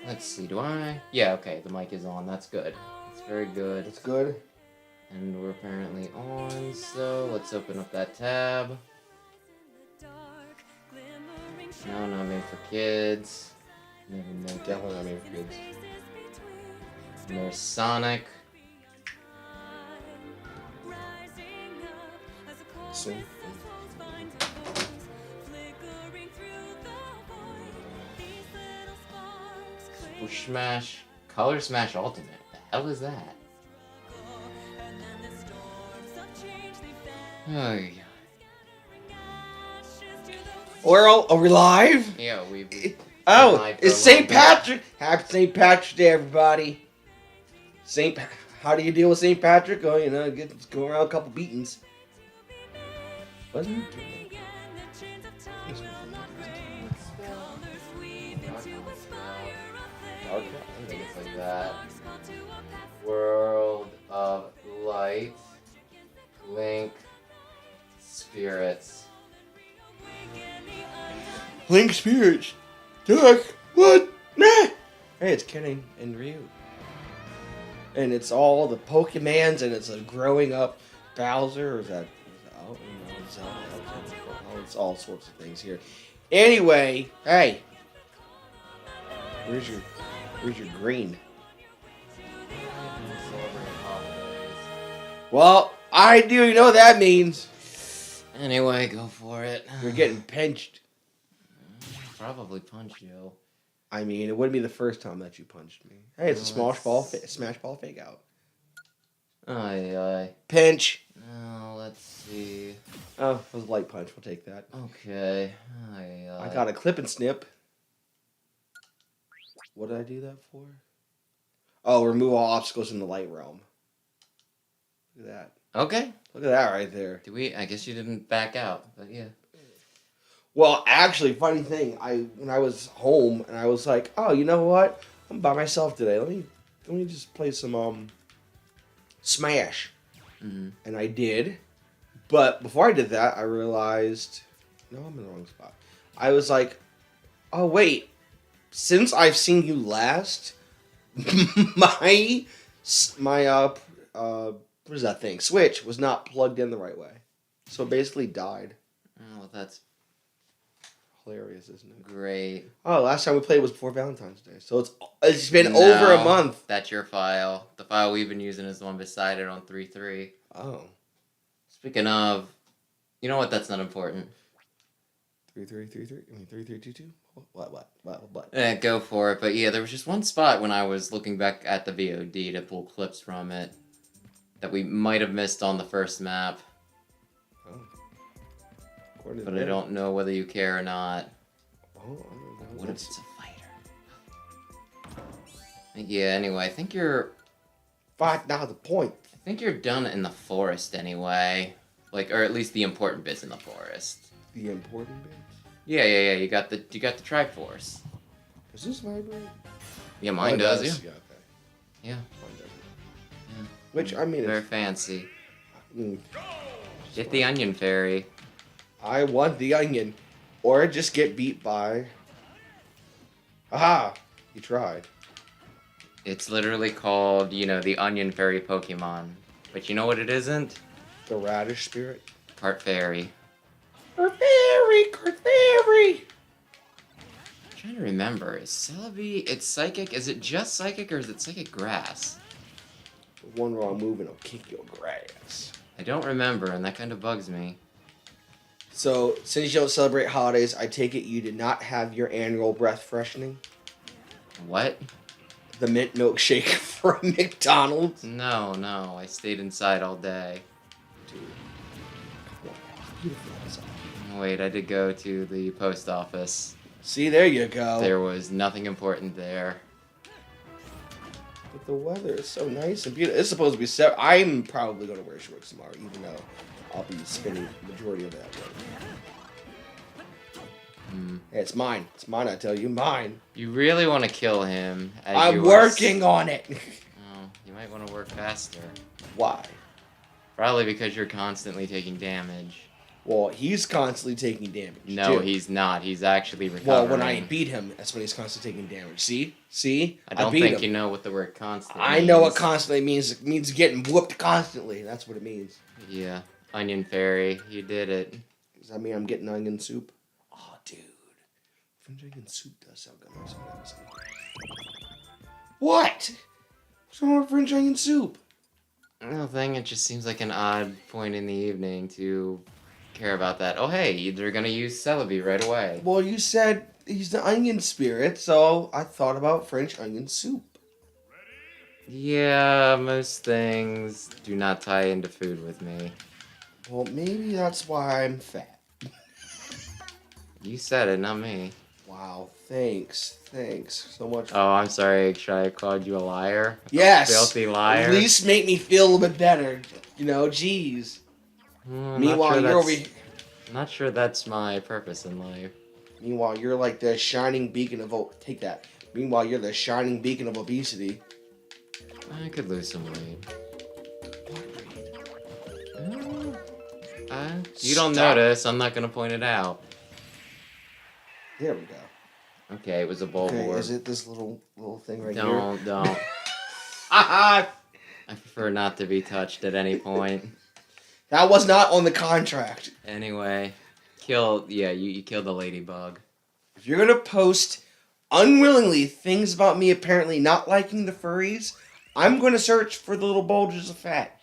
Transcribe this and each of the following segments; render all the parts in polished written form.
Let's see, do I? Yeah, okay, the mic is on. That's good. It's very good. It's good. And we're apparently on, so let's open up that tab. No, not made for kids. Never made Definitely not made for kids. And there's Sonic. So, Super Smash. Color Smash Ultimate. The hell is that? Oh, yeah. Well, are we live? Yeah, we've... Oh, it's St. Patrick! Happy St. Patrick's Day, everybody. How do you deal with St. Patrick? Oh, you know, go around a couple beatings. What's it? I think it's like that. World of Light. Link. Spirits. Link Spirits. Duck. What? Nah. Hey, it's Kenny and Ryu. And it's all the Pokemans, and it's a growing up Bowser, or is that oh, it's all sorts of things here. Anyway, hey. Where's your green? Well, I do know what that means. Anyway, go for it. You're getting pinched. Probably punch you. I mean, it wouldn't be the first time that you punched me. Hey, it's a smash ball fake out. Aye. Pinch. Now, let's see. Oh, it was a light punch. We'll take that. Okay. Aye. I got a clip and snip. What did I do that for? Oh, remove all obstacles in the light realm. Look at that. Okay. Look at that right there. I guess you didn't back out, but yeah. Well, actually, funny thing, when I was home and I was like, oh, you know what? I'm by myself today. Let me just play some Smash. Mm-hmm. And I did. But before I did that, I realized, no, I'm in the wrong spot. I was like, oh wait, since I've seen you last, my what is that thing? Switch was not plugged in the right way. So it basically died. Oh, well, that's hilarious, isn't it? great. Oh, last time we played was before Valentine's Day. So it's been over a month. That's your file. The file we've been using is the one beside it on 3.3. Oh. Speaking of, you know what? That's not important. 3333? I mean 3322? What? Go for it. But yeah, there was just one spot when I was looking back at the VOD to pull clips from it that we might have missed on the first map. Oh. But I don't know whether you care or not. Oh, I don't know. What if it's a fighter? Yeah, anyway, I think you're... Now the point. I think you're done in the forest anyway. Like, or at least the important bits in the forest. The important bits? Yeah. You got the Triforce. Does this vibrate? Yeah, mine does. Yeah. Yeah, okay. Yeah. Mine doesn't. Yeah. Which, I mean, very fancy. Mm, Get the onion fairy. I want the onion. Or just get beat by... Aha! You tried. It's literally called, the onion fairy Pokemon. But you know what it isn't? The radish spirit. Cart fairy. Cart fairy! I'm trying to remember. Is Celebi... It's psychic? Is it just psychic or is it psychic grass? One wrong move and I'll kick your grass. I don't remember, and that kind of bugs me. So, since you don't celebrate holidays, I take it you did not have your annual breath freshening? What? The mint milkshake from McDonald's? No. I stayed inside all day. Dude. Beautiful. Wait, I did go to the post office. See, there you go. There was nothing important there. But the weather is so nice and beautiful. It's supposed to be I'm probably going to wear shorts tomorrow, even though I'll be spending the majority of that way. Hey, it's mine. It's mine, I tell you. Mine. You really want to kill him. I'm working on it. Oh, you might want to work faster. Why? Probably because you're constantly taking damage. Well, he's constantly taking damage. No, too. he's not. He's actually recovering. Well, when I beat him, that's when he's constantly taking damage. See? I don't beat think him. you know what the word constant I means. know what constantly means. It means getting whooped constantly. That's what it means. Yeah. Onion Fairy, you did it. Does that mean I'm getting onion soup? Oh, dude. French onion soup does sound good. What? What's wrong with French onion soup? Nothing. It just seems like an odd point in the evening to care about that. Oh, hey, they're gonna use Celebi right away. Well, you said he's the onion spirit, so I thought about French onion soup. Yeah, most things do not tie into food with me. Well, maybe that's why I'm fat. You said it, not me. Wow, thanks so much. Oh, I'm sorry. Should I have called you a liar? Yes! A filthy liar? At least make me feel a little bit better. You know, jeez. Meanwhile, you're over here. I'm not sure that's my purpose in life. Meanwhile, you're like the shining beacon of... Take that. Meanwhile, you're the shining beacon of obesity. I could lose some weight. You don't notice. I'm not going to point it out. There we go. Okay, it was a bowl board. Is it this little thing right here? Don't. I prefer not to be touched at any point. That was not on the contract. Anyway, you killed the ladybug. If you're gonna post unwillingly things about me apparently not liking the furries, I'm gonna search for the little bulges of fat.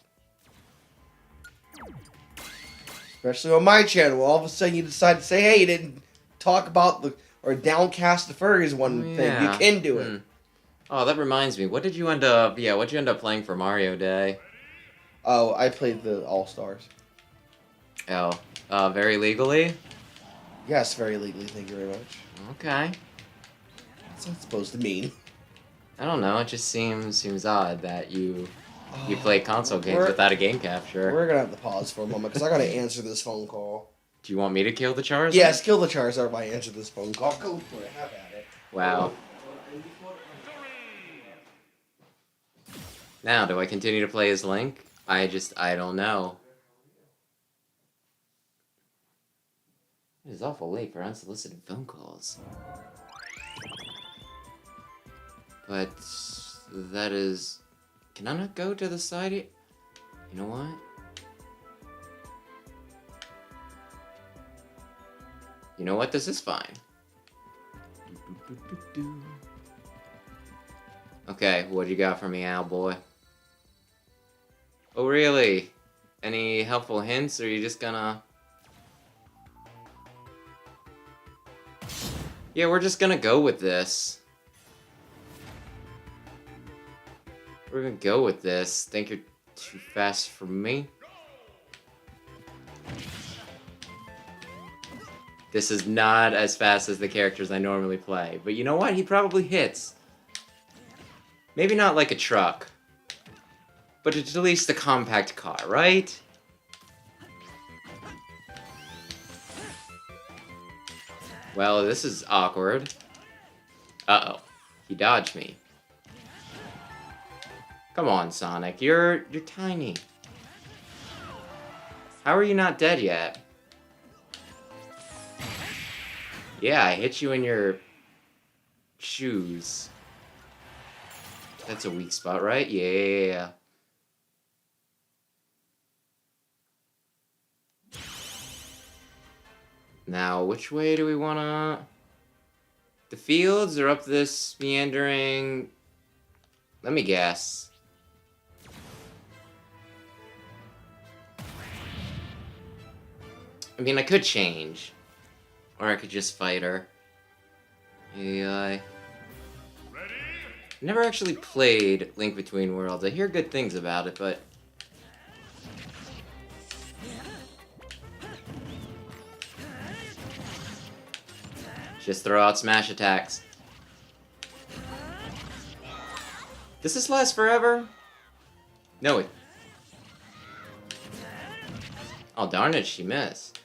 Especially on my channel, all of a sudden you decide to say, hey, you didn't talk about or downcast the furries one thing. You can do it. Oh, that reminds me. What'd you end up playing for Mario Day? Oh, I played the All-Stars. Oh, very legally? Yes, very legally, thank you very much. Okay. What's that supposed to mean? I don't know, it just seems odd that you play console games without a game capture. We're gonna have to pause for a moment, because I gotta answer this phone call. Do you want me to kill the Charizard? Yes, kill the Charizard if I answer this phone call. Go for it, have at it. Wow. Now, do I continue to play as Link? I don't know. It is awful late for unsolicited phone calls. But that is... Can I not go to the side here? You know what? You know what? This is fine. Okay, what you got for me, Owlboy? Oh, really? Any helpful hints, or are you just gonna... Yeah, we're just gonna go with this. We're gonna go with this. Think you're too fast for me? This is not as fast as the characters I normally play. But you know what? He probably hits. Maybe not like a truck. But it's at least a compact car, right? Well, this is awkward. Uh-oh. He dodged me. Come on, Sonic. You're tiny. How are you not dead yet? Yeah, I hit you in your shoes. That's a weak spot, right? Yeah. Now, which way do we wanna... The fields or up this meandering... Let me guess. I mean, I could change. Or I could just fight her. AI. Never actually played Link Between Worlds. I hear good things about it, but... Just throw out smash attacks. Does this last forever? No, it... Oh, darn it, she missed.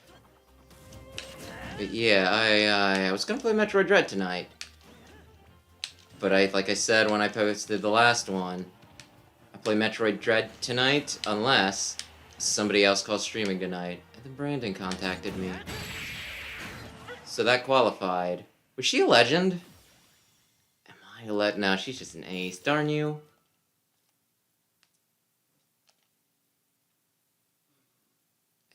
But yeah, I was gonna play Metroid Dread tonight. But like I said when I posted the last one, I play Metroid Dread tonight unless somebody else calls streaming tonight. And then Brandon contacted me. So that qualified. Was she a legend? Am I a legend? No, she's just an ace. Darn you.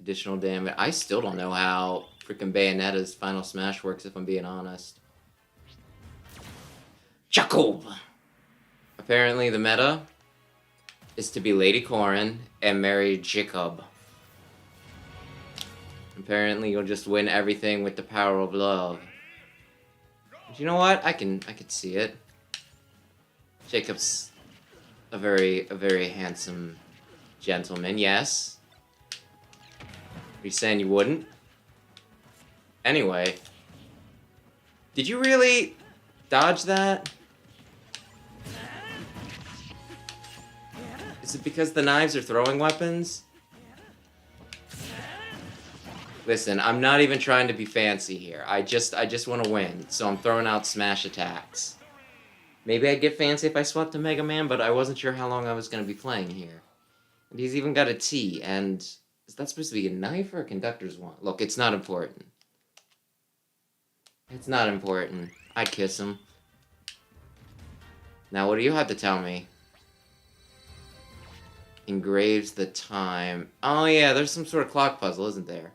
Additional damage. I still don't know how freaking Bayonetta's Final Smash works, if I'm being honest. Jacob! Apparently the meta is to be Lady Corrin and marry Jacob. Apparently you'll just win everything with the power of love. But you know what? I could see it. Jacob's a very handsome gentleman, yes. Are you saying you wouldn't? Anyway. Did you really dodge that? Is it because the knives are throwing weapons? Listen, I'm not even trying to be fancy here. I just want to win, so I'm throwing out smash attacks. Maybe I'd get fancy if I swapped to Mega Man, but I wasn't sure how long I was going to be playing here. And he's even got a T, and is that supposed to be a knife or a conductor's wand? Look, it's not important. It's not important. I'd kiss him. Now, what do you have to tell me? Engraves the time. Oh yeah, there's some sort of clock puzzle, isn't there?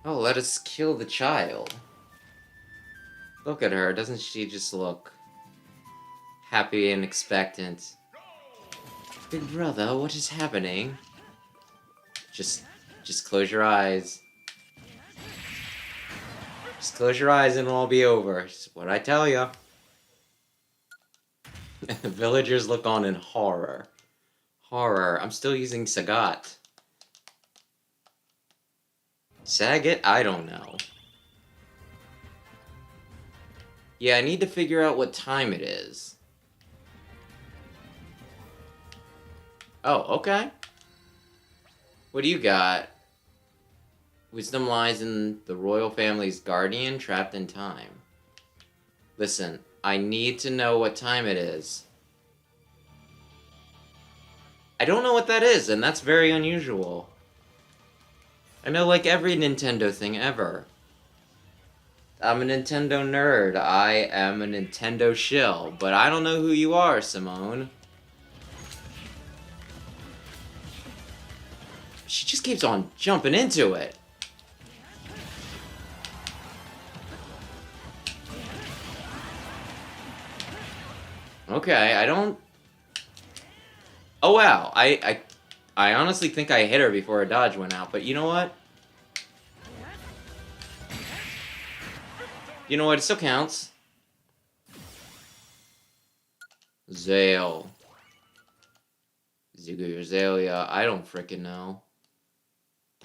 Oh, let us kill the child. Look at her. Doesn't she just look happy and expectant? Big brother, what is happening? Just close your eyes. Just close your eyes and it'll all be over. It's what I tell ya. The villagers look on in horror. Horror. I'm still using Sagat. Sagat? I don't know. Yeah, I need to figure out what time it is. Oh, okay. What do you got? Wisdom lies in the royal family's guardian trapped in time. Listen, I need to know what time it is. I don't know what that is, and that's very unusual. I know like every Nintendo thing ever. I'm a Nintendo nerd. I am a Nintendo shill, but I don't know who you are, Simone. She just keeps on jumping into it. Okay, I don't... Oh wow, I honestly think I hit her before her dodge went out, but you know what? You know what, it still counts. Zale. Zugu or Zalia, I don't frickin' know.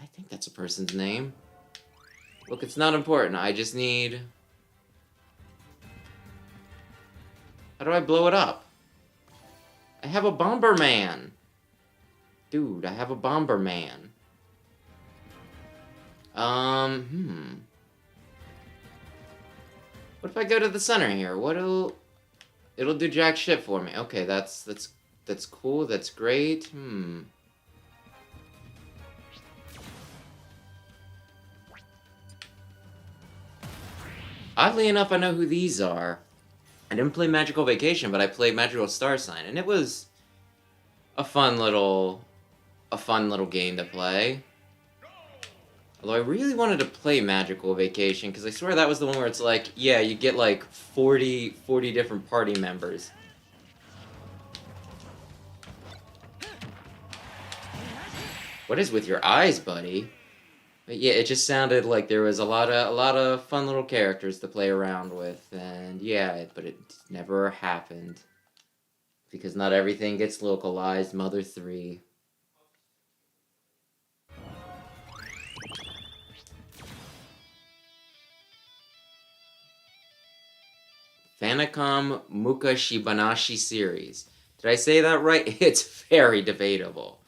I think that's a person's name. Look, it's not important, I just need... How do I blow it up? I have a Bomberman. Dude, I have a Bomberman. What if I go to the center here? It'll do jack shit for me. Okay, that's cool. That's great. Oddly enough, I know who these are. I didn't play Magical Vacation, but I played Magical Star Sign, and it was a fun little game to play. Although I really wanted to play Magical Vacation, because I swear that was the one where it's like, yeah, you get like 40 different party members. What is with your eyes, buddy? But yeah, it just sounded like there was a lot of fun little characters to play around with, and yeah, but it never happened. Because not everything gets localized, Mother 3. Famicom Mukashibanashi series. Did I say that right? It's very debatable.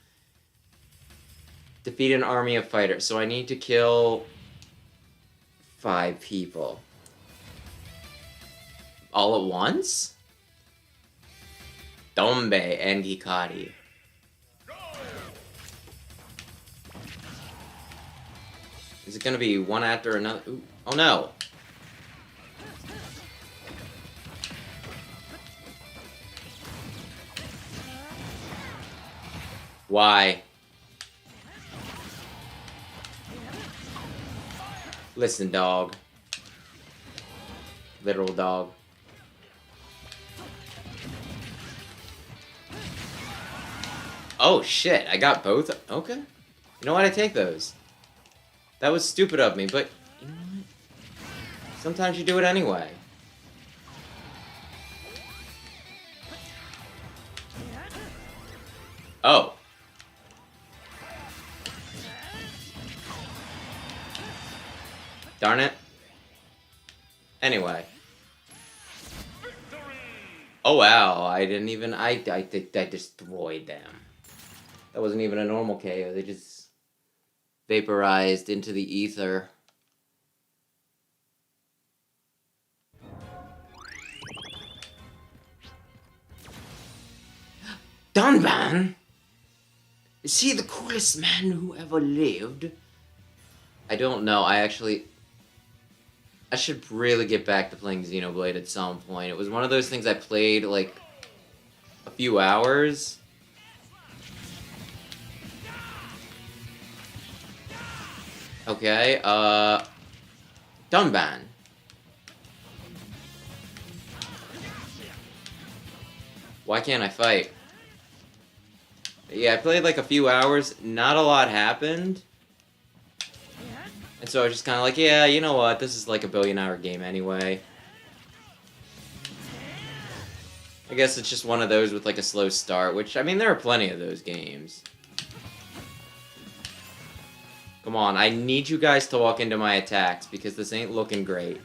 Defeat an army of fighters. So I need to kill 5 people. All at once? Dombe and Hikari. Is it gonna be one after another? Ooh. Oh no! Why? Listen, dog. Literal dog. Oh shit, I got both? Okay. You know what, I take those. That was stupid of me, but you know what? Sometimes you do it anyway. Oh. Darn it. Anyway. Oh wow, I didn't even, I destroyed them. That wasn't even a normal KO, they just vaporized into the ether. Dunban? Is he the coolest man who ever lived? I don't know, I should really get back to playing Xenoblade at some point. It was one of those things I played, like, a few hours. Okay, Dunban. Why can't I fight? Yeah, I played like a few hours, not a lot happened. And so I was just kind of like, yeah, you know what, this is like a billion-hour game anyway. I guess it's just one of those with like a slow start, which, I mean, there are plenty of those games. Come on, I need you guys to walk into my attacks, because this ain't looking great.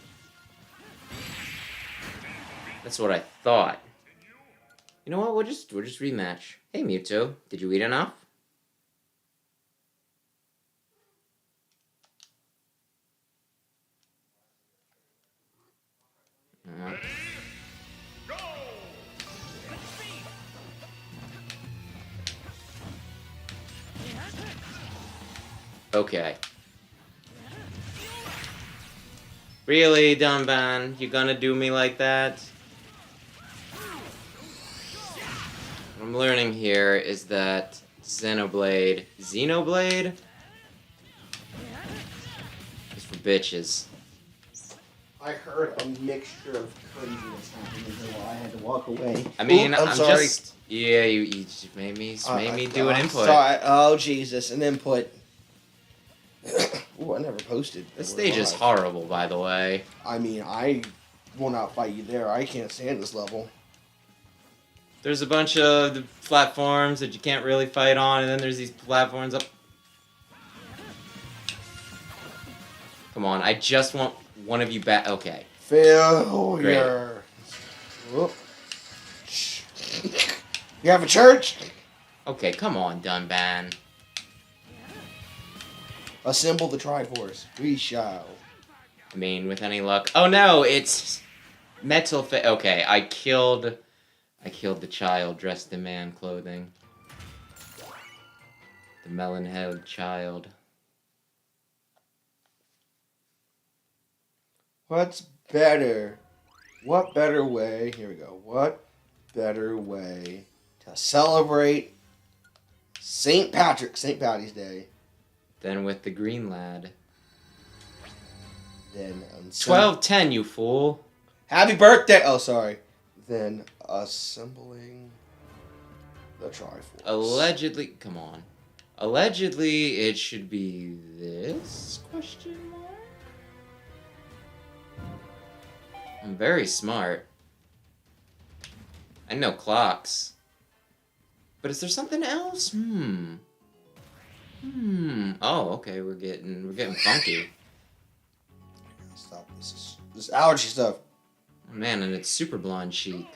That's what I thought. You know what, we'll just rematch. Hey, Mewtwo, did you eat enough? Okay. Really, Dunban? You gonna do me like that? What I'm learning here is that Xenoblade is for bitches. I heard a mixture of craziness happening here while I had to walk away. I mean, I'm I'm sorry. just... Yeah, you just made me do an input. Sorry. Oh, Jesus, an input. Ooh, I never posted. This stage is horrible, by the way. I mean, I will not fight you there. I can't stand this level. There's a bunch of platforms that you can't really fight on, and then there's these platforms up... Come on, I just want one of you back. Okay. Failure. Whoop. You have a church? Okay, come on, Dunban. Assemble the Triforce. We shall. I mean, with any luck. Oh no, it's metal. Okay, I killed the child dressed in man clothing. The melon-headed child. What's better? What better way? Here we go. What better way to celebrate St. Patty's Day? Then with the green lad. Then 12-10, you fool. Happy birthday! Oh, sorry. Then assembling the Triforce. Allegedly, come on. Allegedly, it should be this? Question mark? I'm very smart. I know clocks. But is there something else? Oh, okay, we're getting funky. Stop this allergy stuff. Oh, man, and it's super blonde chic.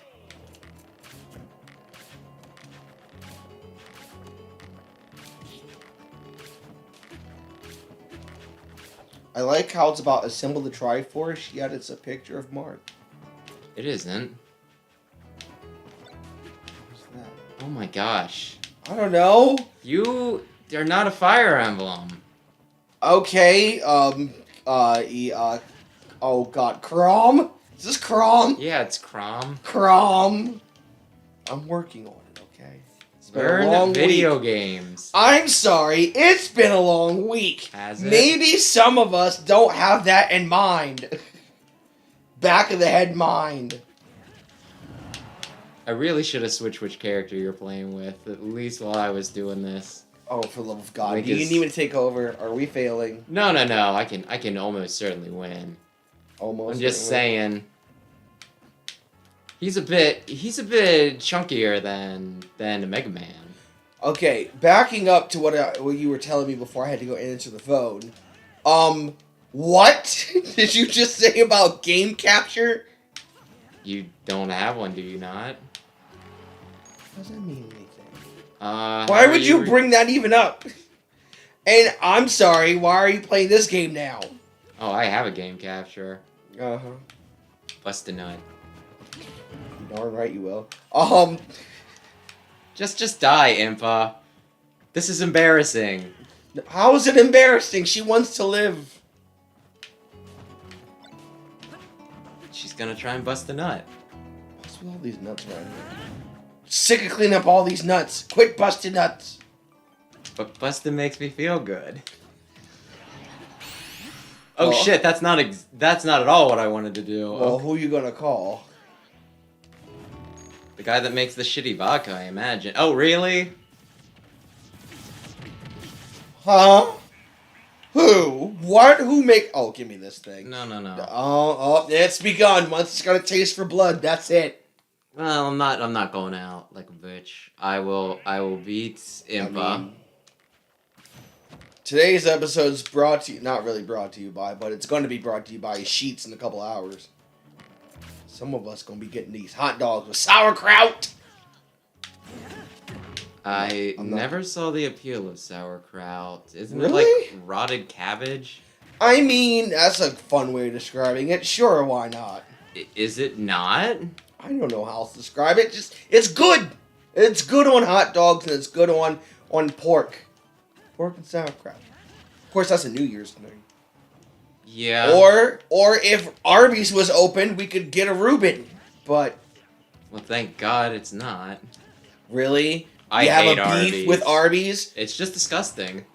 I like how it's about assemble the Triforce, yet it's a picture of Mark. It isn't. What's that? Oh my gosh. I don't know. They're not a Fire Emblem. Okay. Oh God, Crom. Is this Crom? Yeah, it's Crom. Crom. I'm working on it. Okay. It's been a Learn long video week. games. I'm sorry. It's been a long week. Has it? Maybe some of us don't have that in mind. Back of the head mind. I really should have switched which character you're playing with, at least while I was doing this. Oh, for the love of God! Link Do you is- need me to take over? Are we failing? No. I can almost certainly win. Almost. I'm just certainly. saying. He's a bit chunkier than a Mega Man. Okay, backing up to what you were telling me before I had to go answer the phone. What did you just say about game capture? You don't have one, do you not? What does that mean anything? Why Why would you bring that even up? And I'm sorry, why are you playing this game now? Oh, I have a game capture. Uh-huh. Bust a nut. Darn right you will. Just die, Impa. This is embarrassing. How is it embarrassing? She wants to live. She's gonna try and bust a nut. What's with all these nuts around here? Sick of cleaning up all these nuts. Quit busting nuts. But busting makes me feel good. Oh Well- shit, that's not at all what I wanted to do. Well, who you gonna call? The guy that makes the shitty vodka, I imagine. Oh, really? Huh? Who? What? Who make... Oh, give me this thing. No. Oh, it's begun. Once it's got a taste for blood, that's it. Well, I'm not going out like a bitch. I will beat Impa. Today's episode is brought to you... Not really brought to you by, but it's going to be brought to you by Sheets in a couple hours. Some of us going to be getting these hot dogs with sauerkraut. I I'm not- never saw the appeal of sauerkraut. Isn't Really? it like rotted cabbage? I mean, that's a fun way of describing it. Sure, why not? Is it not? I don't know how else to describe it. Just, it's good. It's good on hot dogs and it's good on pork. Pork and sauerkraut. Of course, that's a New Year's thing. Yeah. Or if Arby's was open, we could get a Reuben. But Well, thank God it's not. really, I you have hate a beef Arby's. with Arby's? It's just disgusting.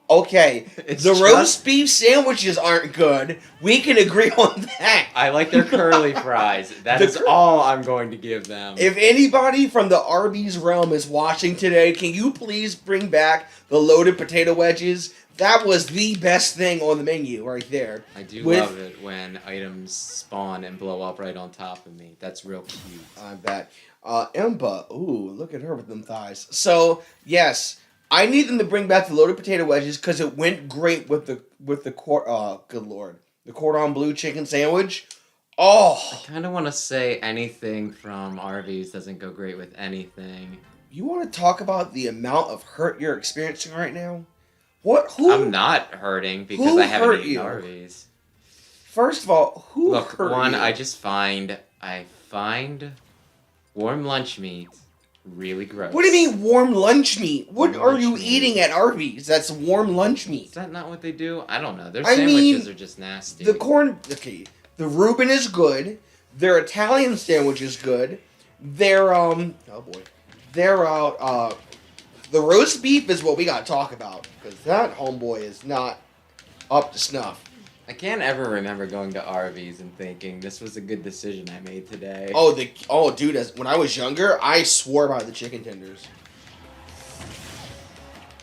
Okay, It's the just- roast beef sandwiches aren't good. We can agree on that. I like their curly fries. That The is cur- all I'm going to give them. If anybody from the Arby's realm is watching today, can you please bring back the loaded potato wedges? That was the best thing on the menu right there. I do With- love it when items spawn and blow up right on top of me. That's real cute. I bet. Impa. Ooh, look at her with them thighs. So, yes, I need them to bring back the loaded potato wedges because it went great with the good lord, the cordon bleu chicken sandwich. Oh, I kind of want to say anything from Arby's doesn't go great with anything. you want to talk about the amount of hurt you're experiencing right now? What? Who? I'm not hurting because Who I haven't hurt eaten you? Arby's. First of all, who Look, hurt one, you? I find warm lunch meat really gross. What do you mean warm lunch meat? What Warm are lunch you meat. eating at Arby's? That's warm lunch Is meat. that not what they do? I don't know. Their I sandwiches mean, are just nasty. The corn, okay, the Reuben is good. Their Italian sandwich is good. Their oh boy, their the roast beef is what we gotta talk about because that homeboy is not up to snuff. I can't ever remember going to Arby's and thinking this was a good decision I made today. Oh dude, when I was younger, I swore by the chicken tenders.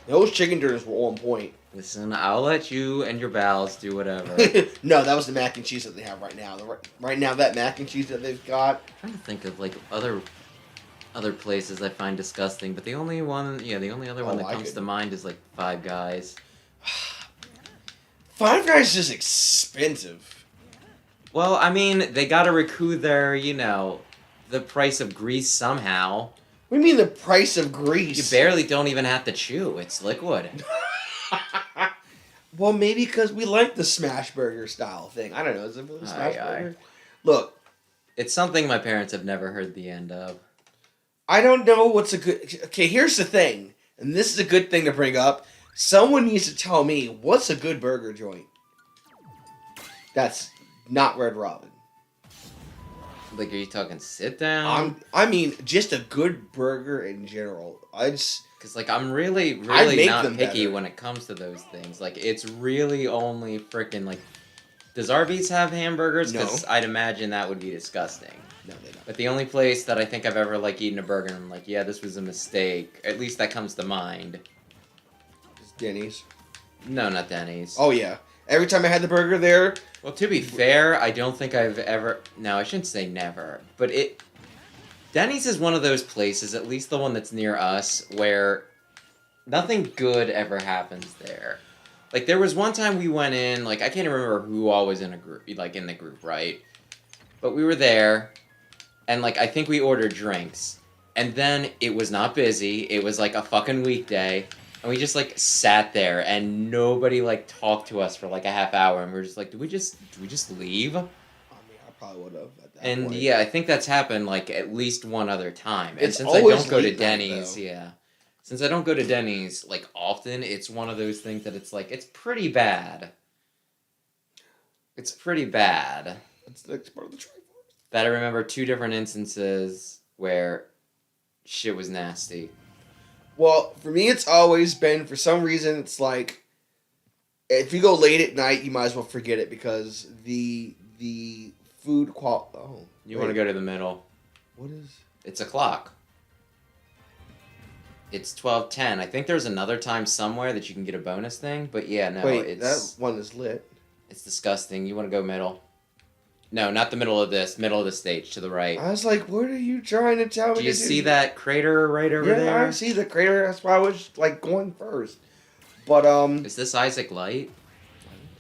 Those chicken tenders were on point. Listen, I'll let you and your pals do whatever. No, that was the mac and cheese that they have right now. Right now, that mac and cheese that they've got. I'm trying to think of like other places I find disgusting, but the only other one that I comes could- to mind is like Five Guys. Five Guys is expensive. Well, I mean, they gotta recoup their, the price of grease somehow. What do you mean the price of You grease? barely don't even have to chew. It's liquid. Well, maybe because we like the smash burger style thing. I don't know. Is it really smash Aye. burger? Look, It's something my parents have never heard the end of. I don't know what's a good... Okay, here's the thing. And this is a good thing to bring up. Someone needs to tell me what's a good burger joint. That's not Red Robin. Like, are you talking sit down? I mean, just a good burger in general. Because, like, I'm really make not them picky better. when it comes to those things. Like, it's really only freaking, like... Does Arby's have hamburgers? Because No. I'd imagine that would be disgusting. No, they don't. But the only place that I think I've ever, like, eaten a burger and I'm like, yeah, this was a mistake. At least that comes to mind. It's Denny's. No, not Denny's. Oh yeah. Every time I had the burger there. Well, to be fair, I don't think I've ever... No, I shouldn't say never. But Denny's is one of those places, at least the one that's near us, where nothing good ever happens there. Like, there was one time we went in, like, I can't remember who all was in a group, like, in the group, right? But we were there, and, like, I think we ordered drinks. And then it was not busy. It was, like, a fucking weekday. And we just, like, sat there, and nobody, like, talked to us for, like, a half hour. And we were just like, do we just leave? I mean, I probably would have at that And, point. yeah, I think that's happened, like, at least one other time. And It's since I always don't go to late night, Denny's, though. yeah. Since I don't go to Denny's, like, often, it's one of those things that it's, like, it's pretty bad. It's pretty bad. It's part of the Triforce. That I remember 2 different instances where shit was nasty. Well, for me, it's always been, for some reason, it's like, if you go late at night, you might as well forget it, because the food quality... Oh, You want to go to the middle. What is... It's a clock. It's 12:10. I think there's another time somewhere that you can get a bonus thing, but yeah, no, Wait, that one is lit. It's disgusting. You want to go middle? No, not the middle of this. Middle of the stage, to the right. I was like, what are you trying to tell me Do you to do? see that crater right over Yeah, there? I see the crater. That's why I was, like, going first. But, Is this Isaac Light?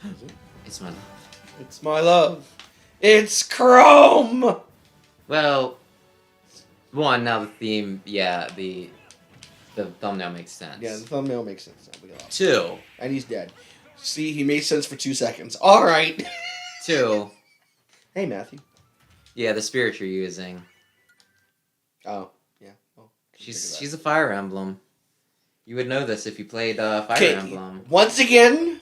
Is it? It's my love. It's my love. It's Chrome! Well, one, now the theme, yeah, the thumbnail makes sense. Yeah, the thumbnail makes sense. Now. We got 2. And he's dead. See, he made sense for 2 seconds. All right. 2. Hey, Matthew. Yeah, the spirit you're using. Oh, yeah. Oh, She's a Fire Emblem. You would know this if you played Fire Emblem. Once again,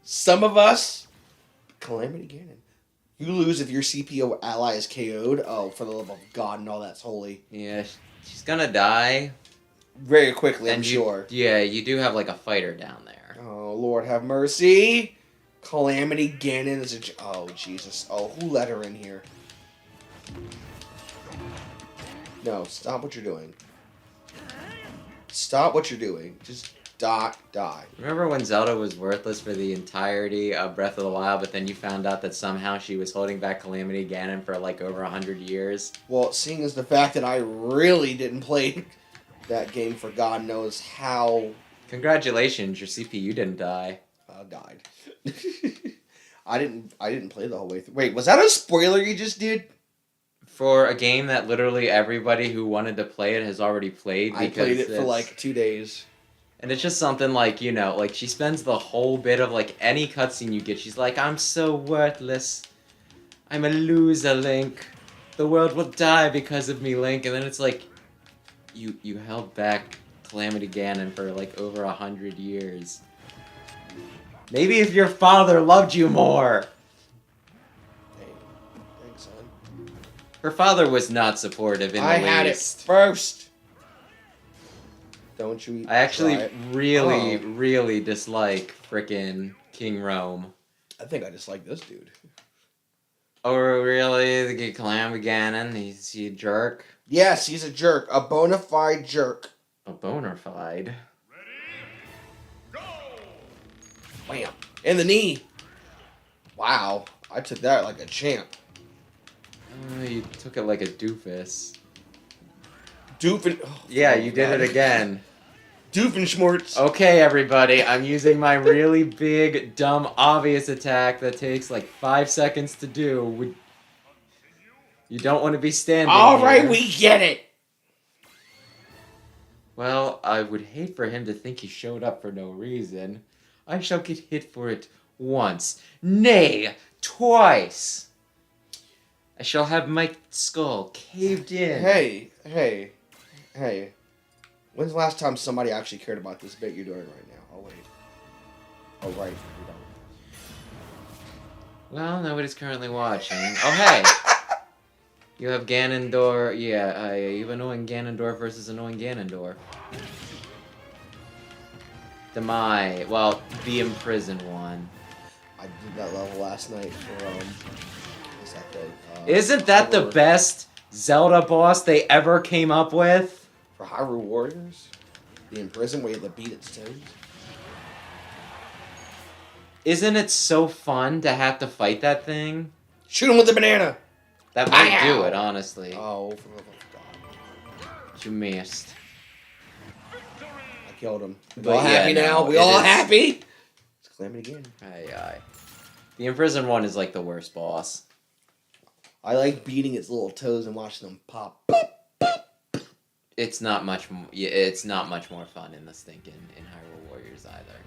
some of us, Calamity Ganon. You lose if your CPO ally is KO'd. Oh, for the love of God and all that's holy. Yeah, she's gonna die. Very quickly, I'm And sure. Yeah, you do have like a fighter down there. Oh, Lord have mercy. Calamity Ganon is a... Oh, Jesus. Oh, who let her in here? No, stop what you're doing. Stop what you're doing. Just die. Remember when Zelda was worthless for the entirety of Breath of the Wild, but then you found out that somehow she was holding back Calamity Ganon for like over 100 years? Well, seeing as the fact that I really didn't play that game for God knows how... Congratulations, your CPU didn't die. Died. I didn't play the whole way through. Wait, was that a spoiler you just did? For a game that literally everybody who wanted to play it has already played. I played it for like 2 days. And it's just something like, you know, like she spends the whole bit of like any cutscene you get, she's like, I'm so worthless. I'm a loser, Link. The world will die because of me, Link. And then it's like, you held back Calamity Ganon for like over 100 years. Maybe if your father loved you more. Hey, thanks, son. Her father was not supportive in the least. I had it first. Don't you? I actually really, Oh. really dislike frickin' King Rome. I think I just like this dude. Oh, really? The Calamity Ganon? He's he a jerk? Yes, he's a jerk. A bona fide jerk. A bona fide. Wham. In the knee. Wow. I took that like a champ. You took it like a doofus. Doofin. Oh, Yeah, oh, you did God. it again. Doofenschmorts. Okay, everybody, I'm using my really big, dumb, obvious attack that takes like 5 seconds to do. You don't want to be standing All right, here. we get it. Well, I would hate for him to think he showed up for no reason. I shall get hit for it once, nay, twice. I shall have my skull caved in. Hey. When's the last time somebody actually cared about this bit you're doing right now? Oh, wait. Oh, right. We don't. Well, nobody's currently watching. Oh, hey! You have Ganondorf. Yeah, you have annoying Ganondorf versus annoying Ganondorf. Well, the imprisoned one. I did that level last night for, what's that thing? Isn't that the best Zelda boss they ever came up with? For Hyrule Warriors? The imprisoned where you have to beat its toes? Isn't it so fun to have to fight that thing? Shoot him with the banana! That might do it, honestly. Oh, for the love of God. But you missed. I killed him. We But all happy yeah, now? no, We it all is- happy? Let's claim it again. Aye. The imprisoned one is like the worst boss. I like beating its little toes and watching them pop. It's not much. It's not much more fun in this thing in Hyrule Warriors either.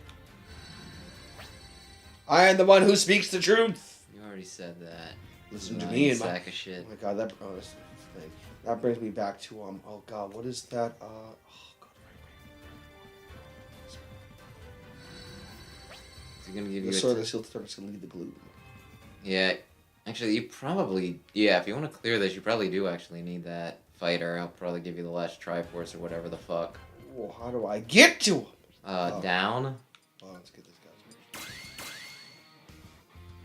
I am the one who speaks the truth. You already said that. Listen to Lying me and my... sack of shit. Oh my God, that... Oh, this thing. That brings me back to, oh God, what is that? Oh God, Is he gonna give the you sword of the shield starts to lead the glue. Yeah, actually, you probably... Yeah, if you want to clear this, you probably do actually need that fighter. I'll probably give you the last Triforce or whatever the fuck. Well, how do I get to him? Down? Oh, let's get this guy's version.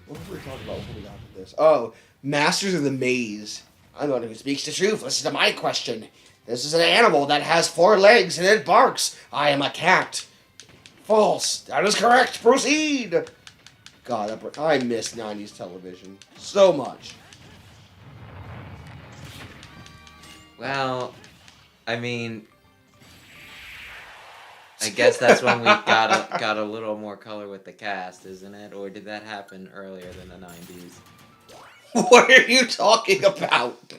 What were we talking about before we got to this? Oh, Masters of the Maze. I'm the one who speaks the truth. Listen to my question. This is an animal that has 4 legs and it barks. I am a cat. False. That is correct. Proceed. God, I miss 90s television so much. Well, I mean... I guess that's when we got a little more color with the cast, isn't it? Or did that happen earlier than the 90s? What are you talking about?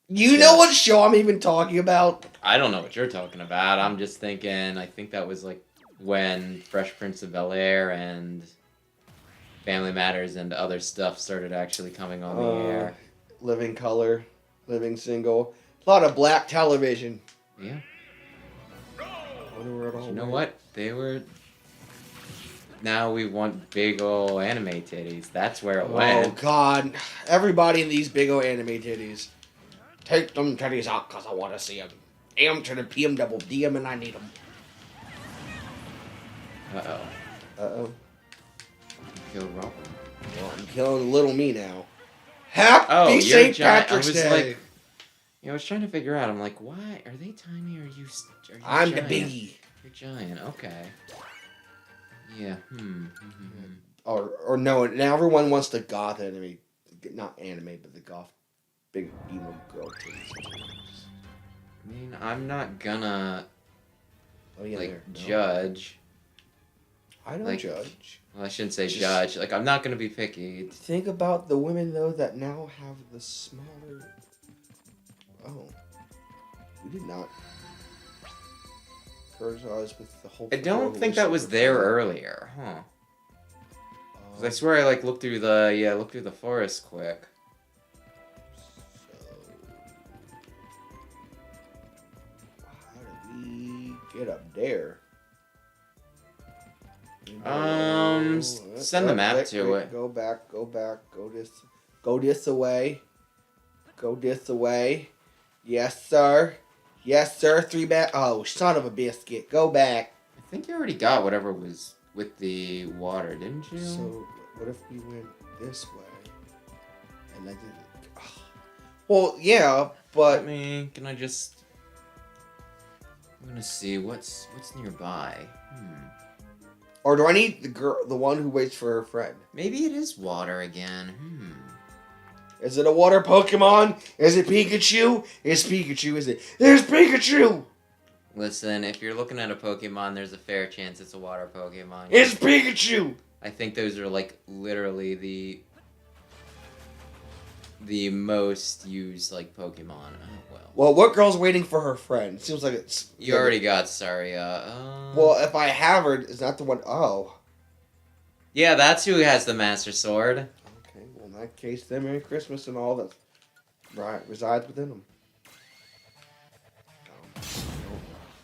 You know what show I'm even talking about? I don't know what you're talking about. I'm just thinking, I think that was like when Fresh Prince of Bel-Air and Family Matters and other stuff started actually coming on the air. Living color, living single. A lot of black television. Yeah. You You know what? They were... Now we want big ol' anime titties. That's where it went. Oh, God. Everybody in these big old anime titties. Take them titties out because I want to see them. AM to the PM double DM and I need them. Uh-oh. Uh-oh. Killed Robin. Well, I'm killing little me now. Happy you're St. giant. Patrick's I was Day. like... I was trying to figure out, I'm like, why? Are they tiny or are you I'm giant? the biggie. You're giant, okay. Yeah, Or no, now everyone wants the goth anime. Not anime, but the goth big emo girl titties. I mean, I'm not gonna, Oh, yeah, like, there. No. judge. I don't like- judge. Well, I shouldn't say Just- judge. Like, I'm not gonna be picky. Think about the women, though, that now have the smaller... Oh. We did not... Curse with the whole... I don't think that was there earlier, huh? 'Cause I swear I, like, looked through the forest quick. How did we get up there? Send the map to it. Go back, go this away. Go this away. Yes, sir. Yes, sir. 3 back. Oh, son of a biscuit. Go back. I think you already got whatever was with the water, didn't you? So, what if we went this way? And I didn't. Ugh. Well, yeah, but... can I just... I'm gonna see what's nearby. Or do I need the one who waits for her friend? Maybe it is water again. Is it a water Pokemon? Is it Pikachu? It's Pikachu, is it? There's Pikachu! Listen, if you're looking at a Pokemon, there's a fair chance it's a water Pokemon. It's Pikachu! I think those are, like, literally the most used, like, Pokemon. Oh, well. Well, what girl's waiting for her friend? Seems like it's... You already got Saria. Well, if I have her, is that the one... Oh. Yeah, that's who has the Master Sword. Okay, well, in that case, then Merry Christmas and all that resides within them.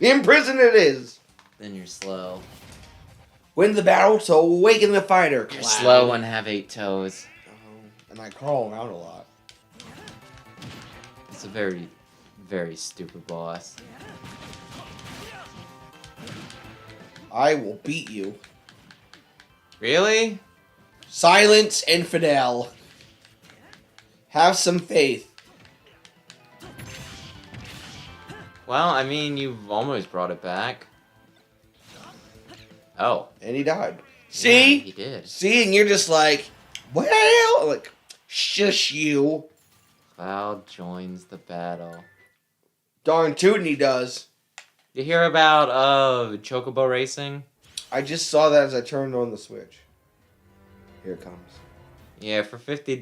In prison it is. Then you're slow. Win the battle to awaken the fighter. You're Cloud. slow and have 8 toes. And I crawl around a lot. It's a very, very stupid boss. I will beat you. Really? Silence, infidel. Have some faith. Well, I mean, you've almost brought it back. Oh. And he died. See? Yeah, he did. See, and you're just like, well, like, shush you. Cloud joins the battle. Darn tootin' he does. You hear about Chocobo racing? I just saw that as I turned on the Switch. Here it comes. Yeah, for $50.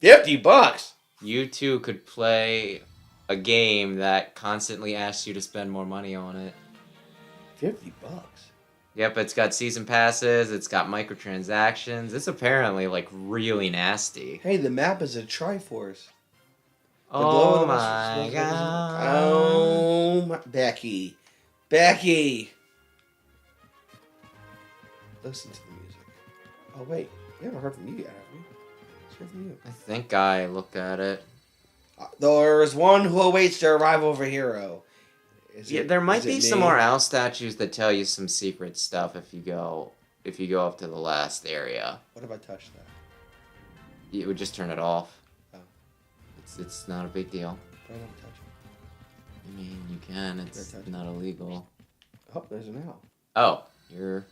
$50? You too could play a game that constantly asks you to spend more money on it. $50? Yep, it's got season passes, it's got microtransactions. It's apparently, like, really nasty. Hey, the map is a Triforce. Oh my god. Oh my... Becky. Becky! Listen to the music. Oh, wait. We haven't heard from you yet, have we? Let's hear from you. I think I looked at it. There is one who awaits their arrival of a hero. Yeah, there might is be it some me? more owl statues that tell you some secret stuff if you go up to the last area. What if I touch that? It would just turn it off. Oh. It's not a big deal. I don't touch it. I mean, you can. It's not illegal. Oh, there's an owl. Oh, you're...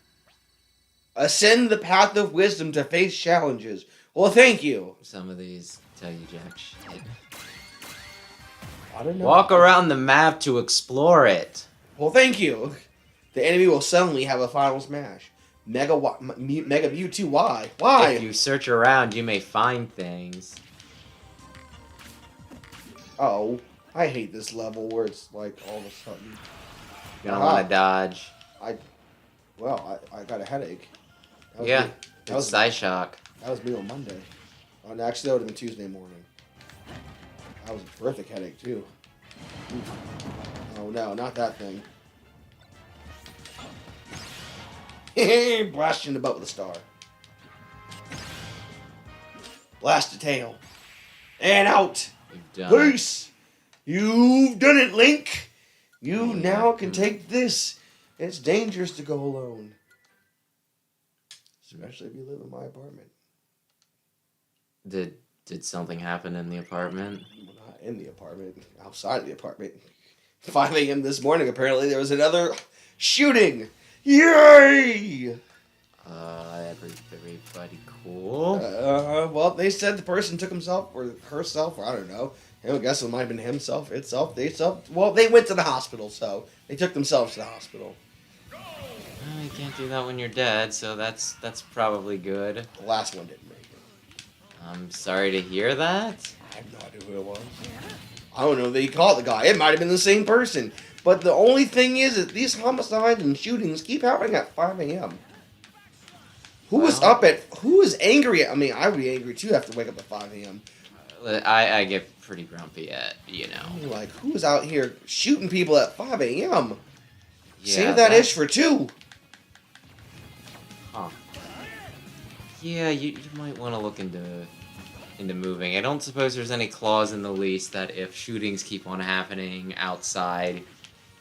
Ascend the path of wisdom to face challenges. Well, thank you. Some of these tell you jack shit. I don't know. Walk around the map to explore it. Well, thank you. The enemy will suddenly have a final smash. Mega Mewtwo Y. Why? If you search around, you may find things. Oh, I hate this level where it's like all of a sudden. You don't want to dodge. I got a headache. That was Yeah, me. it's Psyshock. That was me on Monday. Oh, no, actually, that would have been Tuesday morning. That was a terrific headache, too. Oh, no, not that thing. Blast you in the butt with a star. Blast the tail. And out. You've done it. Peace. You've done it, Link. You now can take this. It's dangerous to go alone. Especially if you live in my apartment. Did something happen in the apartment? Well, not in the apartment. Outside of the apartment. 5 a.m. this morning, apparently, there was another shooting. Yay! Everybody cool? Well, they said the person took himself or herself, or I don't know. I guess it might have been himself, itself, they self. Well, they went to the hospital, so they took themselves to the hospital. Well, you can't do that when you're dead, so that's probably good. The last one didn't make it. I'm sorry to hear that. I have no idea who it was. I don't know. They caught the guy. It might have been the same person. But the only thing is that these homicides and shootings keep happening at 5 a.m. Who was angry at? I mean, I would be angry too after wake up at 5 a.m. I get pretty grumpy at, you know. Like, who was out here shooting people at 5 a.m.? Yeah, Save that ish for 2. Huh. Yeah, you might want to look into moving. I don't suppose there's any clause in the lease that if shootings keep on happening outside,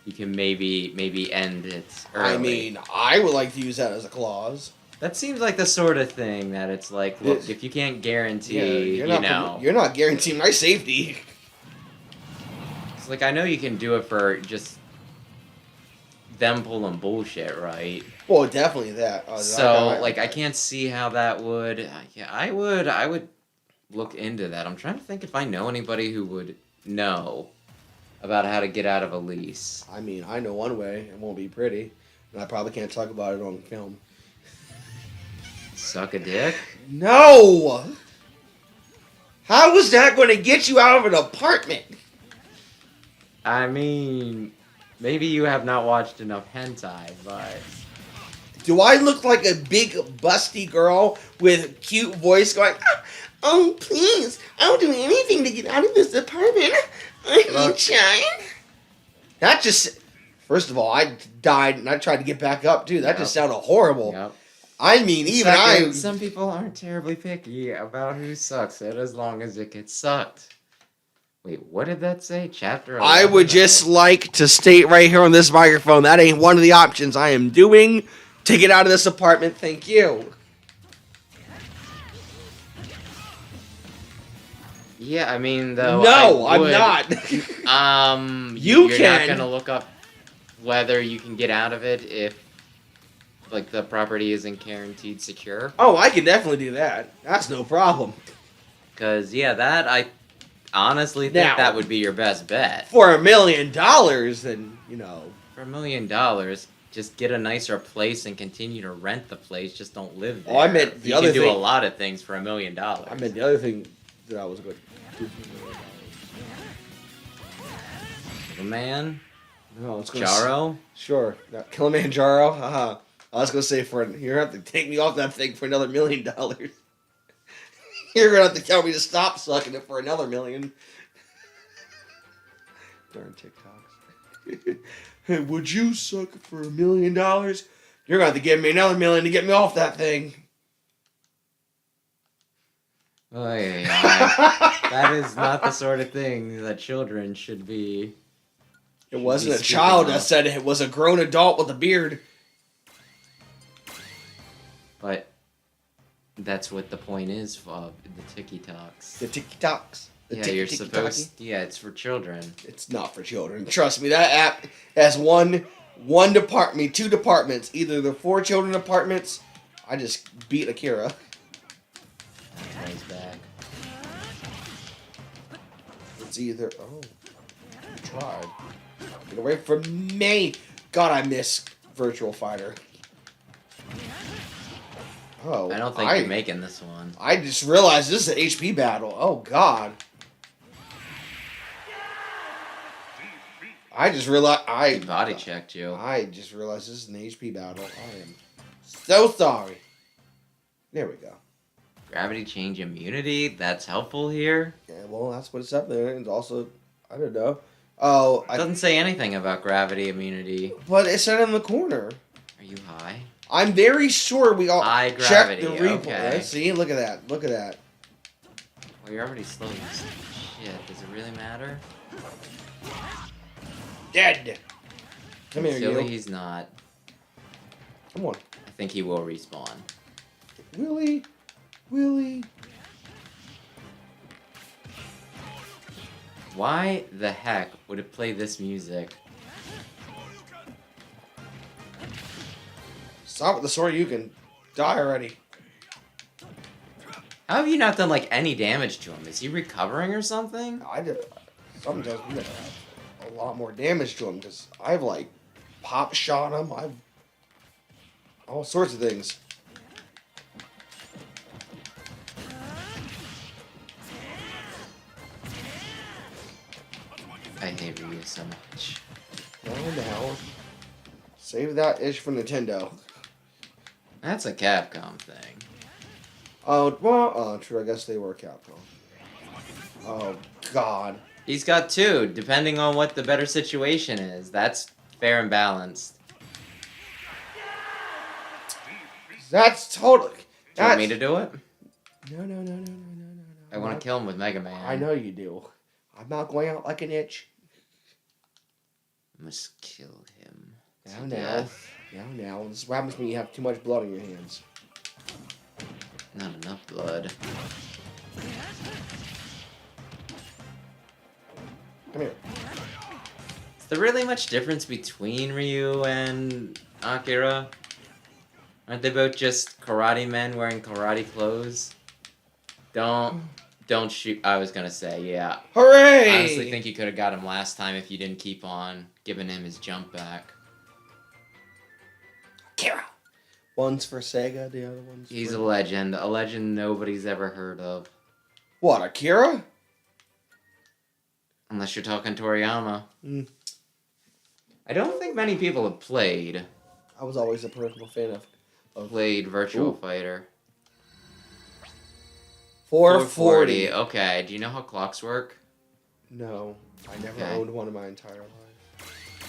you can maybe end it early. I mean, I would like to use that as a clause. That seems like the sort of thing that it's like, look, if you can't guarantee, you're not guaranteeing my safety. It's like, I know you can do it for just them pulling bullshit, right? Well, definitely that. I can't see how that would. Yeah, I would look into that. I'm trying to think if I know anybody who would know about how to get out of a lease. I mean, I know one way. It won't be pretty, and I probably can't talk about it on film. Suck a dick? No! How is that going to get you out of an apartment? I mean, maybe you have not watched enough hentai, but... Do I look like a big, busty girl with a cute voice going, oh, please, I'll do anything to get out of this apartment. I'm Look, trying. That just... First of all, I died and I tried to get back up, too. That just sounded horrible. Yep. I mean, even Second, I... Some people aren't terribly picky about who sucks it as long as it gets sucked. Wait, what did that say? Chapter 11? I would just like to state right here on this microphone, that ain't one of the options I am doing to get out of this apartment. Thank you. Yeah, I mean, though. No, I would, I'm not. You're can. not gonna look up whether you can get out of it if, like, the property isn't guaranteed secure. Oh, I can definitely do that. That's no problem. Because, yeah, that, I honestly think Now, that would be your best bet. For $1 million, then, you know. For $1 million, just get a nicer place and continue to rent the place. Just don't live there. Oh, I meant the other You can do thing. a lot of things for $1 million. I meant the other thing that I was going to do. Man? No, it's gonna Jaro? Sure. No, Kilimanjaro? Haha. I was going to say, you're going to have to take me off that thing for another $1 million. You're going to have to tell me to stop sucking it for another $1 million. Darn TikToks. Hey, would you suck it for $1 million? You're going to have to give me another $1 million to get me off that thing. Oh, yeah. That is not the sort of thing that children should be. It wasn't a child that said it was a grown adult with a beard. But that's what the point is of the TikToks. The TikToks. Yeah, you're supposed. Yeah, it's for children. It's not for children. Trust me, that app has one department, two departments. Either the for children departments. I just beat Akira. He's back. It's either tried. Get away from me! God, I miss Virtual Fighter. Oh, I don't think you're making this one. I just realized this is an HP battle. Oh God. I just realized He body checked you. I just realized this is an HP battle. I am so sorry. There we go. Gravity change immunity? That's helpful here? Yeah, well, that's what it's up there. And also, I don't know. Oh, It doesn't say anything about gravity immunity. But it said in the corner. Are you high? I'm very sure we all High checked gravity, the replay. okay. See, look at that. Look at that. Well, you're already slow. Shit, does it really matter? Dead. Come here, Silly, you. he's not. Come on. I think he will respawn. Willie. Why the heck would it play this music? Stop with the sword. You can die already. How have you not done, like, any damage to him? Is he recovering or something? I did. Sometimes we have a lot more damage to him because I've like pop shot him. I've all sorts of things. I hate Ryu so much. Now, save that ish for Nintendo. That's a Capcom thing. Oh, well, true. I guess they were Capcom. Oh God. He's got two, depending on what the better situation is. That's fair and balanced. That's totally. Do you want me to do it? No. I want to kill him with Mega Man. I know you do. I'm not going out like an itch. I must kill him. Now. This is what happens when you have too much blood on your hands. Not enough blood. Come here. Is there really much difference between Ryu and Akira? Aren't they both just karate men wearing karate clothes? Don't shoot. I was gonna say, yeah. Hooray! I honestly think you could have got him last time if you didn't keep on giving him his jump back. Akira. One's for Sega, the other one's He's for... a legend nobody's ever heard of. What, Akira? Unless you're talking Toriyama. Mm. I don't think many people have played I was always a personal fan of Virtual Ooh. Fighter. 440. Okay, do you know how clocks work? No, I never Okay. owned one in my entire life.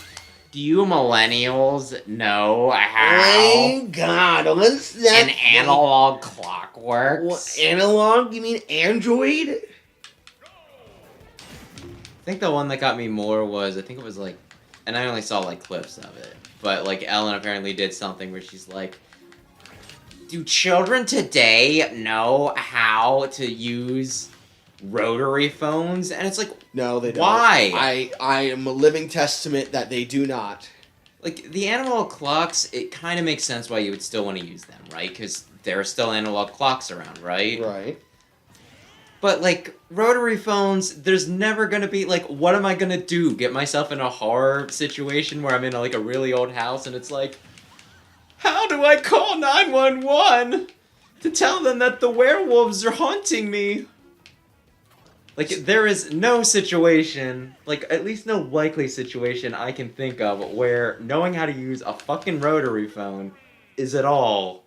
Do you millennials know how Oh God, what's that? an analog clock works? What, analog? You mean Android? I think the one that got me more was, I think it was like, and I only saw like clips of it, but like Ellen apparently did something where she's like, do children today know how to use rotary phones? And it's like, No, they don't. why? I am a living testament that they do not. Like, the analog clocks, it kind of makes sense why you would still want to use them, right? Because there are still analog clocks around, right? Right. But, like, rotary phones, there's never going to be, like, what am I going to do? Get myself in a horror situation where I'm in, like, a really old house and it's like, how do I call 911 to tell them that the werewolves are haunting me? Like, there is no situation, like, at least no likely situation I can think of where knowing how to use a fucking rotary phone is at all,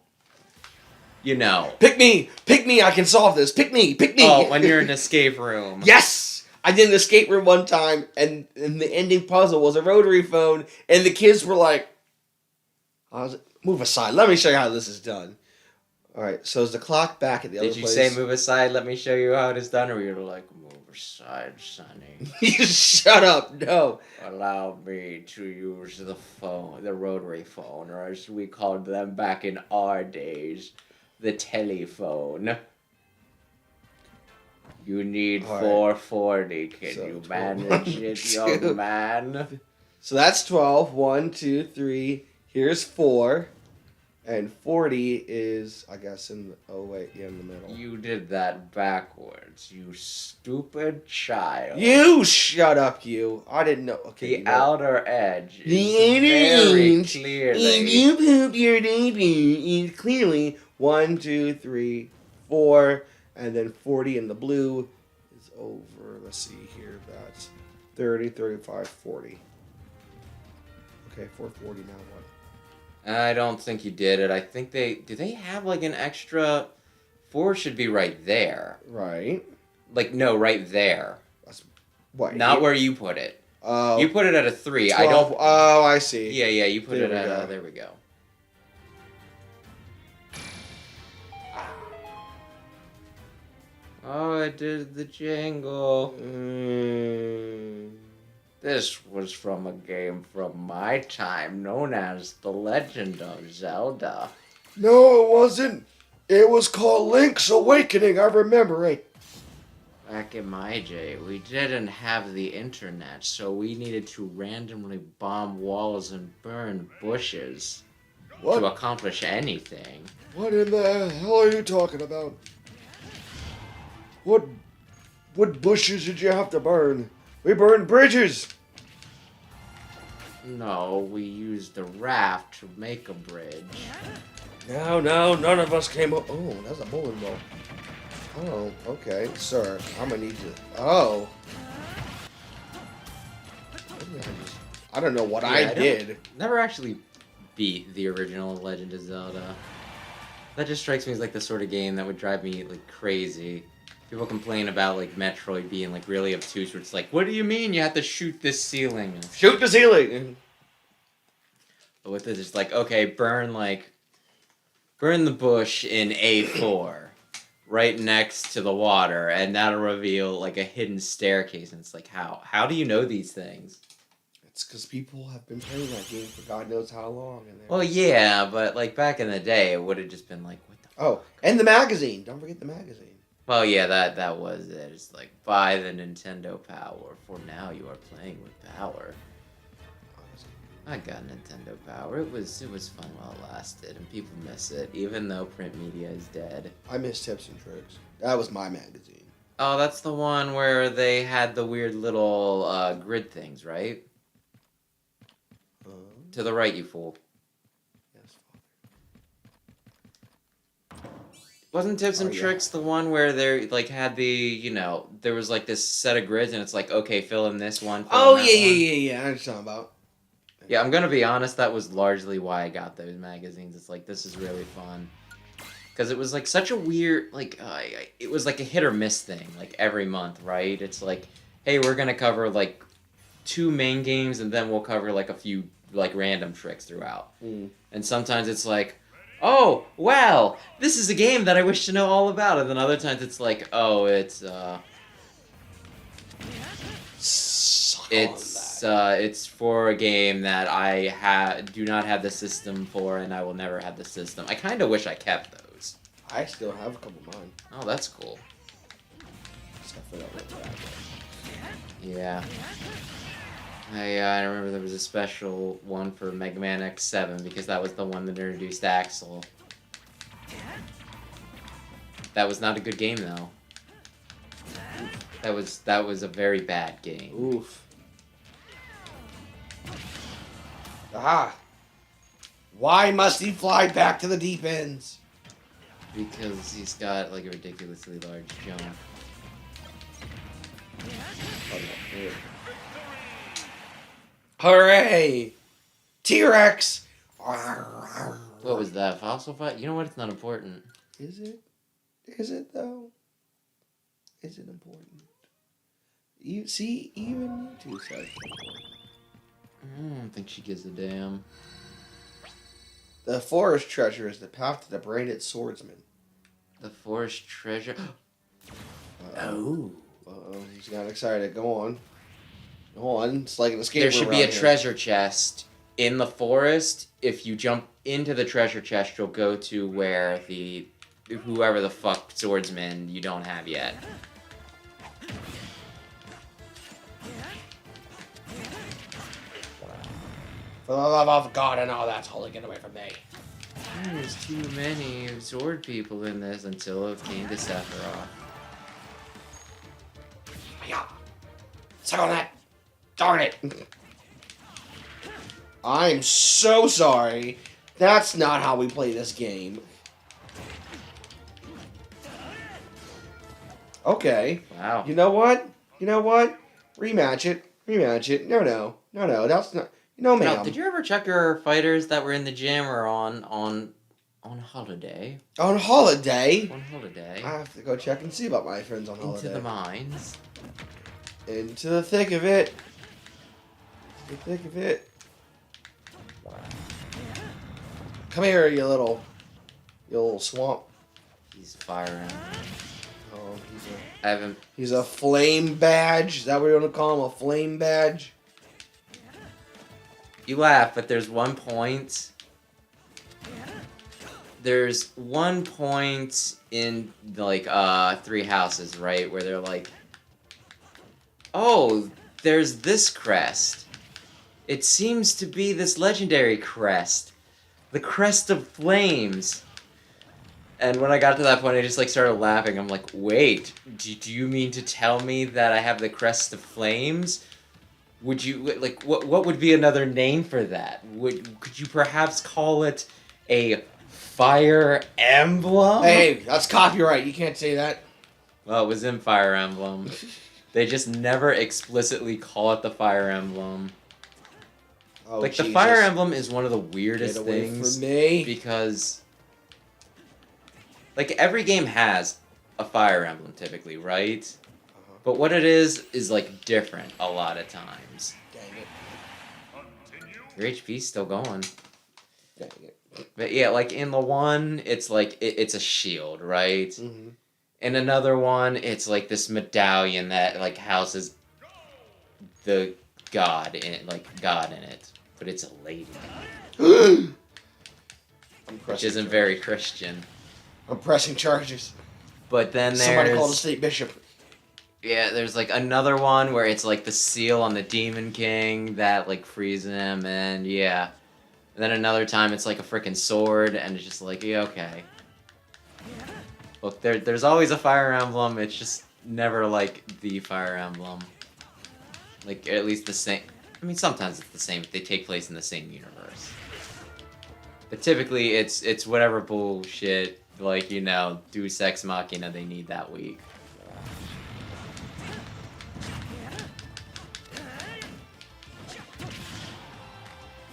you know. Pick me! Pick me! I can solve this! Pick me! Pick me! Oh, when you're in an escape room. Yes! I did an escape room one time, and the ending puzzle was a rotary phone, and the kids were like, move aside, let me show you how this is done. Alright, so is the clock back at the other place? Did you say move aside, let me show you how it is done, or you were like, move aside, sonny. You shut up, no. Allow me to use the phone, the rotary phone, or as we called them back in our days, the telephone. You need All right. 440. Can So you 12, manage it, young man? So that's 12. 1, 2, 3. Here's 4. And 40 is, I guess, in the... Oh, wait. Yeah, in the middle. You did that backwards, you stupid child. You shut up, you. I didn't know. Okay. The outer edge is The outer very edge, clearly... if you poop your baby, is clearly 1, 2, 3, 4, and then 40 in the blue is over. Let's see here. That's 30, 35, 40. Okay, 440 now what? I don't think you did it. I think they... Do they have, like, an extra... 4 should be right there. Right. Like, no, right there. That's what? Not where you put it. Oh. You put it at a 3. 12. I don't... Oh, I see. Yeah, you put There it we at go. there we go. Oh, I did the jingle. This was from a game from my time known as The Legend of Zelda. No, it wasn't. It was called Link's Awakening. I remember it. Back in my day, we didn't have the internet, so we needed to randomly bomb walls and burn bushes to accomplish anything. What in the hell are you talking about? What bushes did you have to burn? We burned bridges. No, we used a raft to make a bridge. No, none of us came up. Oh, that's a bowling ball. Oh, okay, sir. I'm gonna need you. Oh. I don't know what I did. Never actually beat the original Legend of Zelda. That just strikes me as like the sort of game that would drive me like crazy. People complain about like Metroid being like really obtuse, where it's like, what do you mean you have to shoot this ceiling? Shoot the ceiling. But with this, it's like, okay, burn the bush in A4, right next to the water, and that'll reveal like a hidden staircase. And it's like, how do you know these things? It's because people have been playing that game for God knows how long. Well, yeah, but like back in the day, it would have just been like, what the? Oh, and the magazine. Don't forget the magazine. Well, yeah, that was it. It's like, buy the Nintendo Power, for now you are playing with power. I got Nintendo Power. It was fun while it lasted, and people miss it, even though print media is dead. I miss Tips and Tricks. That was my magazine. Oh, that's the one where they had the weird little grid things, right? To the right, you fool. Yes, Wasn't Tips and yeah. Tricks the one where they like had the, there was like this set of grids and it's like, okay, fill in this one. Oh, yeah. yeah. I know what you're talking about. Yeah, I'm gonna be honest, that was largely why I got those magazines. It's like, this is really fun. Because it was like such a weird, like, it was like a hit or miss thing, like every month, right? It's like, hey, we're gonna cover like 2 main games and then we'll cover like a few like random tricks throughout. Mm. And sometimes it's like, oh, wow, this is a game that I wish to know all about. And then other times it's like, oh, it's for a game that I do not have the system for, and I will never have the system. I kind of wish I kept those. I still have a couple of mine. Oh, that's cool. Yeah. I remember there was a special one for Mega Man X7 because that was the one that introduced Axel. That was not a good game though. That was a very bad game. Oof. Ah. Why must he fly back to the deep ends? Because he's got like a ridiculously large jump. Hooray! T-Rex! What was that? Fossil fight? You know what? It's not important. Is it? Is it though? Is it important? You see, even you two said. I don't think she gives a damn. The forest treasure is the path to the braided swordsman. The forest treasure. Oh. He's got excited. Go on. Go on. It's like an escape There room should be a around here. treasure chest in the forest. If you jump into the treasure chest, you'll go to where whoever the fuck swordsman you don't have yet. For the love of God and all that's holy, get away from me. There's too many sword people in this until it came to Sephiroth. Yeah. Suck on that. Darn it. I'm so sorry. That's not how we play this game. Okay. Wow. You know what? You know what? Rematch it. Rematch it. No. That's not. No, ma'am. Now, did you ever check your fighters that were in the gym or on holiday? On holiday? On holiday. I have to go check and see about my friends on holiday. Into the mines. Into the thick of it. The thick of it. Come here, you little swamp. He's firing. Oh, I he's a flame badge. Is that what you want to call him? A flame badge? You laugh, but there's one point. There's one point in like 3 houses, right, where they're like, oh, there's this crest. It seems to be this legendary crest, the crest of flames. And when I got to that point, I just like started laughing. I'm like, wait, do you mean to tell me that I have the crest of flames? Would you like what would be another name for that? Could you perhaps call it a fire emblem? Hey, that's copyright. You can't say that. Well, it was in Fire Emblem. They just never explicitly call it the Fire Emblem. Oh, like Jesus. the Fire Emblem is one of the weirdest Get away things from me. because like every game has a Fire Emblem typically, right? But what it is like different a lot of times. Dang it. Your HP's still going. Dang it. But yeah, like in the one, it's like it's a shield, right? Mm-hmm. In another one, it's like this medallion that like houses the god in it, but it's a lady, which isn't very Christian. I'm pressing charges. But then Somebody call the there's state bishop. yeah, there's like another one where it's like the seal on the Demon King that like frees him, and yeah. And then another time it's like a freaking sword, and it's just like, yeah, okay. Look, there's always a Fire Emblem, it's just never like the Fire Emblem. Like, at least the same. I mean, sometimes it's the same, they take place in the same universe. But typically it's whatever bullshit, like, you know, Deus Ex Machina they need that week.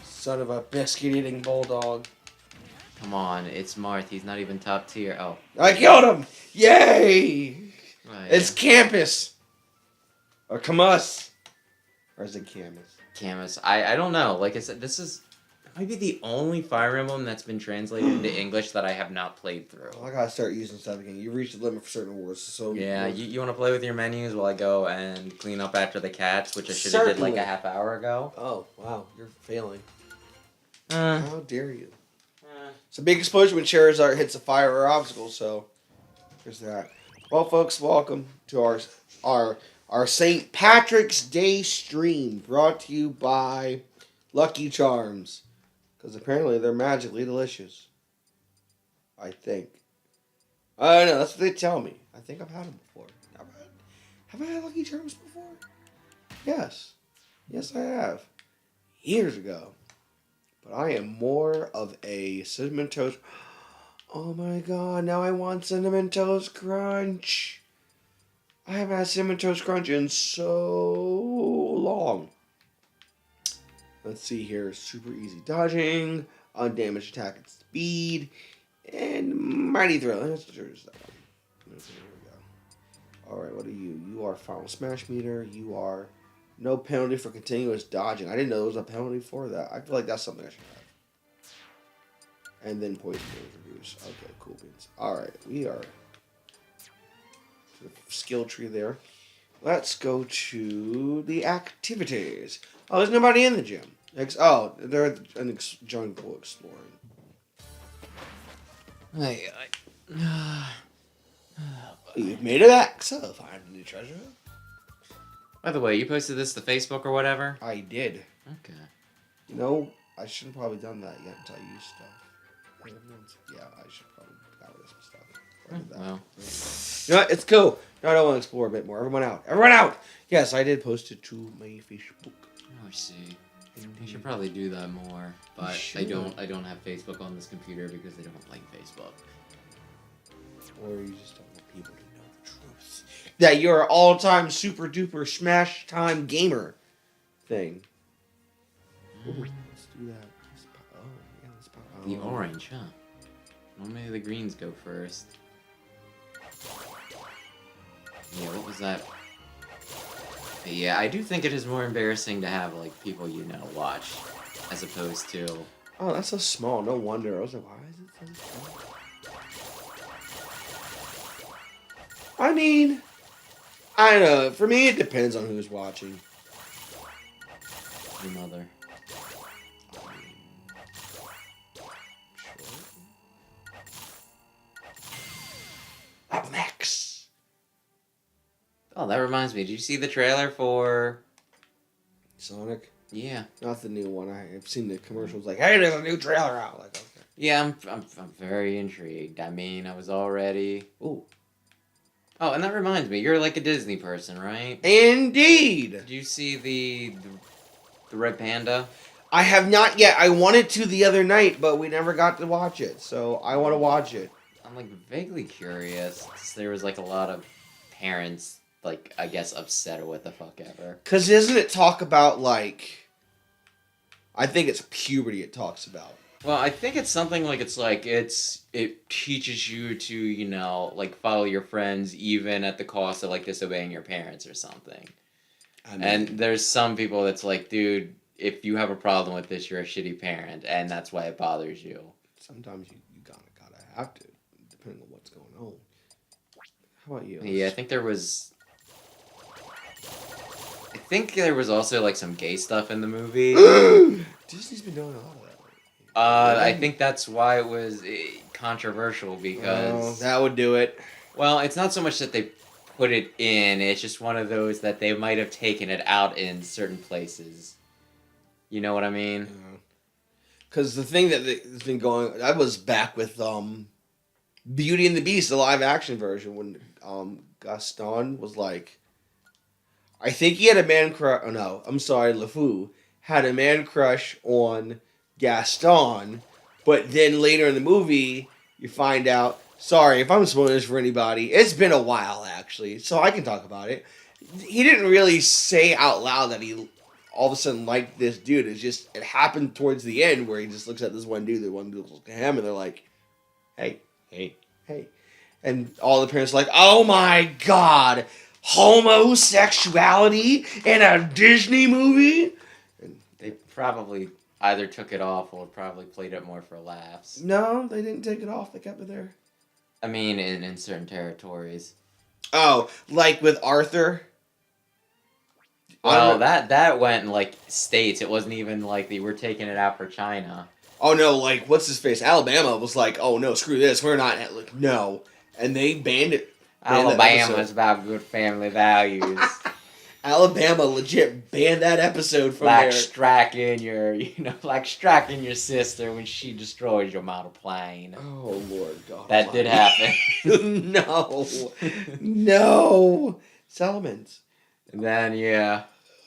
Son of a biscuit-eating bulldog. Come on, it's Marth, he's not even top tier. Oh. I killed him! Yay! Oh, yeah. It's Campus! Or Camus. Or is it Camus? Camus. I don't know. Like I said, this is maybe the only Fire Emblem that's been translated into English that I have not played through. Well, I gotta start using stuff again. You reached the limit for certain awards, so Yeah, you want to play with your menus while I go and clean up after the cats, which I should have did like a half hour ago. Oh wow, you're failing. Uh, How dare you? It's a big explosion when Charizard hits a fire or obstacle, so there's that. Well, folks, welcome to our St. Patrick's Day stream, brought to you by Lucky Charms, because apparently they're magically delicious. I think. I don't know. That's what they tell me. I think I've had them before. Have I had Lucky Charms before? Yes. Yes, I have. Years ago. But I am more of a Cinnamon Toast. Oh my god, now I want Cinnamon Toast Crunch. I haven't had Cinnamon Toast Crunch in so long. Let's see here. Super easy dodging, undamaged attack at speed, and mighty throw. Let's choose that one. There we go. Alright, what are you? You are Final Smash Meter. You are no penalty for continuous dodging. I didn't know there was a penalty for that. I feel like that's something I should have. And then poison reduce. Okay, cool beans. Alright, we are to the skill tree there. Let's go to the activities. Oh, there's nobody in the gym. They're jungle exploring. You've made it back, so find a new treasure. By the way, you posted this to Facebook or whatever? I did. Okay. You know, I shouldn't probably done that yet until I used stuff. Yeah, I should probably got rid of some stuff. Well. You know what? It's cool. Now I don't want to explore a bit more. Everyone out. Everyone out! Yes, I did post it to my Facebook. Oh, I see. I should probably do that more, but I don't have Facebook on this computer because I don't like Facebook. Or you just don't want people to know the truth. That you're an all-time super duper smash time gamer thing. Ooh, let's do that. Let's pop. The orange, huh? Normally the greens go first. Yeah, what was that? But yeah, I do think it is more embarrassing to have, like, people you know watch, as opposed to... Oh, that's so small. No wonder. I was like, why is it so small? I mean, I don't know. For me, it depends on who's watching. Your mother. Up next. Oh, that reminds me. Did you see the trailer for... Sonic? Yeah. Not the new one. I've seen the commercials like, hey, there's a new trailer out. Like, okay. Yeah, I'm very intrigued. I mean, I was already... Ooh. Oh, and that reminds me. You're like a Disney person, right? Indeed! Did you see the Red Panda? I have not yet. I wanted to the other night, but we never got to watch it. So I want to watch it. I'm like vaguely curious. 'Cause there was like a lot of parents, like, I guess, upset or what the fuck ever. Because doesn't it talk about, like... I think it's puberty it talks about. Well, I think it's something like it teaches you to, you know, like, follow your friends even at the cost of, like, disobeying your parents or something. I mean, And there's some people that's like, dude, if you have a problem with this, you're a shitty parent, and that's why it bothers you. sometimes you gotta have to, depending on what's going on. How about you? Yeah, I think there was also, like, some gay stuff in the movie. Disney's been doing a lot of that. I think that's why it was controversial, because... that would do it. Well, it's not so much that they put it in, it's just one of those that they might have taken it out in certain places. You know what I mean? Because the thing that has been going... I was back with Beauty and the Beast, the live-action version, when Gaston was like... I think he had a man crush... Oh, no. I'm sorry, LeFou had a man crush on Gaston, but then later in the movie, you find out... Sorry, if I'm spoiling this for anybody, it's been a while, actually, so I can talk about it. He didn't really say out loud that he all of a sudden liked this dude. It's just, it happened towards the end where he just looks at this one dude, the one dude looks at him, and they're like, hey. And all the parents are like, oh my god, homosexuality in a Disney movie? And probably either took it off or probably played it more for laughs. No, they didn't take it off. They kept it there. I mean, in certain territories. Oh, like with Arthur? Well, that went in, like, states. It wasn't even like they were taking it out for China. Oh, no, like, what's his face? Alabama was like, oh, no, screw this. We're not, like, no. And they banned it. Alabama's about good family values. Alabama legit banned that episode from like there. striking your sister when she destroys your model plane. Oh, Lord God. That did happen. No. No. Salamence. And then, yeah.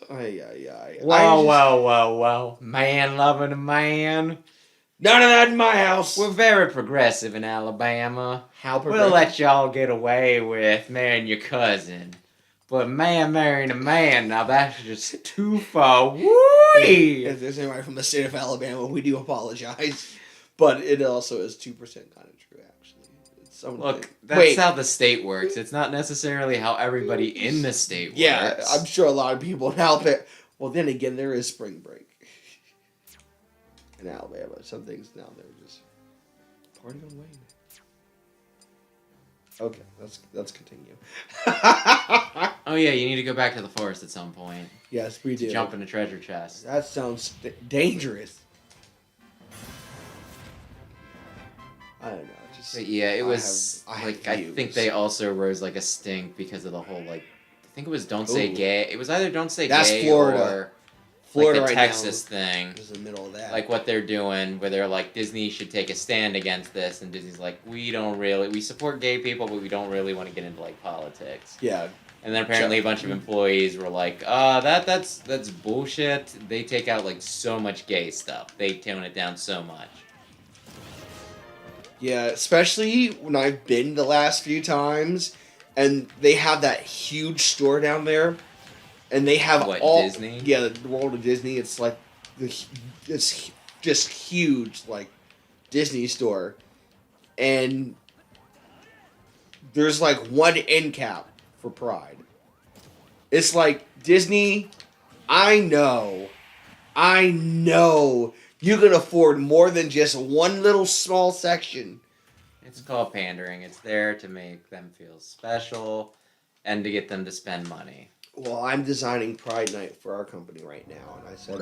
Ay. Well. Man loving a man. None of that in my house. We're very progressive in Alabama. How progressive? We'll let y'all get away with marrying your cousin. But man marrying a man, now that's just too far. Woo-wee! If there's anybody from the state of Alabama, we do apologize. But it also is 2% kind of true, actually. It's Look, that's how the state works. It's not necessarily how everybody in the state works. Yeah, I'm sure a lot of people in Alabama... Well, then again, there is spring break. In Alabama. Some things now, they're just... Party on Wayne. Okay, let's continue. Oh yeah, you need to go back to the forest at some point. Yes, we do. Jump in a treasure chest. That sounds dangerous. I don't know. Just But yeah, it was I think they also rose like a stink because of the whole I think it was don't say gay. It was either don't say That's gay Florida. or Florida the right Texas now thing. is in the middle of that. Like what they're doing, where they're like Disney should take a stand against this, and Disney's like we support gay people, but we don't really want to get into like politics. Yeah. And then apparently a bunch of employees were like, that's bullshit. They take out like so much gay stuff. They tone it down so much. Yeah, especially when I've been the last few times, and they have that huge store down there, and they have Disney? Yeah, the World of Disney. It's like it's just huge, like Disney store, and there's like one end cap for Pride. It's like Disney. I know you can afford more than just one little small section. It's called pandering. It's there to make them feel special and to get them to spend money. Well, I'm designing Pride Night for our company right now, and I said,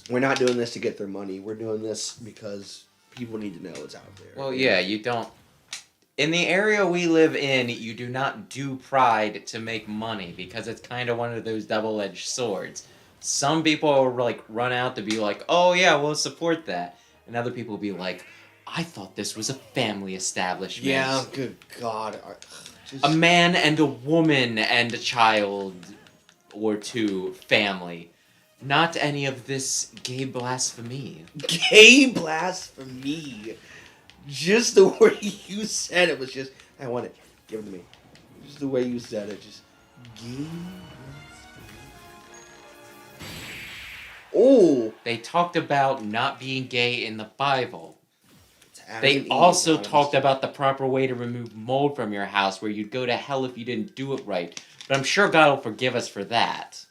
we're not doing this to get their money. We're doing this because people need to know it's out there. Well, yeah, you don't... In the area we live in, you do not do Pride to make money because it's kind of one of those double-edged swords. Some people will, like, run out to be like, oh, yeah, we'll support that. And other people will be like, I thought this was a family establishment. Yeah, good God. A man and a woman and a child or two family. Not any of this gay blasphemy. Gay blasphemy. Just the way you said it was just, I want it. Give it to me. Just the way you said it, just gay blasphemy. Oh. They talked about not being gay in the Bible. They also talked about the proper way to remove mold from your house, where you'd go to hell if you didn't do it right. But I'm sure God will forgive us for that.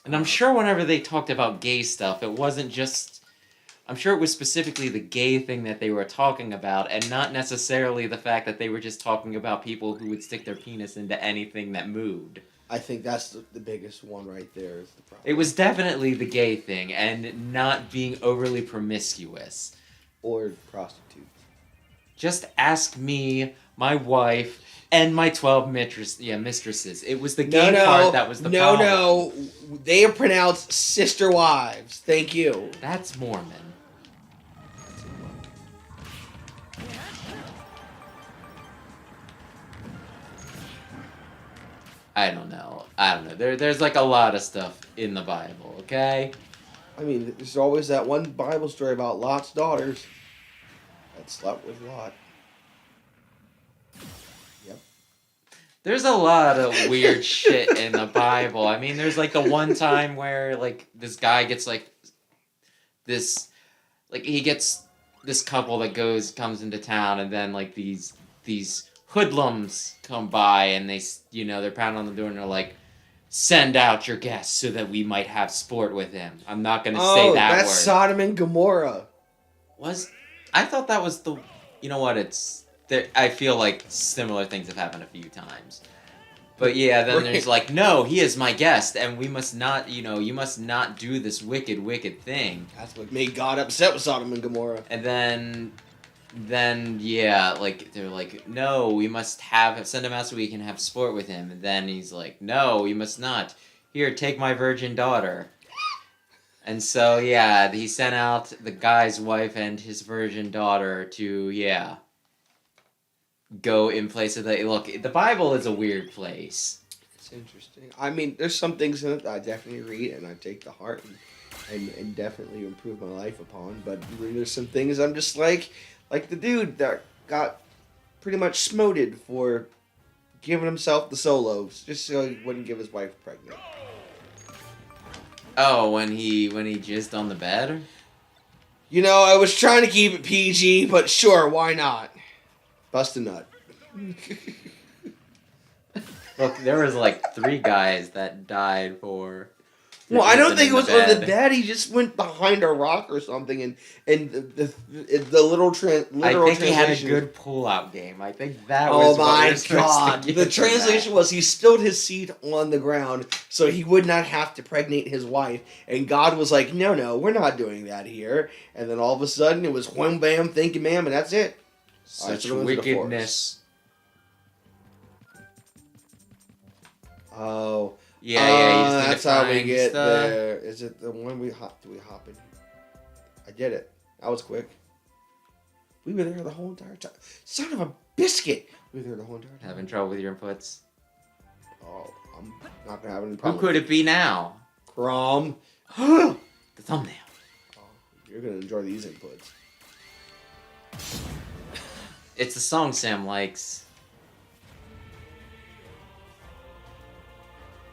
And I'm sure whenever they talked about gay stuff, it wasn't just... I'm sure it was specifically the gay thing that they were talking about, and not necessarily the fact that they were just talking about people who would stick their penis into anything that moved. I think that's the biggest one right there is the problem. It was definitely the gay thing, and not being overly promiscuous. Or prostitutes. Just ask me, my wife, and my 12 mistresses. It was the gay part that was the problem. No. They are pronounced sister wives. Thank you. That's Mormon. I don't know. There's like a lot of stuff in the Bible, okay? I mean, there's always that one Bible story about Lot's daughters that slept with Lot. Yep. There's a lot of weird shit in the Bible. I mean, there's like the one time where like this guy gets like this, like he gets this couple that comes into town, and then like these hoodlums come by, and they're pounding on the door, and they're like, Send out your guest so that we might have sport with him. I'm not gonna say that that's word. Sodom and Gomorrah. I thought that was the... You know what, I feel like similar things have happened a few times. But yeah, then there's like, no, he is my guest, and we must not, you must not do this wicked, wicked thing. That's what made God upset with Sodom and Gomorrah. And then yeah, like, they're like, no, we must send him out so we can have sport with him. And then he's like, no, you must not. Here, take my virgin daughter. And so, yeah, he sent out the guy's wife and his virgin daughter to, yeah, go in place of look, the Bible is a weird place. It's interesting. I mean, there's some things in it that I definitely read and I take to heart and definitely improve my life upon. But there's some things I'm just like the dude that got pretty much smoted for giving himself the solos just so he wouldn't give his wife pregnant. Oh, when he jizzed on the bed? You know, I was trying to keep it PG, but sure, why not? Bust a nut. Look, there was like 3 guys that died for... Well, I don't think it was on the bed. He just went behind a rock or something, and the literal I think he had a good pull-out game. I think that was. Oh my god! The translation was he spilled his seed on the ground so he would not have to pregnate his wife, and God was like, "No, we're not doing that here." And then all of a sudden, it was wham bam, thank you, ma'am, and that's it. Such wickedness. Oh. Yeah, that's how we get there. Is it the one do we hop in here? I did it. That was quick. We were there the whole entire time. Son of a biscuit! We were there the whole entire time. Having trouble with your inputs? Oh, I'm not gonna have any problem. Who could it be now? Crom. The thumbnail. Oh, you're gonna enjoy these inputs. It's the song Sam likes.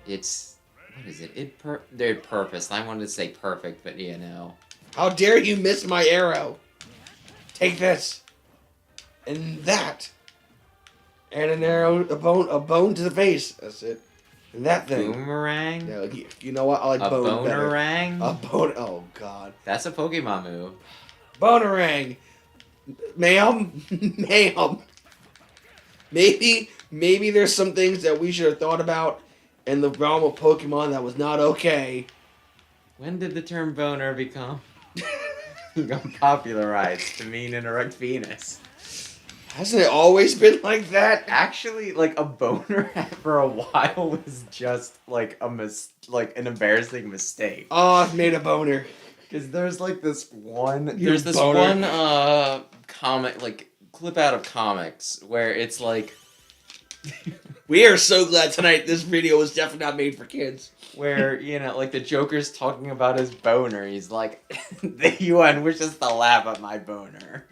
It's... What is it? They're purpose. I wanted to say perfect, but you know. How dare you miss my arrow? Take this. And that. And an arrow, a bone to the face. That's it. And that thing. Boomerang? No, you know what? I like bone better. Bonerang? A bone. Oh, God. That's a Pokemon move. Bonerang. Ma'am. Ma'am. Maybe there's some things that we should have thought about in the realm of Pokemon that was not okay. When did the term boner become popularized to mean an erect penis? Hasn't it always been like that? Actually, like, a boner for a while was just like an embarrassing mistake. Oh, I've made a boner. Because there's like this one comic, like, clip out of comics where it's like we are so glad tonight this video was definitely not made for kids. Where, you know, like the Joker's talking about his boner. He's like, the UN wishes to laugh at my boner.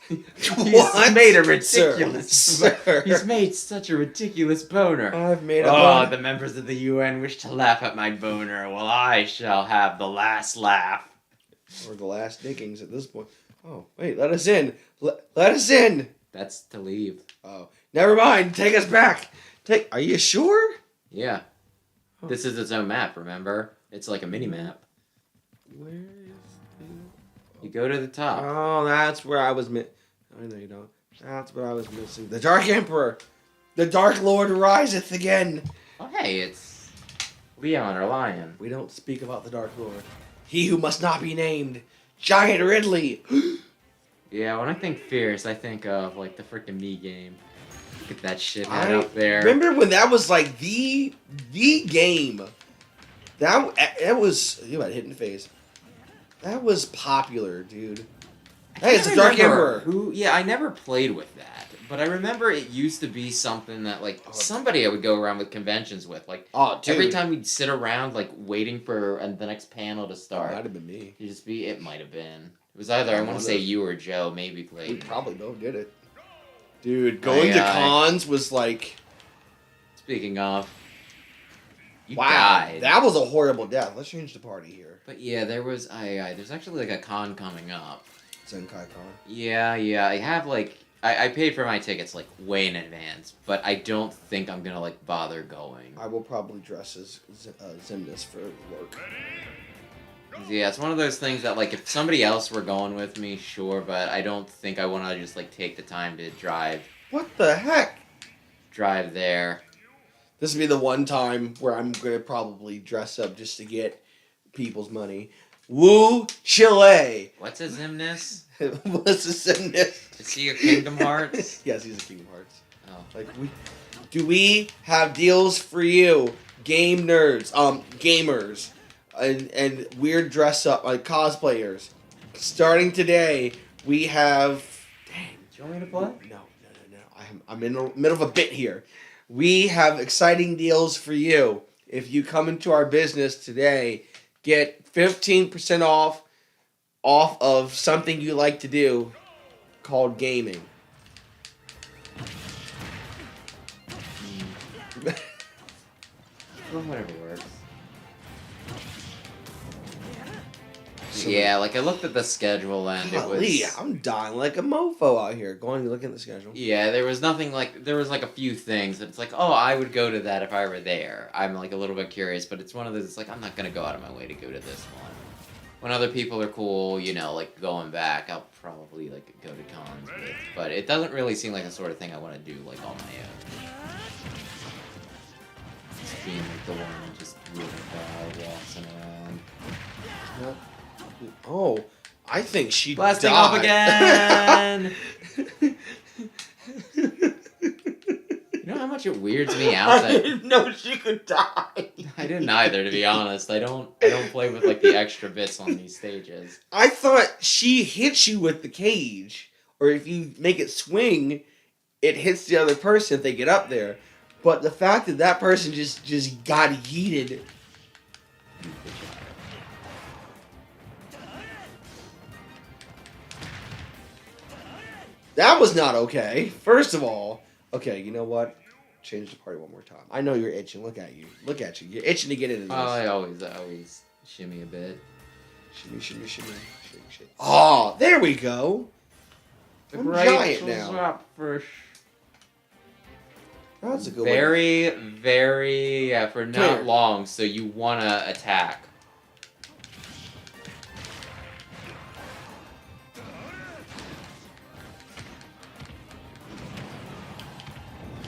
He's made a ridiculous... Sir. He's made such a ridiculous boner. I've made a boner. The members of the UN wish to laugh at my boner. Well, I shall have the last laugh. Or the last diggings at this point. Oh, wait, let us in. Let us in. That's to leave. Oh, never mind. Take us back. Are you sure? Yeah. Oh. This is its own map, remember? It's like a mini-map. Where is You go to the top. Oh, that's where I was I know you don't. That's what I was missing. The Dark Emperor. The Dark Lord riseth again. Oh, hey, it's Leon or Lion. We don't speak about the Dark Lord. He who must not be named. Giant Ridley. Yeah, when I think fierce, I think of, like, the freaking Mii game. Look at that shit up there. Remember when that was, like, the game? That was... You got hit in the face. That was popular, dude. Hey, it's the Dark Emperor. Yeah, I never played with that. But I remember it used to be something that, like, somebody I would go around with conventions with. Like, every time we'd sit around, like, waiting for the next panel to start. Might have been me. It might have been. It was either, I want to say you or Joe maybe played. We probably both did it. Dude, going to cons was like... Speaking of... You wow, died. That was a horrible death. Let's change the party here. But yeah, there's actually like a con coming up. Zenkai Con. Yeah, I have like... I paid for my tickets like way in advance, but I don't think I'm gonna like bother going. I will probably dress as Xemnas for work. Yeah, it's one of those things that like if somebody else were going with me, sure, but I don't think I want to just like take the time to drive What the heck? there. This would be the one time where I'm gonna probably dress up just to get people's money. Woo Chile. What's a Xemnas? What's a Xemnas? Is he a Kingdom Hearts? Yes, he's a Kingdom Hearts. Oh. Like do we have deals for you, game nerds, gamers, and weird dress up like cosplayers? Starting today, we have. Dang. Do you want me to play? No. I'm in the middle of a bit here. We have exciting deals for you. If you come into our business today, get 15% off of something you like to do called gaming. Well, whatever works. Yeah, like I looked at the schedule and Golly, it was. I'm dying like a mofo out here. Going and looking at the schedule. Yeah, there was nothing like there was like a few things that it's like, oh, I would go to that if I were there. I'm like a little bit curious, but it's one of those. It's like I'm not gonna go out of my way to go to this one. When other people are cool, you know, like going back, I'll probably like go to cons with. But it doesn't really seem like the sort of thing I want to do like on my own. Just being like the one just really bad walking around. What? Oh, I think she Blasting died. off again! You know how much it weirds me out I that didn't know she could die. I didn't either, to be honest. I don't play with like the extra bits on these stages. I thought she hits you with the cage, or if you make it swing, it hits the other person if they get up there. But the fact that that person just got yeeted. That was not okay. First of all, okay, you know what? Change the party one more time. I know you're itching. Look at you. Look at you. You're itching to get into this. Oh, I always shimmy a bit. Shimmy. Oh, there we go. I'm giant now. That's a good one. Very, yeah, for not Here. long, so you want to attack.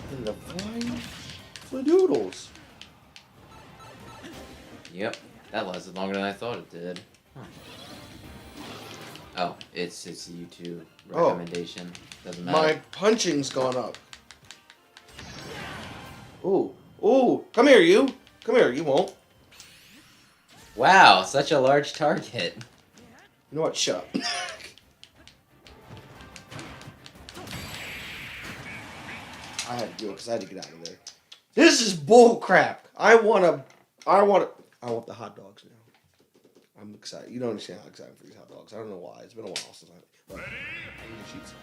And the flying fladoodles. Yep, that lasted longer than I thought it did. Huh. Oh, it's a YouTube recommendation. Doesn't matter. My punching's gone up. Ooh, come here, you. Come here, you won't. Wow, such a large target. You know what? Shut up. I had to do it because I had to get out of there. This is bull crap. I want the hot dogs now. I'm excited. You don't understand how excited for these hot dogs. I don't know why. It's been a while since I need to shoot some.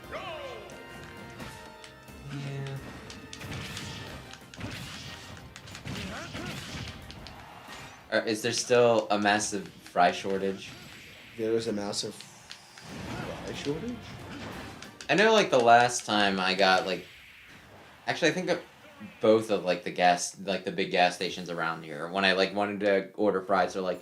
Yeah. Is there still a massive fry shortage? There's a massive fry shortage? I know, like, the last time I got, like... Actually, I think of both of, like, the big gas stations around here. When I, like, wanted to order fries, they're like,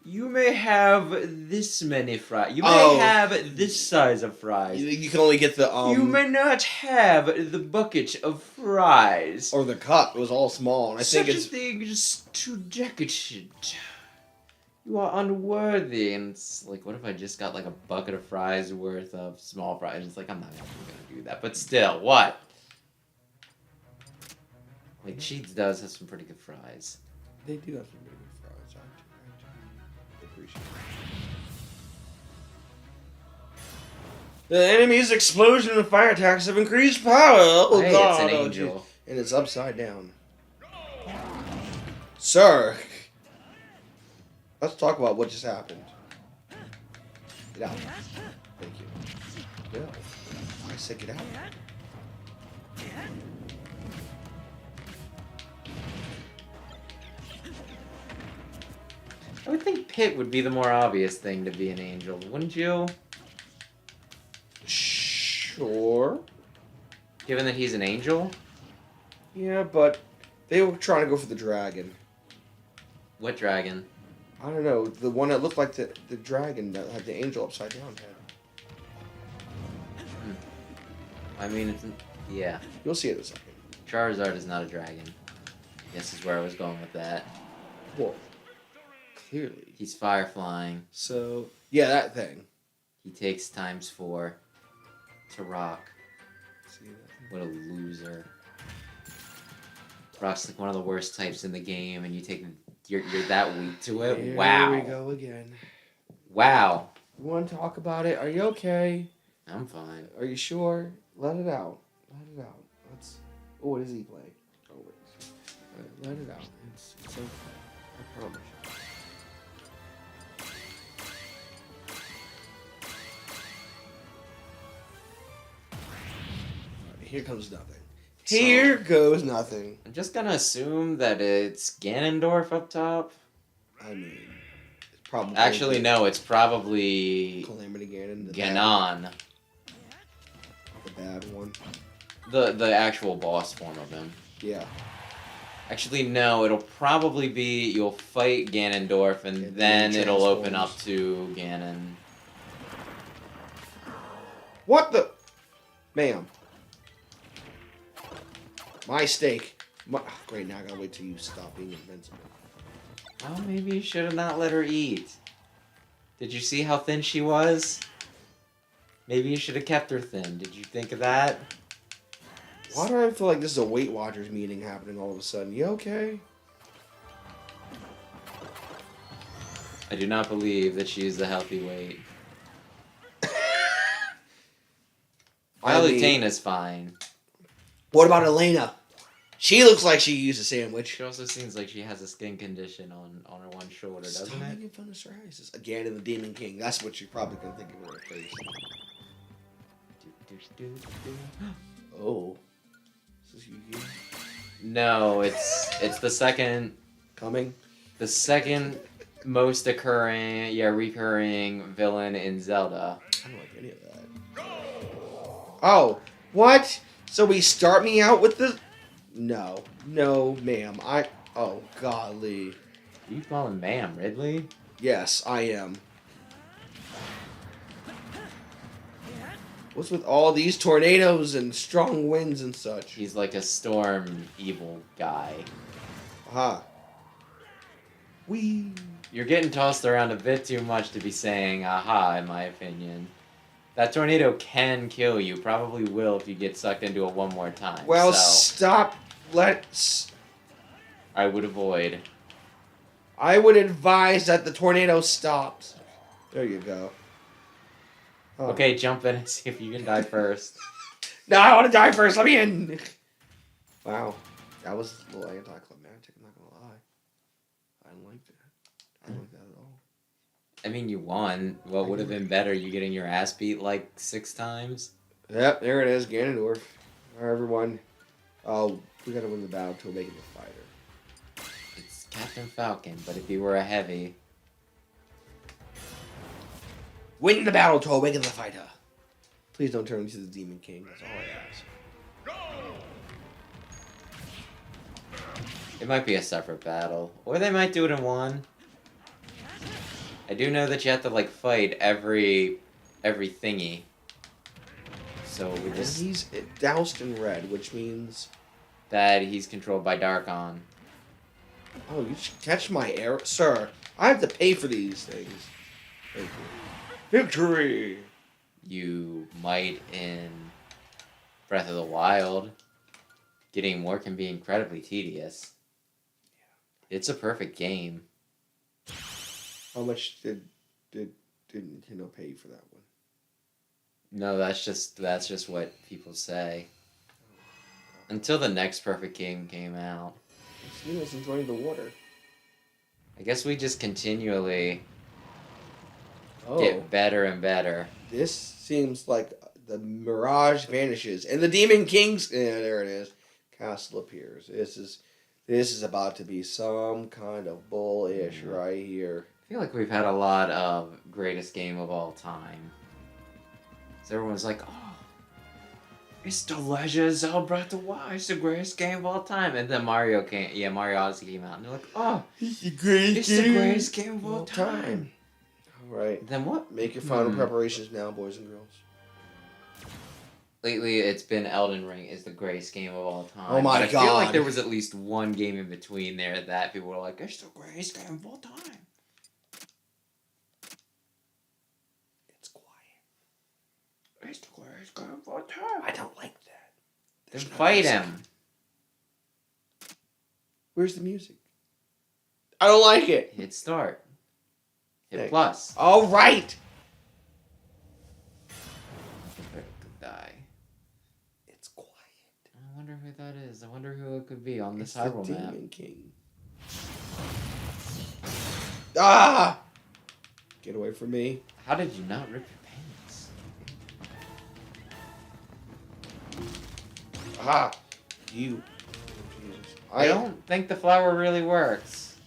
you may have this many fries. You may have this size of fries. You can only get the, You may not have the bucket of fries. Or the cup. It was all small. And I think it's... Such a thing is too decadent. You are unworthy. And it's like, what if I just got, like, a bucket of fries worth of small fries? It's like, I'm not actually going to do that. But still, what? Like, Sheets does have some pretty good fries. They do have some really good fries. I appreciate it. The enemy's explosion and fire attacks have increased power. Oh, Hey, God. it's an Oh, angel. geez. And it's upside down. Sir. Let's talk about what just happened. Get out. Thank you. Get out. I said get out. I would think Pit would be the more obvious thing to be an angel, wouldn't you? Sure. Given that he's an angel? Yeah, but they were trying to go for the dragon. What dragon? I don't know, the one that looked like the dragon that had the angel upside down head. I mean, yeah. You'll see it in a second. Charizard is not a dragon. This is where I was going with that. Well, clearly. He's fire flying. So, yeah, that thing. He takes ×4 to rock. See that? What a loser. Rock's like one of the worst types in the game, and you're that weak to it. Here Wow. we go again. Wow. You want to talk about it? Are you okay? I'm fine. Are you sure? Let it out. Let it out. Let's. Oh, what is he playing? Oh, wait. Let it out. It's okay. I promise you. Alright, here comes nothing. Here goes nothing. I'm just gonna assume that it's Ganondorf up top. I mean, it's probably. Actually, no, it's probably Calamity Ganon. Ganon. The bad one. The actual boss form of him. Yeah. Actually, no, it'll probably be you'll fight Ganondorf and then it'll open up to Ganon. What the? Ma'am. My steak. Great, now I gotta wait till you stop being invincible. Well, maybe you should have not let her eat. Did you see how thin she was? Maybe you should have kept her thin. Did you think of that? Why do I feel like this is a Weight Watchers meeting happening all of a sudden? You okay? I do not believe that she is the healthy weight. Palutena is fine. What about Elena? She looks like she used a sandwich. She also seems like she has a skin condition on her one shoulder, doesn't Stop it? making fun of psoriasis. Again, in the Demon King. That's what you're probably gonna think of her face. Oh. Is this Yu-Gi-Oh? No, it's the second Coming? the second most recurring villain in Zelda. I don't like any of that. Oh, what? So we start me out with the... No. No, ma'am. Oh, golly. You call him ma'am, Ridley? Yes, I am. What's with all these tornadoes and strong winds and such? He's like a storm evil guy. Aha. Wee. You're getting tossed around a bit too much to be saying aha, in my opinion. That tornado can kill you. Probably will if you get sucked into it one more time. Well, so stop. Let's... I would avoid. I would advise that the tornado stops. There you go. Oh. Okay, jump in and see if you can die first. No, I want to die first. Let me in. Wow. That was a little anticlimactic, I'm not going to lie. I don't like that. I don't like that at all. I mean, you won. What would have been better? You getting your ass beat like 6 times? Yep, there it is. Ganondorf. All right, everyone. Oh, we got to win the battle to make it the fighter. It's Captain Falcon, but if he were a heavy... Win the battle to awaken the fighter. Please don't turn into the Demon King. That's all I ask. It might be a separate battle. Or they might do it in one. I do know that you have to, like, fight every thingy. So we just... He's doused in red, which means... that he's controlled by Darkon. Oh, you should catch my arrow. Sir, I have to pay for these things. Thank you. Victory! You might in Breath of the Wild. Getting more can be incredibly tedious. It's a perfect game. How much did Nintendo pay you for that one? No, that's just what people say. Until the next perfect game came out. Nintendo enjoying the water. I guess we just continually get better and better. This seems like the mirage vanishes and the Demon King's there it is. Castle appears. This is about to be some kind of bullish right here. I feel like we've had a lot of greatest game of all time. So everyone's like, oh, It's the Legend of Zelda Breath of the Wild. It's the greatest game of all time. And then Mario Odyssey came out, and they're like, oh, It's the greatest game of all time. All right. Then what? Make your final preparations now, boys and girls. Lately, it's been Elden Ring is the greatest game of all time. Oh my but God. I feel like there was at least one game in between there that people were like, it's the greatest game of all time. It's quiet. It's the greatest game of all time. I don't like that. Then fight him. Where's the music? I don't like it. Hit start. Hit Thanks. plus. All right. Die. It's quiet. I wonder who that is. I wonder who it could be on this It's Hyrule the map. Demon King. Ah! Get away from me. How did you not rip your pants? Ah! You. Jesus. I don't think the flower really works.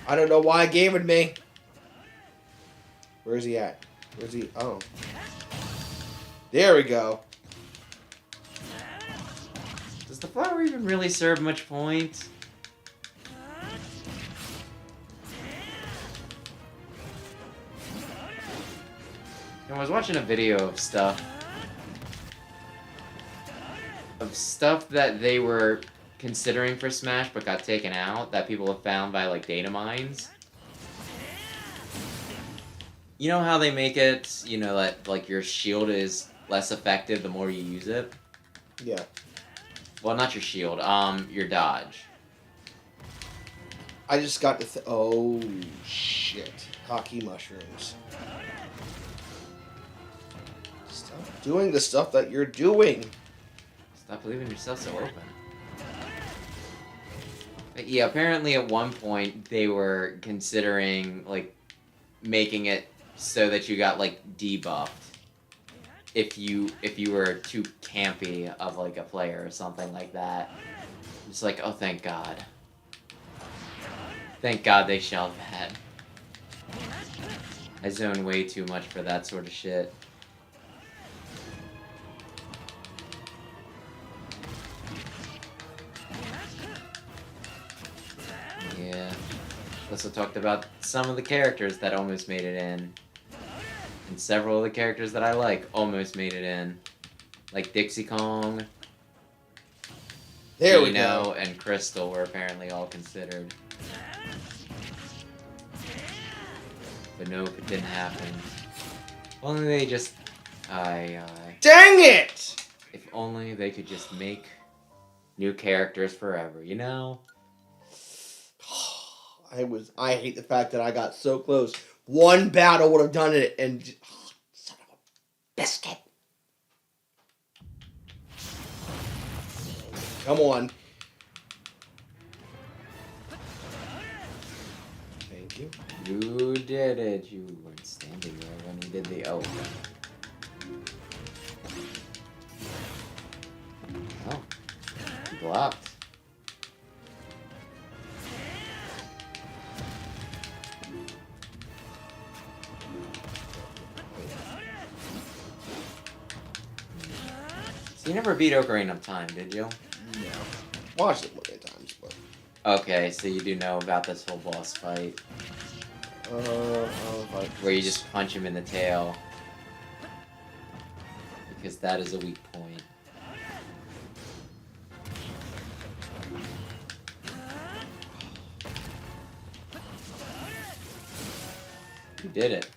I don't know why it gave it to me. Where's he at? Where's he? Oh. There we go. Does the flower even really serve much point? I was watching a video of stuff that they were considering for Smash but got taken out that people have found by like data mines. You know how they make it, you know, that like your shield is less effective the more you use it? Yeah. Well, not your shield, your dodge. I just got to oh, shit. Hockey mushrooms. Stop doing the stuff that you're doing. Stop leaving yourself so open. But yeah, apparently at one point they were considering like making it so that you got like debuffed if you were too campy of like a player or something like that. It's like, oh, thank God. Thank God they shelved that. I zone way too much for that sort of shit. Yeah. Also talked about some of the characters that almost made it in. And several of the characters that I like almost made it in. Like Dixie Kong, There we Dino, go. and Crystal were apparently all considered. But nope, it didn't happen. If only they just... Dang it! If only they could just make new characters forever, you know? I hate the fact that I got so close. One battle would have done it, and son of a biscuit. Come on. Thank you. You did it. You weren't standing there when he did the oh. Oh, he blocked. So you never beat Ocarina of Time, did you? No. Watched it many times, but... Okay, so you do know about this whole boss fight. Where you just punch him in the tail. Because that is a weak point. You did it.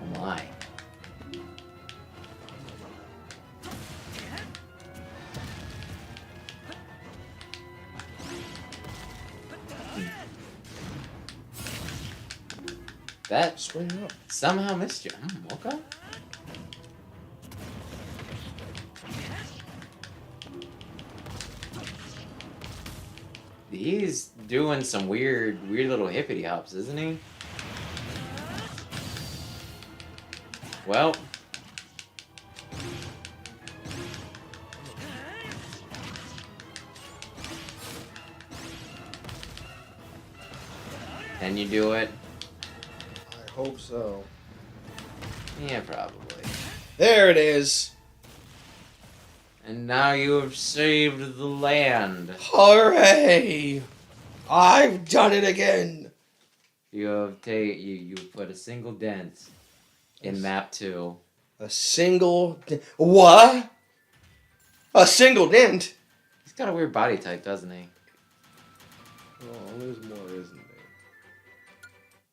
Oh my. That Swing up. somehow missed you. Okay. He's doing some weird little hippity hops, isn't he? Well. Can you do it? I hope so. Yeah, probably. There it is. And now you have saved the land. Hooray! I've done it again. You have you put a single dent in map 2. A single what? A single dent? He's got a weird body type, doesn't he? Oh, there's more, isn't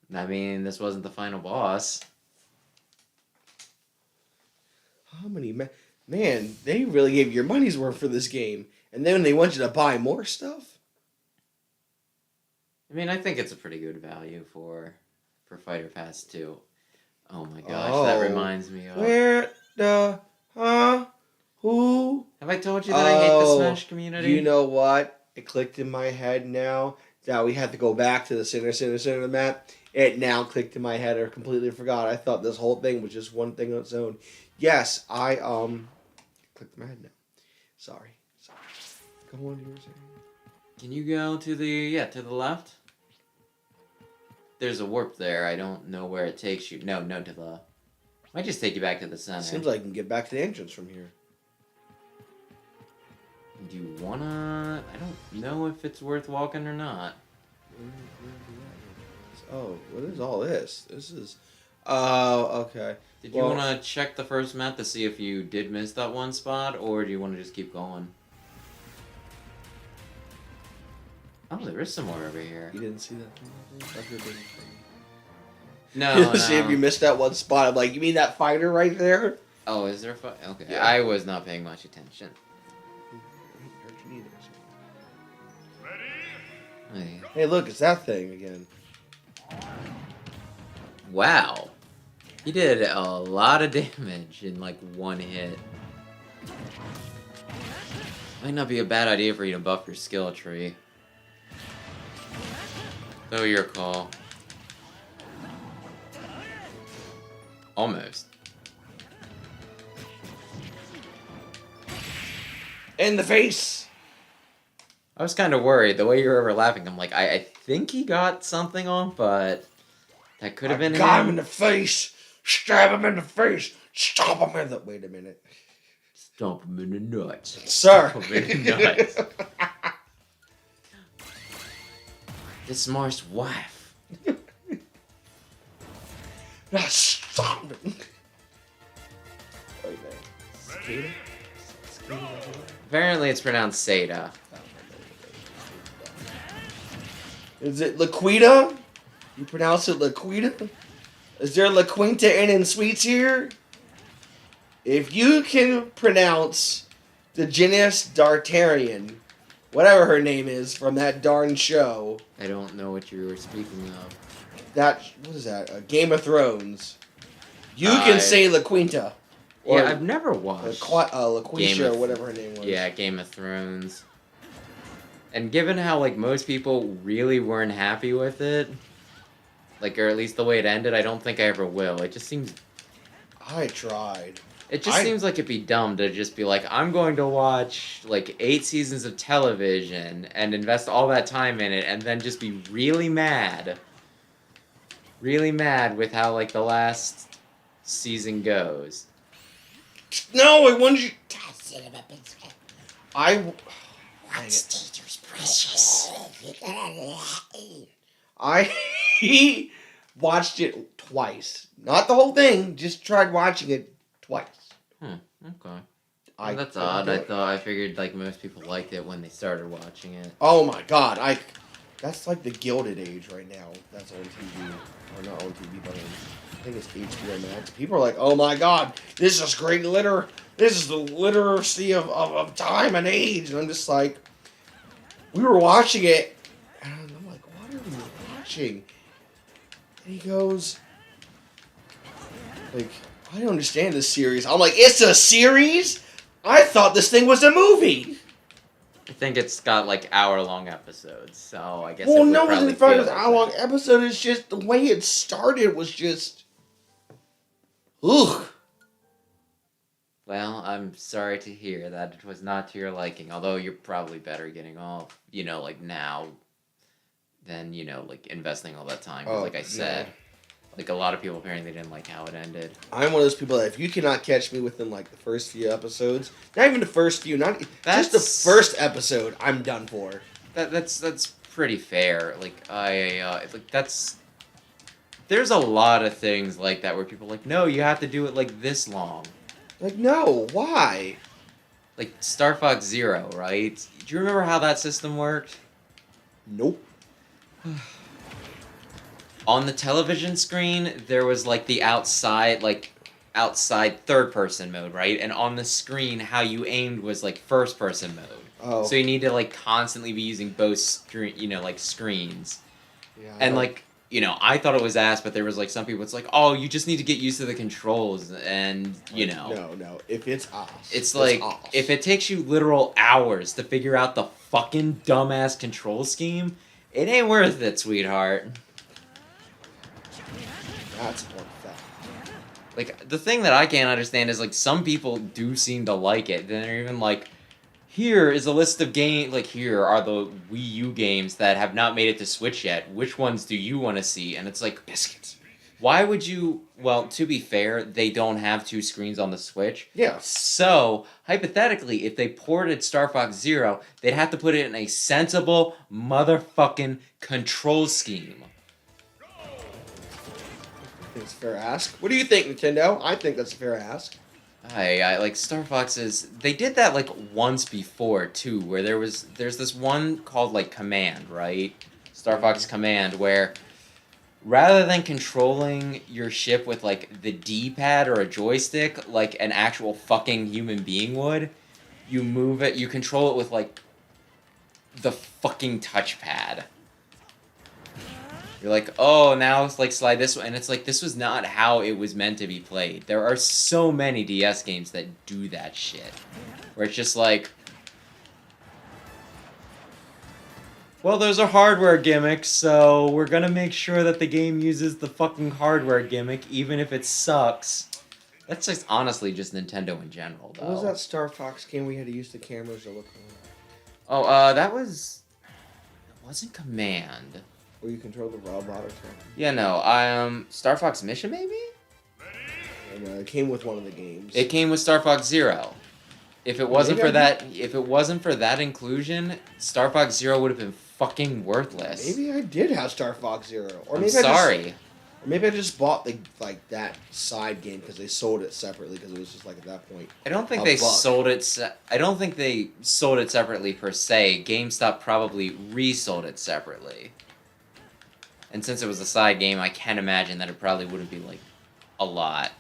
there? I mean, this wasn't the final boss. How many man? They really gave you your money's worth for this game, and then they want you to buy more stuff. I mean, I think it's a pretty good value for Fighter Pass 2. Oh my gosh, that reminds me of... Where the... Who? Have I told you that I hate the Smash community? You know what? It clicked in my head now that we have to go back to the center of the map. It now clicked in my head. I completely forgot. I thought this whole thing was just one thing on its own. Yes, I clicked in my head now. Sorry. Go on, you were saying. Can you go to the left? There's a warp there. I don't know where it takes you. No, to the... Might just take you back to the center. Seems like I can get back to the entrance from here. Do you wanna... I don't know if it's worth walking or not. Oh, what is all this? This is... Oh, okay. Did you want to check the first map to see if you did miss that one spot, or do you want to just keep going? Oh, there is some more over here. You didn't see that? No, See if you missed that one spot. I'm like, you mean that fighter right there? Oh, is there a fight? Okay, Yeah. I was not paying much attention. Hey, look, it's that thing again. Wow. He did a lot of damage in like one hit. Might not be a bad idea for you to buff your skill tree. Though your call. Almost. In the face! I was kind of worried. The way you were overlapping, I'm like, I think he got something on, but that could have been got him in the face! Stab him in the face! Stomp him in the... Wait a minute. Stomp him in the nuts. Sir! Stomp him in the nuts. This Mar's wife. Now stop him! Wait, man. Apparently it's pronounced Seda. Is it Laquita? You pronounce it Laquita? Is there La Quinta Inn and Suites here? If you can pronounce the Janice D'Artagnan, whatever her name is, from that darn show. I don't know what you were speaking of. That, what is that? Game of Thrones. You can say La Quinta. Or yeah, I've never watched LaQuisha or whatever her name was. Yeah, Game of Thrones. And given how, like, most people really weren't happy with it, like, or at least the way it ended, I don't think I ever will. It just seems... I tried. It just seems like it'd be dumb to just be like, I'm going to watch, like, 8 seasons of television and invest all that time in it and then just be really mad. Really mad with how, like, the last season goes. No, I wanted you... Teacher's precious. I watched it twice. Not the whole thing, just tried watching it twice. Okay. That's odd. I figured, like, most people liked it when they started watching it. Oh my god, that's like the Gilded Age right now. That's on TV. Or not on TV, but I think it's HBO Max. People are like, oh my god, this is great this is the literacy of time and age. And I'm just like, we were watching it, and I'm like, what are we watching? And he goes, like, I don't understand this series. I'm like, it's a series? I thought this thing was a movie. I think it's got, like, hour-long episodes, so I guess Well, it would no, probably it's not feel an like hour-long that. episode. It's just the way it started was just... Ugh. Well, I'm sorry to hear that it was not to your liking, although you're probably better getting off, you know, like, now, than, you know, like, investing all that time. 'Cause Oh, like I said, no. like, a lot of people apparently didn't like how it ended. I'm one of those people that if you cannot catch me within like the first few episodes, not even the first few, not just the first episode, I'm done for. That's pretty fair. Like, like, that's... There's a lot of things like that where people are like, no, you have to do it, like, this long. Like, no, why? Like, Star Fox Zero, right? Do you remember how that system worked? Nope. On the television screen, there was, like, the outside third-person mode, right? And on the screen, how you aimed was, like, first-person mode. Oh. So you need to, like, constantly be using both, screens. Yeah, And, like, you know, I thought it was ass, but there was, like, some people, it's like, oh, you just need to get used to the controls, and, you know. No. If it's ass. It's like, if it takes you literal hours to figure out the fucking dumbass control scheme, it ain't worth it, sweetheart. That's one fact. Like, the thing that I can't understand is, like, some people do seem to like it. Then they're even like, here is a list of games, like, here are the Wii U games that have not made it to Switch yet. Which ones do you want to see? And it's like, Biscuits. why would you... Well, to be fair, they don't have two screens on the Switch. Yeah. So, hypothetically, if they ported Star Fox Zero, they'd have to put it in a sensible motherfucking control scheme. I think it's a fair ask. What do you think, Nintendo? I think that's a fair ask. I like Star Fox's. They did that like once before too, where there's this one called like Command, right? Star Fox Command, where rather than controlling your ship with like the D-pad or a joystick like an actual fucking human being would, you control it with like the fucking touchpad. You're like, oh, now it's like slide this way, and it's like, this was not how it was meant to be played. There are so many DS games that do that shit. Where it's just like, well, those are hardware gimmicks, so we're gonna make sure that the game uses the fucking hardware gimmick, even if it sucks. That's just honestly just Nintendo in general, though. What was that Star Fox game we had to use the cameras to look around? Oh, that was... It wasn't Command. Where you control the robot or something? Yeah, no, Star Fox Mission, maybe? And, it came with one of the games. It came with Star Fox Zero. If it wasn't for that inclusion, Star Fox Zero would have been fucking worthless. Maybe I did have Star Fox Zero, or I'm maybe sorry. Maybe I just bought that side game because they sold it separately because it was just like at that point. I don't think they sold it. I don't think they sold it separately per se. GameStop probably resold it separately. And since it was a side game, I can't imagine that it probably wouldn't be like a lot.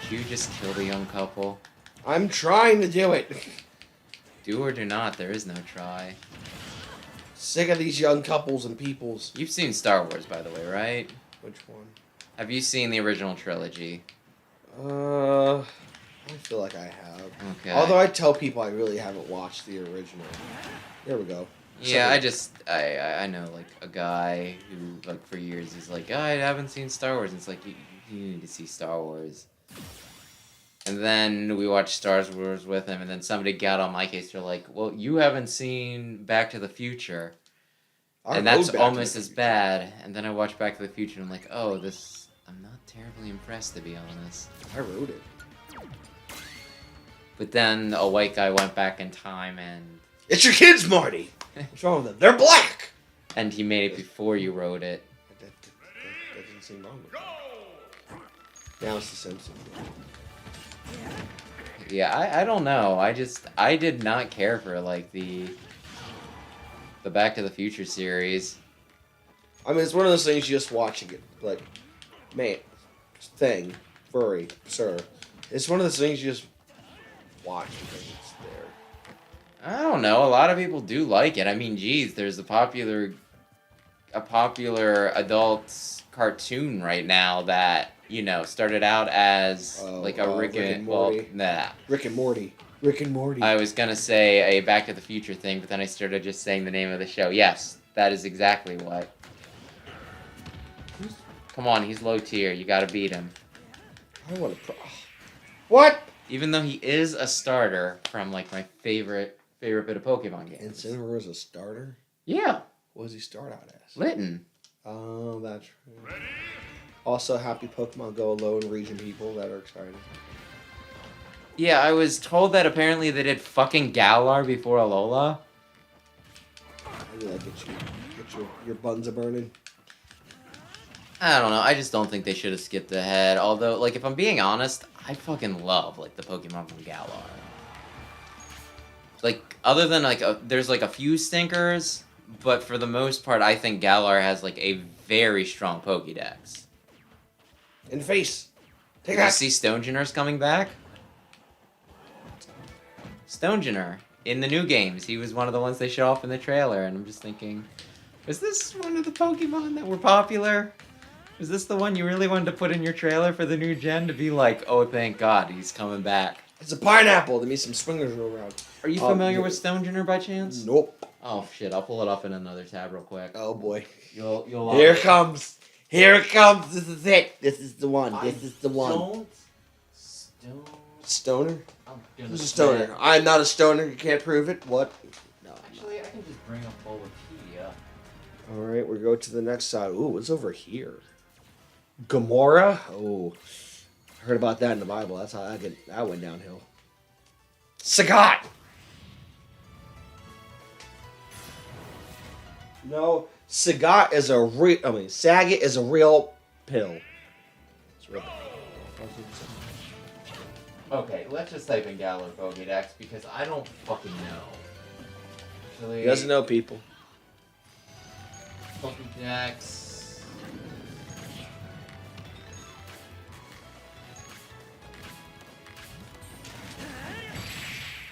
Did you just kill the young couple? I'm trying to do it. Do or do not, there is no try. Sick of these young couples and peoples. You've seen Star Wars, by the way, right? Which one? Have you seen the original trilogy? I feel like I have. Okay. Although I tell people I really haven't watched the original. There we go. Yeah, I know, like, a guy who, like, for years, he's like, I haven't seen Star Wars. And it's like, you need to see Star Wars. And then we watched Star Wars with him, and then somebody got on my case. They're like, well, you haven't seen Back to the Future. And that's almost as bad. And then I watched Back to the Future, and I'm like, oh, I'm not terribly impressed, to be honest. I wrote it. But then a white guy went back in time, and... It's your kids, Marty! What's wrong with them? They're black! And he made it before you wrote it. That doesn't seem wrong with that. Now it's the Simpsons. Yeah, I don't know. I did not care for, like, the Back to the Future series. I mean, it's one of those things you just watching it. Like, man, thing, furry, sir. It's one of those things you just watch because it's there. I don't know. A lot of people do like it. I mean, geez, there's a popular adult cartoon right now that, you know, started out as like a Rick and Morty. Rick and Morty. Rick and Morty. I was gonna say a Back to the Future thing, but then I started just saying the name of the show. Yes, that is exactly what. Come on, he's low tier. You gotta beat him. I want to. What? Even though he is a starter from like my favorite bit of Pokemon games. Incineroar is a starter? Yeah. What does he start out as? Litten. Oh, that's right. Also, happy Pokemon Go Alone region people that are excited. Yeah, I was told that apparently they did fucking Galar before Alola. How did that get your buns a burning? I don't know. I just don't think they should have skipped ahead. Although, like, if I'm being honest, I fucking love like the Pokemon from Galar. Like, other than like, there's like a few stinkers, but for the most part, I think Galar has like a very strong Pokédex. In the face. Take Did you that. see Stonegener's coming back? Stonegener in the new games, he was one of the ones they show off in the trailer, and I'm just thinking, is this one of the Pokemon that were popular? Is this the one you really wanted to put in your trailer for the new gen to be like, oh, thank God, he's coming back? It's a pineapple. There means some swingers roll around. Are you familiar with Stonegener by chance? Nope. Oh shit! I'll pull it up in another tab real quick. Oh boy. You'll. Here it comes. Here it comes. This is it. This is the one. This is the one. Stoner? Who's a stoner? I'm not a stoner. You can't prove it. What? No. Actually, I can just bring up Wikipedia. All right, we go to the next side. Ooh, what's over here? Gamora? Oh, I heard about that in the Bible. That's how that went downhill. Sagat! No, Sagat is a real. I mean, Sagat is a real pill. It's real. Okay, let's just type in Galar Pokédex because I don't fucking know. Actually, He doesn't know people. Pokédex.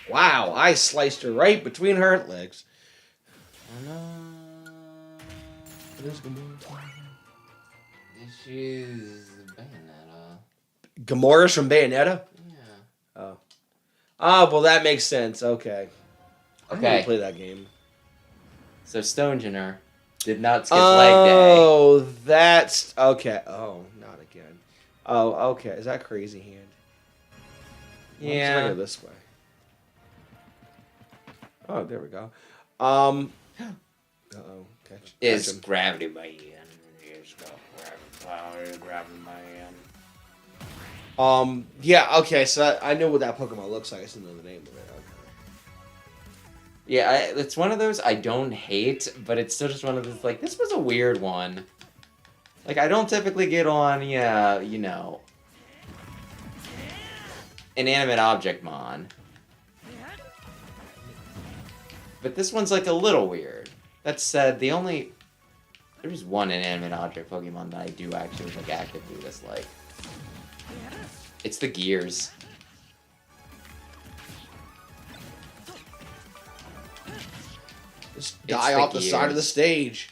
Wow, I sliced her right between her legs. What is Gamora? She's Bayonetta. Gamora's from Bayonetta? Yeah. Oh. Oh, well, that makes sense. Okay. I Okay. didn't play that game. So Stonegener did not skip leg day. Oh, that's... Okay. Oh, not again. Oh, okay. Is that Crazy Hand? Yeah. Let's go this way. Oh, there we go. Uh-oh. Catch Is him. gravity by hand. Gravity by hand. Yeah, okay, so I know what that Pokemon looks like. I just didn't know the name of it. Okay. Yeah, it's one of those I don't hate, but it's still just one of those, like, this was a weird one. Like, I don't typically get on, yeah, you know, inanimate object mon. But this one's, like, a little weird. That said, there's one inanimate object Pokemon that I do actually, like, actively dislike. It's the gears. Just die off the side of the stage.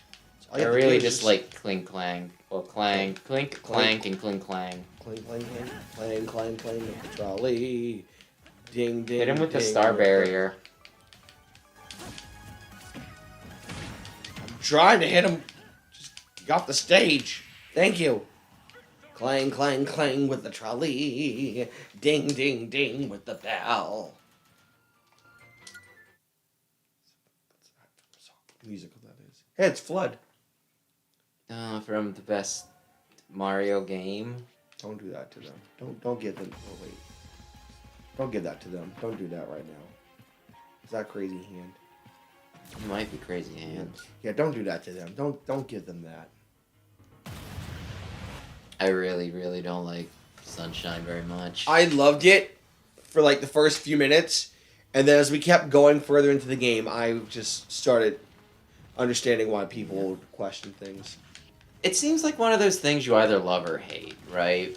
They're really just like clink clang, or clang, clink clank, and clink clang. Clink clang clang, clang clang clang with the trolley. Ding ding. Hit him with the ding, star ding. barrier. I'm trying to hit him. Just get off the stage. Thank you. Clang clang clang with the trolley. Ding ding ding with the bell. Musical that is. Hey, it's Flood. From the best Mario game. Don't do that to them. Don't give them. Oh wait. Don't give that to them. Don't do that right now. Is that Crazy Hand? It might be Crazy Hands. Yeah, don't do that to them. Don't give them that. I really, really don't like Sunshine very much. I loved it for like the first few minutes, and then as we kept going further into the game, I just started understanding why people would question things. It seems like one of those things you either love or hate, right?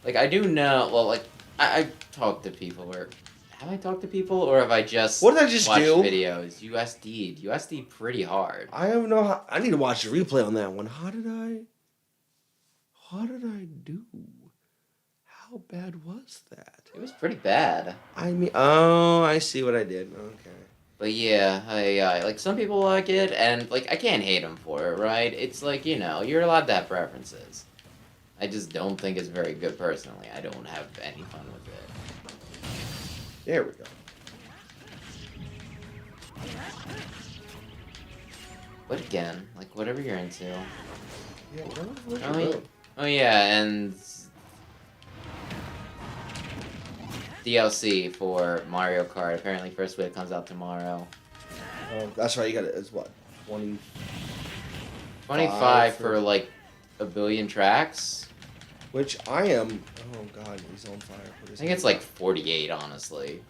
Like, I do know, well, like, I talk to people, or have I talked to people, or have I just What did I just watched do? videos? USD pretty hard. I don't know how. I need to watch the replay on that one. How did I do? How bad was that? It was pretty bad. I mean, oh, I see what I did. Okay. But yeah, I like, some people like it, and like, I can't hate them for it, right? It's like, you know, you're allowed to have preferences. I just don't think it's very good personally. I don't have any fun with it. There we go. What again? Like, whatever you're into. Yeah, whatever. Oh yeah, and DLC for Mario Kart. Apparently, first wave comes out tomorrow. That's right. You got it. It's what 20. 25 for like a billion tracks. Which I am. Oh God, he's on fire. I think it's like 48, honestly.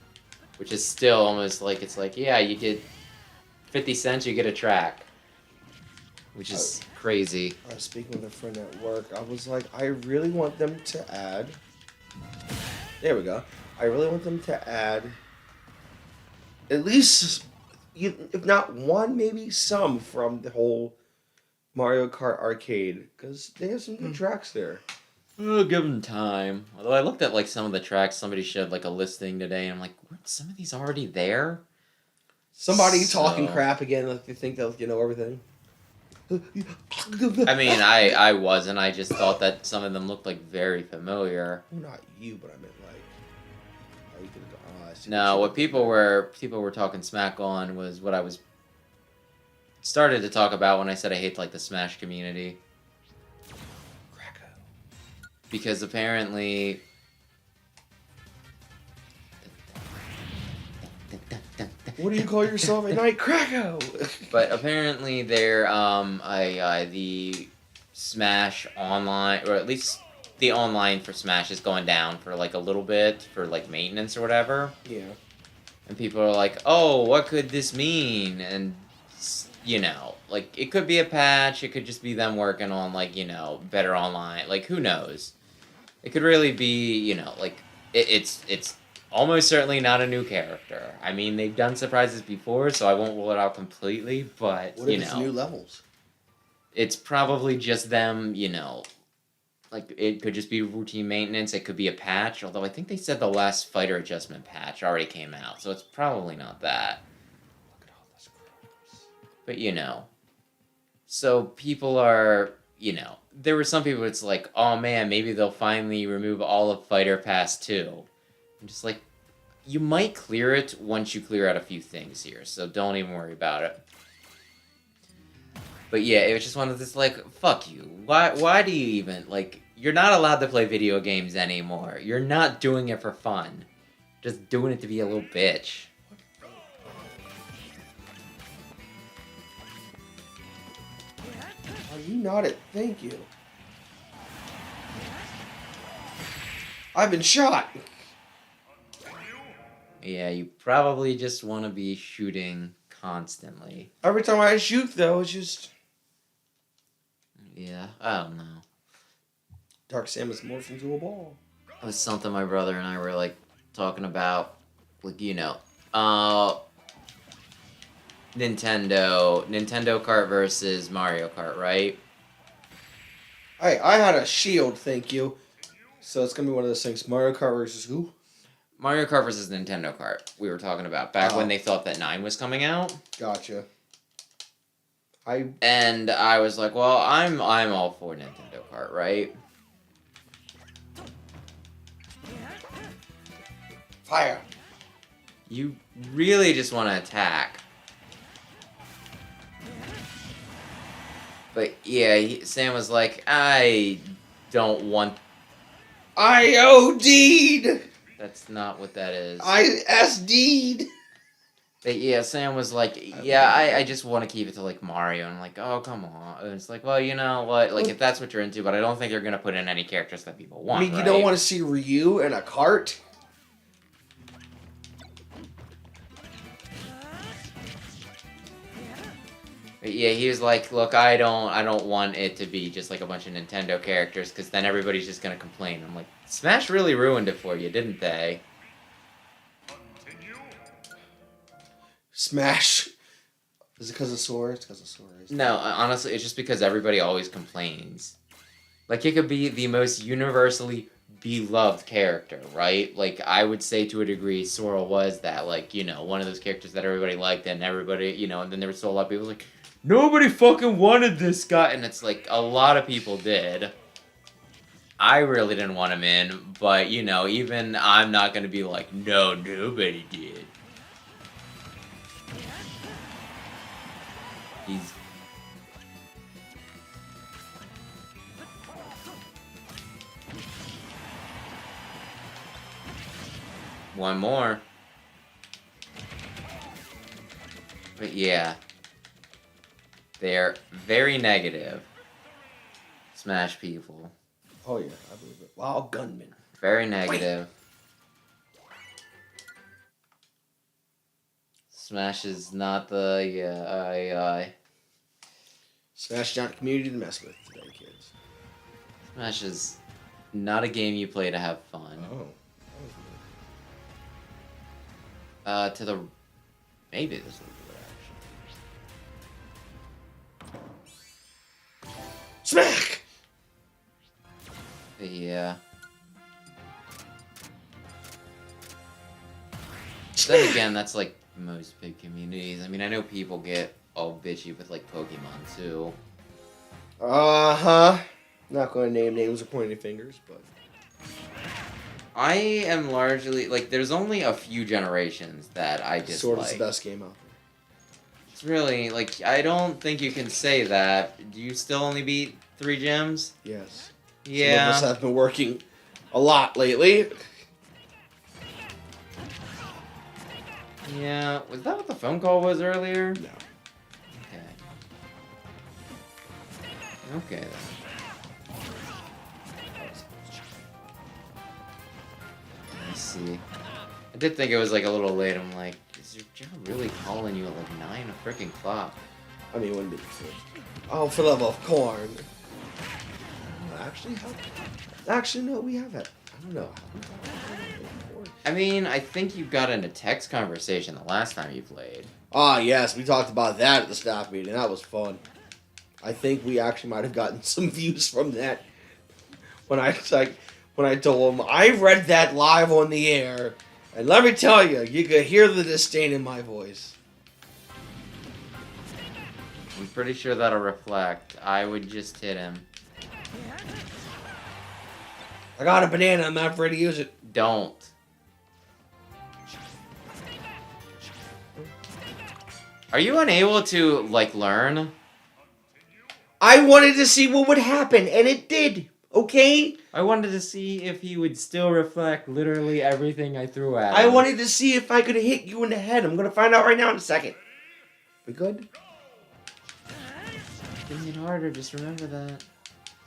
Which is still almost like it's like, yeah, you get 50 cents, you get a track. Which is crazy. I was speaking with a friend at work. I was like, I really want them to add. There we go. I really want them to add at least, if not one, maybe some from the whole Mario Kart arcade, because they have some good tracks there. Oh, give them time. Although I looked at like some of the tracks, somebody showed like a listing today, and I'm like, weren't some of these already there? Somebody talking crap again, like they think they'll know everything. I mean, I wasn't. I just thought that some of them looked like very familiar. Well, not you, but I meant like. Oh, you could go. I see No, you what people were talking smack on was what I was started to talk about when I said I hate like the Smash community. Because apparently what do you call yourself? A night Kracko? But apparently they're the Smash online, or at least the online for Smash is going down for like a little bit for like maintenance or whatever. Yeah. And people are like, "Oh, what could this mean?" And you know, like it could be a patch, it could just be them working on like, you know, better online. Like who knows? It could really be, you know, like it's almost certainly not a new character. I mean, they've done surprises before, so I won't rule it out completely, but, what if it's new levels? It's probably just them, you know, like, it could just be routine maintenance, it could be a patch, although I think they said the last fighter adjustment patch already came out, so it's probably not that. Look at all this gross. But, you know, so people are, you know, there were some people it's like, oh man, maybe they'll finally remove all of Fighter Pass 2. I'm just like, you might clear it once you clear out a few things here, so don't even worry about it. But yeah, it was just one of this, like, fuck you. Why do you even, like, you're not allowed to play video games anymore. You're not doing it for fun. Just doing it to be a little bitch. Oh, you nodded. Thank you. I've been shot. Yeah, you probably just want to be shooting constantly. Every time I shoot, though, it's just... Yeah, I don't know. Dark Samus morphs into a ball. It was something my brother and I were, like, talking about. Like, you know, Nintendo Kart versus Mario Kart, right? Hey, I had a shield, thank you. So it's gonna be one of those things. Mario Kart versus who? Mario Kart versus Nintendo Kart. We were talking about back when they thought that 9 was coming out. Gotcha. And I was like, well, I'm all for Nintendo Kart, right? Fire. You really just want to attack. But yeah, Sam was like, I don't want... I OD'd! That's not what that is. I SD'd! But yeah, Sam was like, yeah, I just want to keep it to, like, Mario. And I'm like, oh, come on. And it's like, well, you know what? Like, if that's what you're into, but I don't think they're going to put in any characters that people want, I mean, you don't want to see Ryu in a cart? But yeah, he was like, look, I don't want it to be just like a bunch of Nintendo characters, because then everybody's just going to complain. I'm like, Smash really ruined it for you, didn't they? Smash. Is it because of Sora? It's because of Sora. No, honestly, it's just because everybody always complains. Like, it could be the most universally beloved character, right? Like, I would say to a degree, Sora was that, like, you know, one of those characters that everybody liked, and everybody, you know, and then there were still a lot of people like, nobody fucking wanted this guy, and it's like, a lot of people did. I really didn't want him in, but, you know, even I'm not gonna be like, no, nobody did. He's... One more. But yeah. They're very negative. Smash people. Oh yeah, I believe it. Wow, gunman. Very negative. Smash is not the... Yeah, Smash not a community to mess with today, kids. Smash is not a game you play to have fun. Oh. To the... Maybe this will do it, actually. Smack! But yeah. Then again, that's like most big communities. I mean, I know people get all bitchy with like Pokemon too. Uh-huh. Not going to name names or pointing fingers, but... I am largely, like, there's only a few generations that I dislike. Sword is the best game out there. It's really, like, I don't think you can say that. Do you still only beat 3 gyms? Yes. Yeah. Some of us have been working a lot lately. Yeah. Was that what the phone call was earlier? No. Okay. Okay, then. Let's see. I did think it was like a little late. I'm like, is your job really calling you at like 9 o'clock? I mean, it wouldn't be the first. Oh, for the love of corn. Actually, no, we have it. I don't know. I mean, I think you got in a text conversation the last time you played. Ah, yes, we talked about that at the staff meeting. That was fun. I think we actually might have gotten some views from that. When I told them I read that live on the air, and let me tell you, you could hear the disdain in my voice. I'm pretty sure that'll reflect. I would just hit him. I got a banana. I'm not ready to use it. Don't. Are you unable to, like, learn? I wanted to see what would happen, and it did. Okay? I wanted to see if he would still reflect literally everything I threw at him. I wanted to see if I could hit you in the head. I'm going to find out right now in a second. We good? Didn't get harder, just remember that.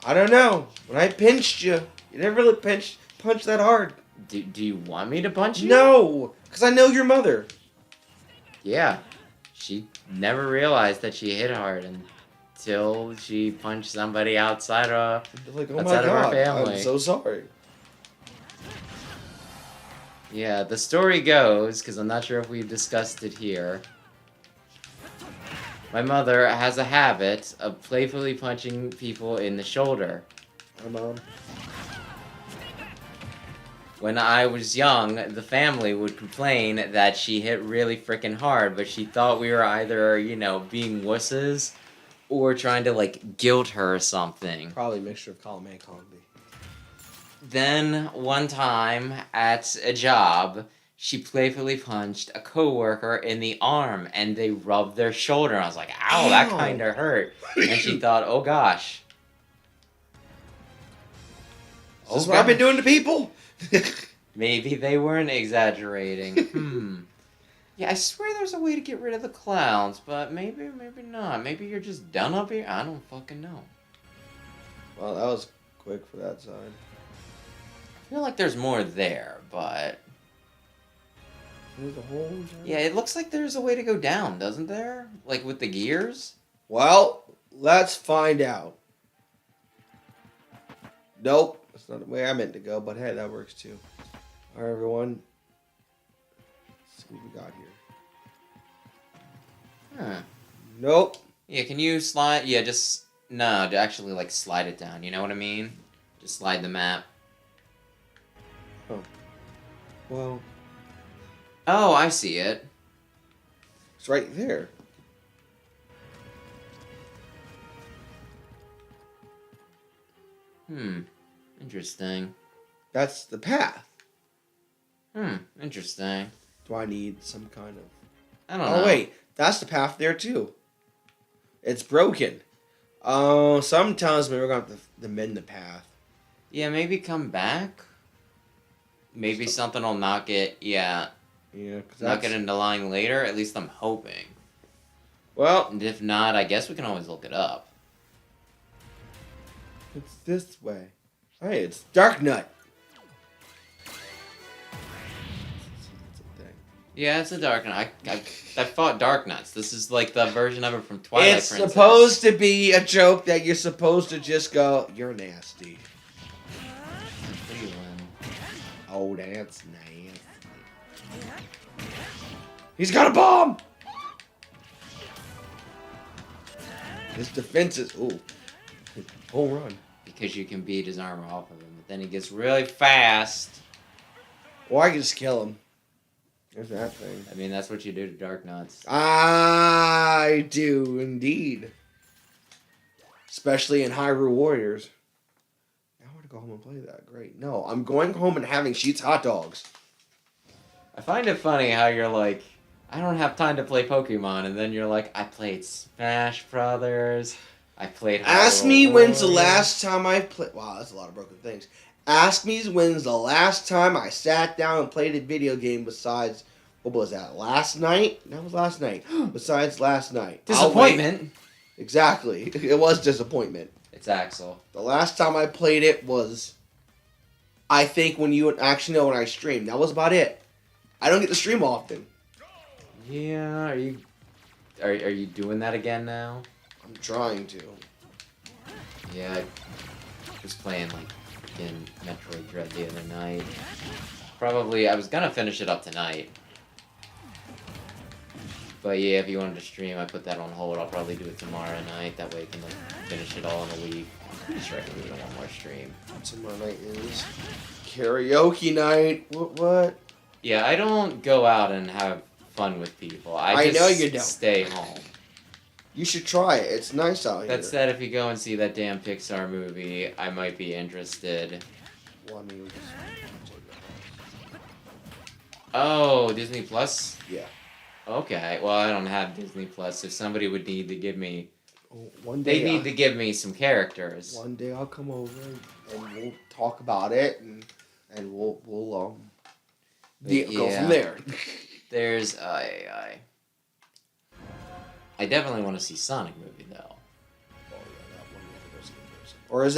I don't know. When I pinched you, you didn't really punch that hard. Do you want me to punch you? No, because I know your mother. Yeah. She never realized that she hit hard until she punched somebody outside of, Like, oh outside my of our God, family. I'm so sorry. Yeah, the story goes, because I'm not sure if we've discussed it here. My mother has a habit of playfully punching people in the shoulder. Hi, Mom. When I was young, the family would complain that she hit really freaking hard, but she thought we were either, you know, being wusses or trying to, like, guilt her or something. Probably a mixture of column A and column B. Then, one time, at a job, she playfully punched a coworker in the arm, and they rubbed their shoulder. And I was like, ow, that Ow. kind of hurt. And she thought, oh gosh. Is this what I've been doing to people? Maybe they weren't exaggerating. Yeah, I swear there's a way to get rid of the clouds, but maybe not. Maybe you're just done up here? I don't fucking know. Well, that was quick for that side. I feel like there's more there, but... There's a hole in there? Yeah, it looks like there's a way to go down, doesn't there? Like with the gears? Well, let's find out. Nope. That's not the way I meant to go, but hey, that works too. Alright, everyone. Let's see what we got here. Huh. Nope. Yeah, can you slide... Yeah, just... No, to actually, like, slide it down. You know what I mean? Just slide the map. Oh. Well, Oh, I see it. it's right there. Interesting. That's the path. Interesting. Do I need some kind of... I don't know. Oh, wait. That's the path there, too. It's broken. Oh, something tells me we're going to have to mend the path. Yeah, maybe come back? Maybe something will knock it, yeah. Yeah, because Knock it into line later? At least I'm hoping. Well... And if not, I guess we can always look it up. It's this way. Hey, it's Dark Nut. Yeah, it's a Dark Knight. I fought Dark Knights. This is like the version of it from Twilight It's Princess. supposed to be a joke that you're supposed to just go, you're nasty. Oh, that's nasty. He's got a bomb! His defense is... Ooh. Home run. Because you can beat his armor off of him. But then he gets really fast. Or I can just kill him. There's that thing. I mean, that's what you do to Dark Knights. I do, indeed. Especially in Hyrule Warriors. Now I want to go home and play that. Great. No, I'm going home and having Sheets hot dogs. I find it funny how you're like, I don't have time to play Pokemon. And then you're like, I played Smash Brothers. I played Ask Hyrule me when's the Warriors." last time I played... Wow, that's a lot of broken things. Ask me when's the last time I sat down and played a video game besides... What was that? Last night? That was last night. Besides last night. Disappointment. Exactly. It was disappointment. It's Axel. The last time I played it was... I think when you... Actually, no, when I streamed. That was about it. I don't get to stream often. Yeah, are you doing that again now? I'm trying to. Yeah, I was playing like freaking Metroid Dread the other night. Probably, I was gonna finish it up tonight. But yeah, if you wanted to stream, I put that on hold. I'll probably do it tomorrow night. That way I can like finish it all in a week. I'm pretty sure I can do it in one more stream. Tomorrow night is karaoke night. What? Yeah, I don't go out and have fun with people. I just know you don't. stay home. You should try it. It's nice out here. That said, if you go and see that damn Pixar movie, I might be interested. Well, I mean, we just- Oh, Disney Plus? Yeah. Okay, well, I don't have Disney Plus, so somebody would need to give me... One day, They need to give me some characters. One day I'll come over and we'll talk about it and we'll go from there. There's I definitely want to see Sonic movie though. Oh yeah, that one we have to go see in person. Or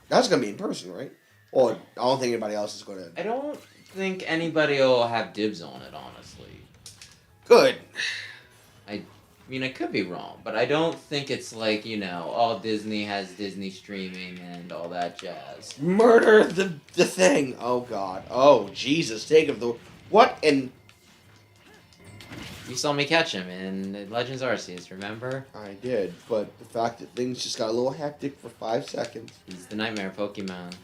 that's gonna be in person, right? Or I don't think anybody else is gonna. I don't think anybody will have dibs on it, honestly. Good. I mean, I could be wrong, but I don't think it's like, you know, all Disney has Disney streaming and all that jazz. Murder the thing. Oh God. Oh Jesus. Take of the what and. You saw me catch him in Legends Arceus, remember? I did, but the fact that things just got a little hectic for 5 seconds. He's the nightmare Pokemon.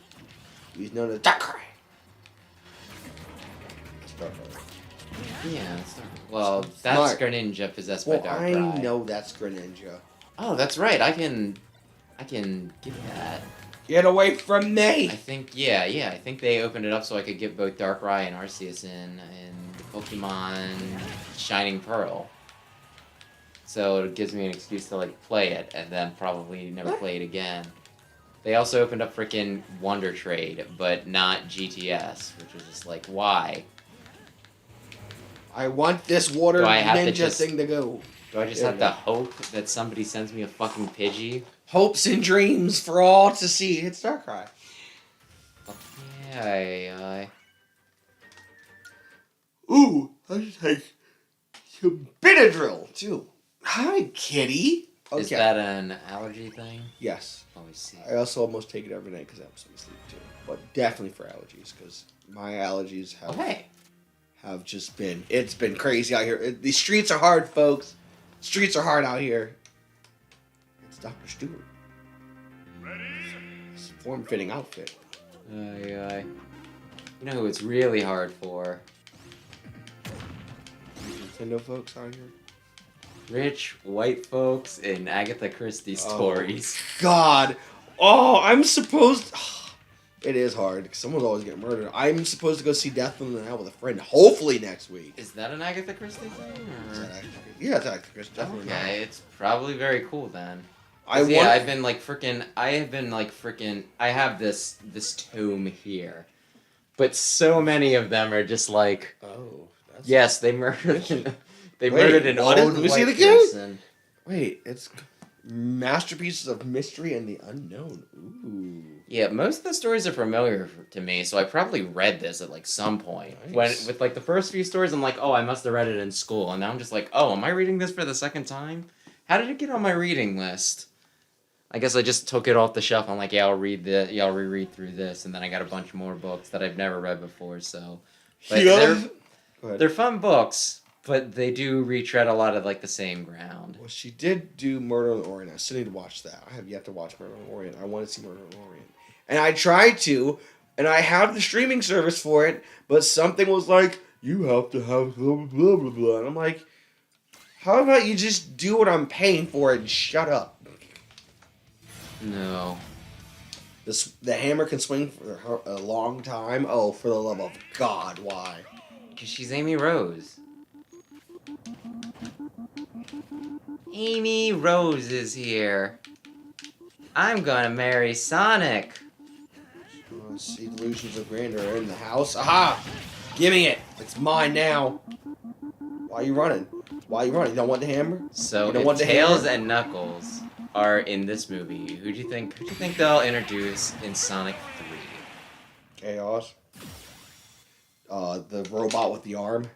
He's known as Darkrai. Yeah, well, that's Smart. Greninja possessed by Darkrai. I know that's Greninja. Oh, that's right. I can get that. Get away from me! I think I think they opened it up so I could get both Darkrai and Arceus in Pokemon Shining Pearl. So it gives me an excuse to like play it and then probably never play it again. They also opened up freaking Wonder Trade, but not GTS, which was just like, why? I want this water Do I have to ninja just- thing to go. Do I just There have we to go. hope that somebody sends me a fucking Pidgey? Hopes and dreams for all to see. It's Darkrai. Yeah, Ooh, I should take some Benadryl too. Hi, kitty. Okay. Is that an allergy thing? Yes. Let me see. I also almost take it every night because it helps me sleep too. But definitely for allergies because my allergies have Okay. have just been. It's been crazy out here. These streets are hard, folks. Streets are hard out here. It's Dr. Stewart. It's a form-fitting outfit. You know who it's really hard for? Nintendo folks out here. Rich white folks in Agatha Christie stories. God. Oh, I'm supposed... It is hard because someone's always getting murdered. I'm supposed to go see Death in the Night with a friend, hopefully next week. Is that an Agatha Christie thing? Is Or? that Agatha? Yeah, it's Agatha Christie. Definitely not. Okay, it's probably very cool then. I I've been like freaking. I have this tome here, but so many of them are just like. Oh. That's Yes, they murdered. They Wait, murdered an what? old Let me see white it again? person. Wait, it's Masterpieces of Mystery and the Unknown. Ooh. Yeah, most of the stories are familiar to me, so I probably read this at like some point. Nice. When with like the first few stories, I'm like, oh, I must have read it in school, and now I'm just like, oh, am I reading this for the second time? How did it get on my reading list? I guess I just took it off the shelf. I'm like, yeah, I'll reread through this, and then I got a bunch more books that I've never read before. So, but they're fun books, but they do retread a lot of like the same ground. Well, she did do Murder on the Orient. I still need to watch that. I have yet to watch Murder on the Orient. I want to see Murder on the Orient. And I tried to, and I have the streaming service for it, but something was like, you have to have blah, blah, blah, blah, blah. And I'm like, how about you just do what I'm paying for and shut up? No. The hammer can swing for a long time. Oh, for the love of God, why? Because she's Amy Rose. Amy Rose is here. I'm gonna marry Sonic. Let's see, delusions of grandeur are in the house. Aha! Give me it. It's mine now. Why are you running? Why are you running? You don't want the hammer? So You don't if want the Tails hammer? and Knuckles are in this movie, who do you think they'll introduce in Sonic 3? Chaos. The robot with the arm.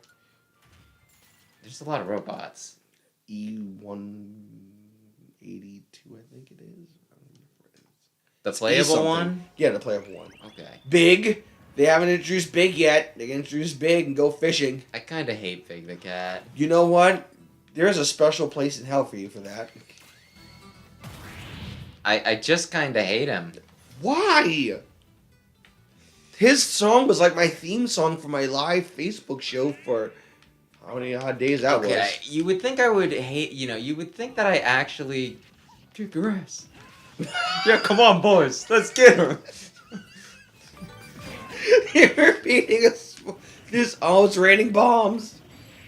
There's a lot of robots. E182, I think it is. The playable something. one? Yeah, the playable one. Okay. Big. They haven't introduced Big yet. They can introduce Big and go fishing. I kind of hate Big the Cat. You know what? There's a special place in hell for you for that. I just kind of hate him. Why? His song was like my theme song for my live Facebook show for how many odd days that Okay, was. you would think I would hate, you would think that I actually kick your ass. Yeah, come on, boys. Let's get her. You're repeating this. Oh, it's raining bombs.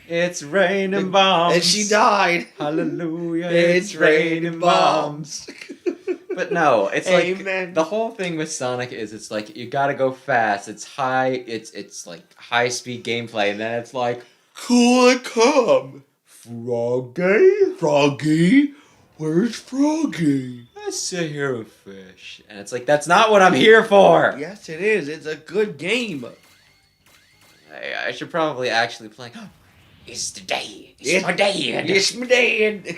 It's raining bombs. And she died. Hallelujah. It's raining bombs. But no, it's Amen. like the whole thing with Sonic is it's like you gotta go fast. It's it's like high speed gameplay, and then it's like Cool and calm. Froggy? Froggy? Where's Froggy? Let's sit here and fish. And it's like that's not what I'm here for. Yes, it is. It's a good game. I should probably actually play. It's the day. It's my dad. It's my dad.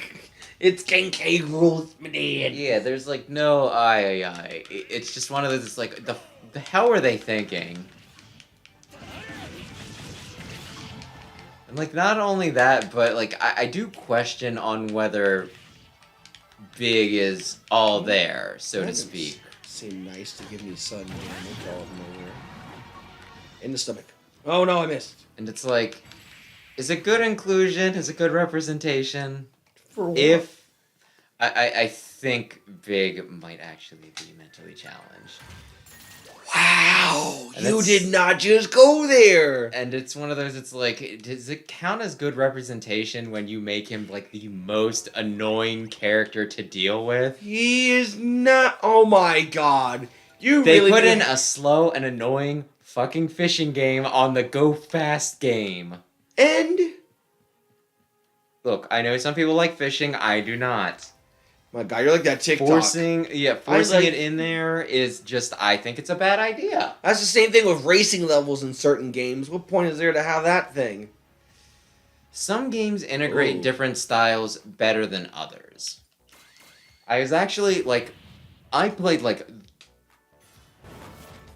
It's King K. Rool. It's my dad. Yeah, there's like no I. It's just one of those. It's like the hell were they thinking? And like not only that, but like I do question on whether Big is all there, so to speak. Seemed nice to give me sun damage all of nowhere. In the stomach. Oh no, I missed. And it's like, is it good inclusion? Is it good representation? For what? If I think Big might actually be mentally challenged. Wow, And you it's- did not just go there. And it's one of those, it's like, does it count as good representation when you make him like the most annoying character to deal with? He is not. Oh my god. You They really put did- in a slow and annoying fucking fishing game on the Go Fast game. And Look, I know some people like fishing, I do not. my god, you're like that TikTok. Forcing like- it in there is just, I think it's a bad idea. That's the same thing with racing levels in certain games. What point is there to have that thing? Some games integrate Ooh. different styles better than others. I was actually, like, I played, like,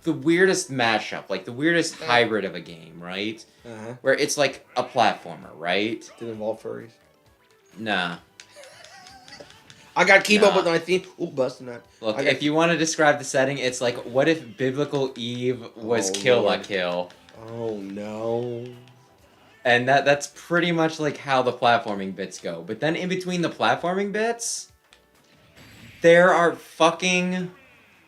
the weirdest mashup, like, the weirdest hybrid of a game, right? Uh-huh. Where it's, like, a platformer, right? Did it involve furries? Nah. I got to keep up Nah. with my theme. Ooh, busting that. Look, I got- if you want to describe the setting, it's like, what if Biblical Eve was Oh, Kill la Lord. Kill? Oh no. And that's pretty much like how the platforming bits go. But then in between the platforming bits, there are fucking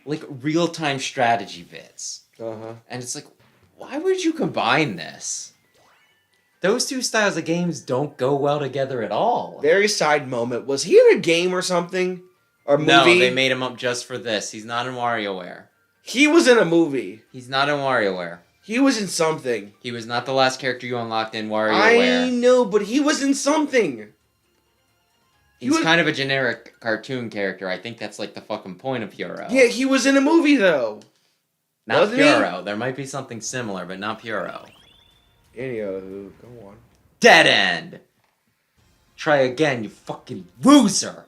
like real-time strategy bits. Uh-huh. And it's like, why would you combine this? Those two styles of games don't go well together at all. Very side moment. Was he in a game or something? Or movie? No, they made him up just for this. He's not in WarioWare. He was in a movie. He's not in WarioWare. He was in something. He was not the last character you unlocked in WarioWare. I know, but he was in something. He's kind of a generic cartoon character. I think that's like the fucking point of Puro. Yeah, he was in a movie though. Not Wasn't Puro. There might be something similar, but not Puro. Anywho, go on. Dead end! Try again, you fucking loser!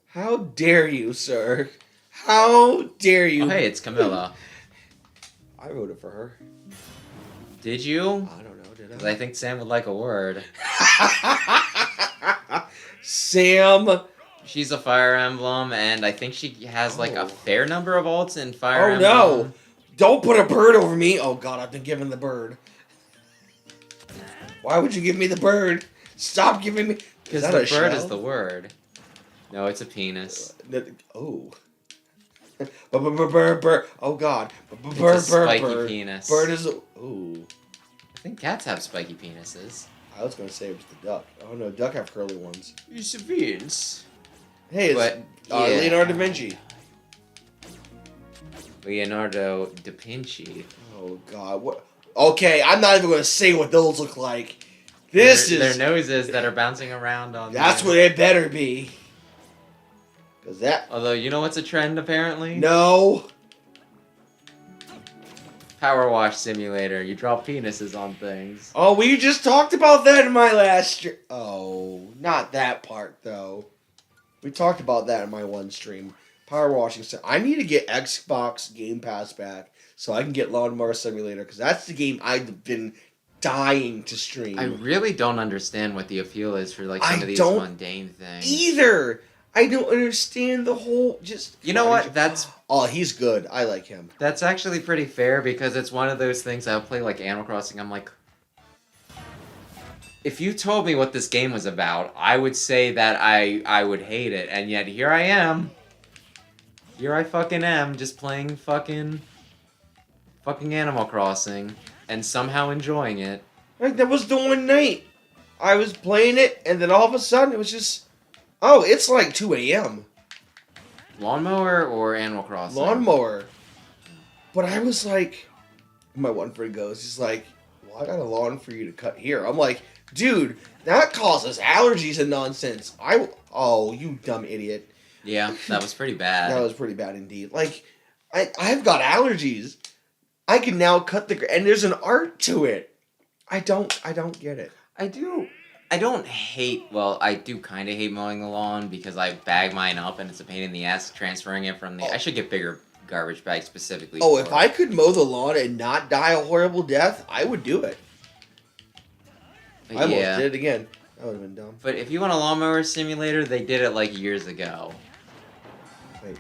How dare you, sir? How dare you? Oh, hey, it's Camilla. I voted for her. Did you? I don't know, did Because I think Sam would like a word. Sam. She's a Fire Emblem, and I think she has like a fair number of ults in Fire Emblem. Oh no! Don't put a bird over me! Oh god, I've been given the bird. Why would you give me the bird? Stop giving me... Because the bird is the word. No, it's a penis. Oh. Bird. Oh god. It's a spiky penis. Bird is... Ooh. I think cats have spiky penises. I was going to say it was the duck. Oh no, duck have curly ones. It's a penis. Hey, it's Leonardo da Vinci. Leonardo da Vinci. Oh god, what? Okay, I'm not even going to say what those look like. Their noses that are bouncing around on. That's what it better be. Cause that. Although you know what's a trend apparently? No. Power wash simulator. You draw penises on things. Oh, we just talked about that in my last stream. Oh, not that part though. We talked about that in my one stream. Power washing. I need to get Xbox Game Pass back so I can get Lawnmower Simulator because that's the game I've been dying to stream. I really don't understand what the appeal is for like some of these mundane things. Either. I don't understand the whole just. You know what? That's. Oh, he's good. I like him. That's actually pretty fair because it's one of those things I'll play like Animal Crossing. I'm like, if you told me what this game was about, I would say that I would hate it, and yet here I am. Here I fucking am, just playing fucking Animal Crossing, and somehow enjoying it. Like, that was the one night I was playing it, and then all of a sudden it was just, oh, it's like 2 a.m. Lawnmower or Animal Crossing? Lawnmower. But I was like, my one friend goes, he's like, well, I got a lawn for you to cut here. I'm like, dude, that causes allergies and nonsense. Oh, you dumb idiot. Yeah, that was pretty bad. That was pretty bad indeed. Like, I've got allergies. I can now cut and there's an art to it. I don't get it. I don't hate, well, I do kind of hate mowing the lawn because I bag mine up and it's a pain in the ass transferring it from the... I should get bigger garbage bags specifically. Oh, if I could mow the lawn and not die a horrible death, I would do it. I almost did it again. That would have been dumb. But if you want a lawnmower simulator, they did it like years ago. Wait.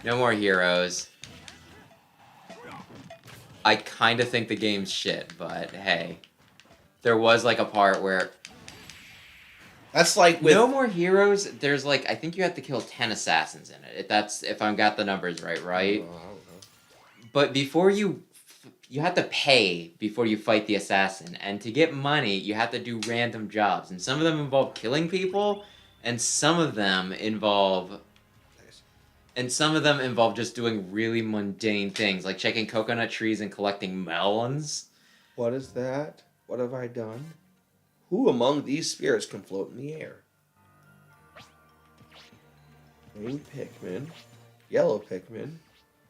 No more heroes. I kind of think the game's shit, but hey. There was like a part where... That's like with... No More Heroes, there's like, I think you have to kill 10 assassins in it. If I've got the numbers right? I don't know. But before you have to pay before you fight the assassin. And to get money, you have to do random jobs. And some of them involve killing people, and some of them involve... And some of them involve just doing really mundane things, like checking coconut trees and collecting melons. What is that? What have I done? Who among these spirits can float in the air? Green Pikmin, yellow Pikmin,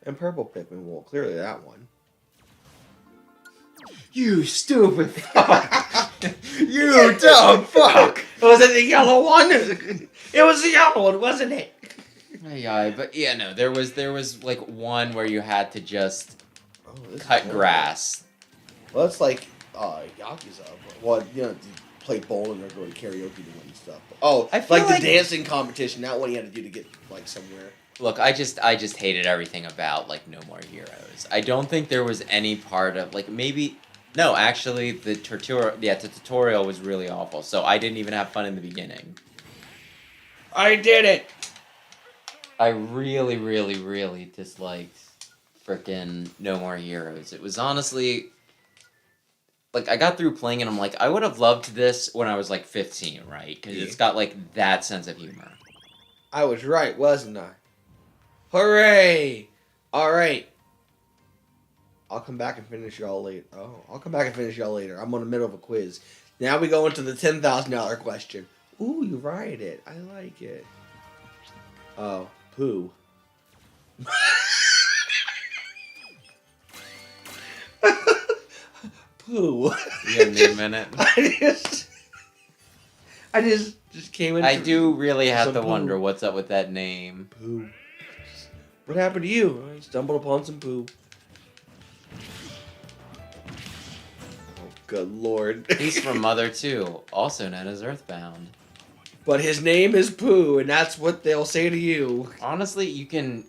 and purple Pikmin. Well, clearly that one. You stupid fuck! You dumb fuck! Was it the yellow one? It was the yellow one, wasn't it? Yeah, but yeah, no, there was like one where you had to just cut grass. Well, it's like Yakuza. Well, you know, play bowling or go to karaoke to win stuff. Oh, like the dancing competition. That one you had to do to get like somewhere. Look, I just hated everything about like No More Heroes. I don't think there was any part of like maybe no, actually the tutorial was really awful. So I didn't even have fun in the beginning. I did it. I really, really, really disliked frickin' No More Heroes. It was honestly... Like, I got through playing and I'm like, I would have loved this when I was, like, 15, right? Because it's got, like, that sense of humor. I was right, wasn't I? Hooray! Alright. I'll come back and finish y'all later. Oh, I'll come back and finish y'all later. I'm in the middle of a quiz. Now we go into the $10,000 question. Ooh, you write it. I like it. Oh, poo. Poo. You got me a minute. I just came in. I do really have some to poo. wonder what's up with that name. Poo. What happened to you? I stumbled upon some poo. Oh, good lord. He's from Mother 2, also known as Earthbound. But his name is Pooh, and that's what they'll say to you. Honestly, you can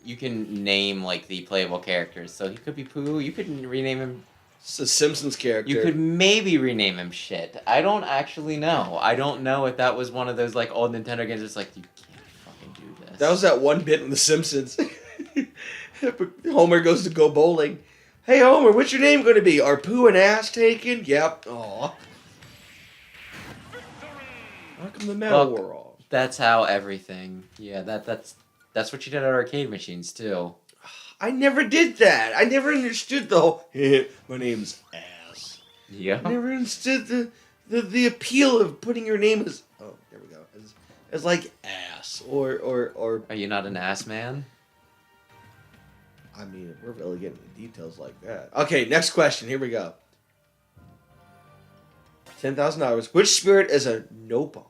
name like the playable characters. So he could be Pooh. You could rename him. It's a Simpsons character. You could maybe rename him shit. I don't actually know. I don't know if that was one of those like old Nintendo games. It's like you can't fucking do this. That was that one bit in The Simpsons. Homer goes to go bowling. Hey Homer, what's your name going to be? Are Pooh and ass taken? Yep. Aw. How come the medal were off? That's how everything. Yeah, that's what you did at arcade machines too. I never did that. I never understood the whole. My name's Ass. Yeah. I never understood the appeal of putting your name as. Oh, there we go. As like ass or. Are you not an ass man? I mean, if we're really getting into details like that. Okay, next question. Here we go. $10,000. Which spirit is a Nopon?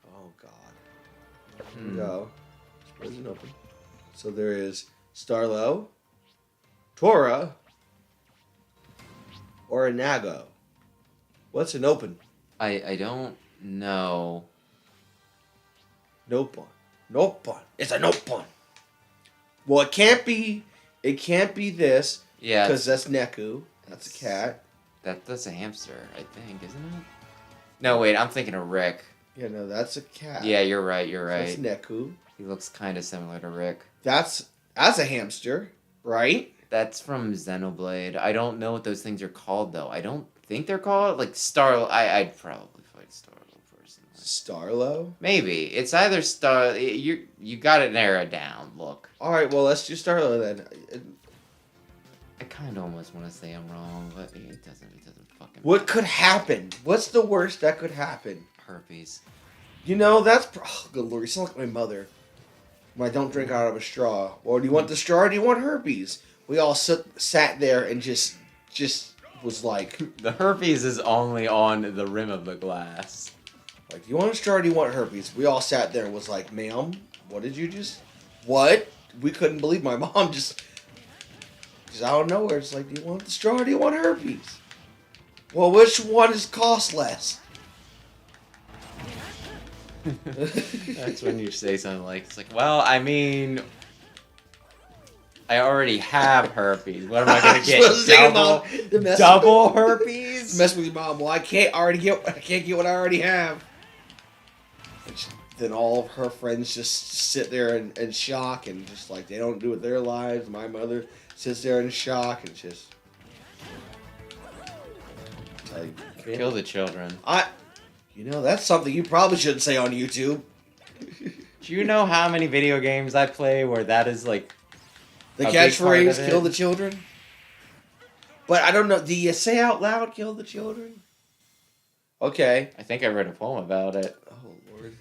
Oh God. Here we go. Spirit is an open. So there is Starlo, Tora, or a Nago. What's an open? I don't know. Nopon. Nopon. It's a Nopon. Well, it can't be. It can't be this. Yeah. Because that's Neku. That's a cat. That's a hamster, I think, isn't it? No, wait. I'm thinking of Rick. Yeah, no, that's a cat. Yeah, you're right. You're right. That's Neku. He looks kind of similar to Rick. That's a hamster, right? That's from Xenoblade. I don't know what those things are called though. I don't think they're called like Star. I'd probably fight Starlo personally. Starlo? Maybe it's either Star. You got it narrowed down. Look. All right, well let's do Starlo then. I kind of almost want to say I'm wrong, but it doesn't. It doesn't fucking. What could happen? What's the worst that could happen? Herpes. You know that's. Oh, good lord, you sound like my mother. When I don't drink out of a straw. Well, do you want the straw or do you want herpes? We all sat there and just was like... The herpes is only on the rim of the glass. Like, do you want a straw or do you want herpes? We all sat there and was like, ma'am, what did you just... What? We couldn't believe my mom just out of nowhere. It's like, do you want the straw or do you want herpes? Well, which one cost less? That's when you say something like, it's like, well, I mean, I already have herpes. What am I going to get? Double herpes? Mess with your mom. Well, I can't get what I already have. Then all of her friends just sit there in shock and just like, they don't do it with their lives. My mother sits there in shock and just... Kill the children. You know, that's something you probably shouldn't say on YouTube. Do you know how many video games I play where that is like the catchphrase, kill the children? But I don't know, do you say out loud, kill the children? Okay. I think I read a poem about it. Oh, Lord.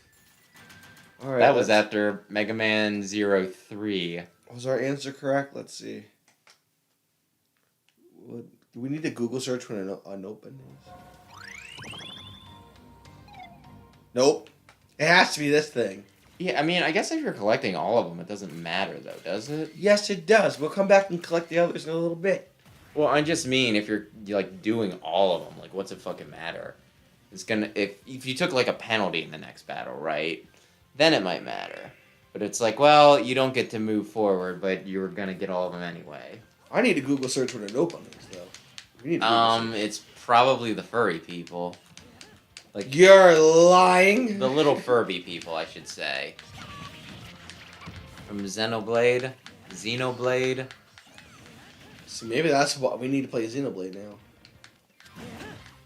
All right. That was after Mega Man 03. Was our answer correct? Let's see. Do we need to Google search when an open is? Nope. It has to be this thing. Yeah, I mean, I guess if you're collecting all of them, it doesn't matter, though, does it? Yes, it does. We'll come back and collect the others in a little bit. Well, I just mean if you're like doing all of them, like, what's it fucking matter? It's gonna if you took like a penalty in the next battle, right? Then it might matter. But it's like, well, you don't get to move forward, but you're gonna get all of them anyway. I need to Google search what an open is, though. We need to it's probably the furry people. Like, you're lying. The little Furby people, I should say. From Xenoblade. Xenoblade. So maybe that's what we need to play Xenoblade now.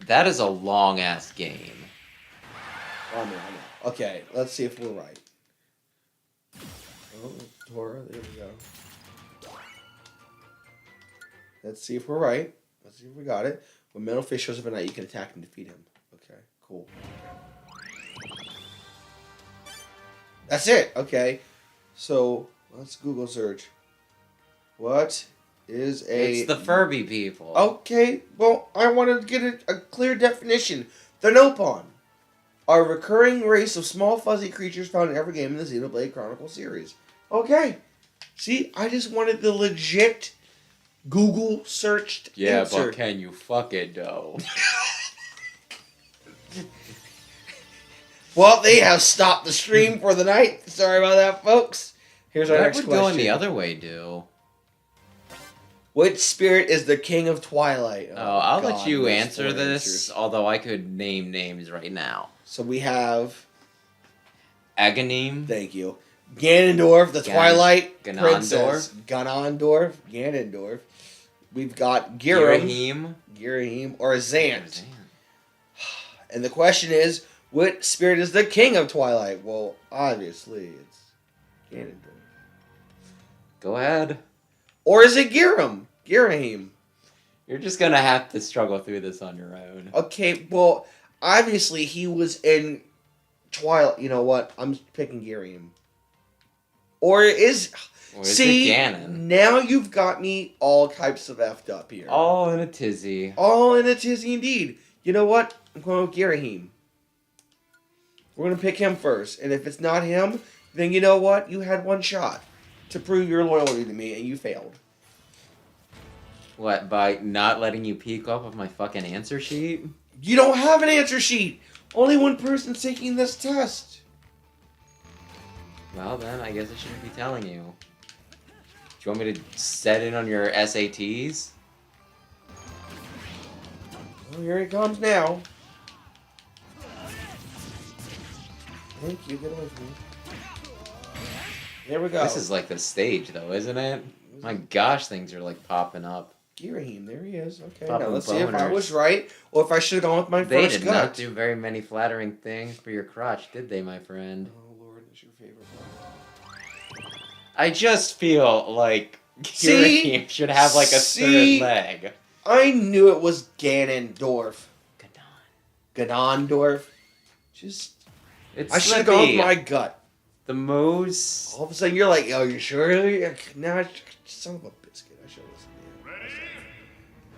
That is a long-ass game. I know. Okay, let's see if we're right. Oh, Tora, there we go. Let's see if we're right. Let's see if we got it. When Metal Fish shows up at night, you can attack and defeat him. Okay, cool. That's it. Okay. So, let's Google search. What is a... It's the Furby people. Okay, well, I want to get a clear definition. The Nopon are a recurring race of small fuzzy creatures found in every game in the Xenoblade Chronicles series. Okay. See, I just wanted the legit Google searched answer. But can you fuck it, though? Well, they have stopped the stream for the night. Sorry about that, folks. Here's our next That would question. going the other way, do. Which spirit is the king of Twilight? Oh, I'll God, let you there's answer 4 this, answers. although I could name names right now. So we have... Aghanim. Thank you. Ganondorf, the Twilight Ganondorf. Princess. Ganondorf. We've got Girahim. Or Zant. And the question is, what spirit is the king of Twilight? Well, obviously, it's Ganondorf. Go ahead. Or is it Girahim? You're just gonna have to struggle through this on your own. Okay, well, obviously he was in Twilight. You know what? I'm picking Girahim. Or is Or see, it Ganon? now you've got me all types of effed up here. All in a tizzy. All in a tizzy indeed. You know what? I'm going with Girahim. We're going to pick him first. And if it's not him, then you know what? You had one shot to prove your loyalty to me, and you failed. What, by not letting you peek off of my fucking answer sheet? You don't have an answer sheet. Only one person's taking this test. Well, then, I guess I shouldn't be telling you. Do you want me to set in on your SATs? Well, here it comes now. Thank you. Get away from me. Here we go. This is like the stage, though, isn't it? My gosh, things are like popping up. Girahim, there he is. Okay, Popping now let's see if I boners. was right or if I should have gone with my They first did gut. not do very many flattering things for your crotch, did they, my friend? Oh Lord, that's your favorite one. I just feel like See? Girahim should have like a See? third leg. I knew it was Ganondorf. Ganon. Ganondorf. Just, It's I should have gone with slippy. my gut. The moose. All of a sudden, you're like, "Oh, you sure?" Now, son of a biscuit. I should have listened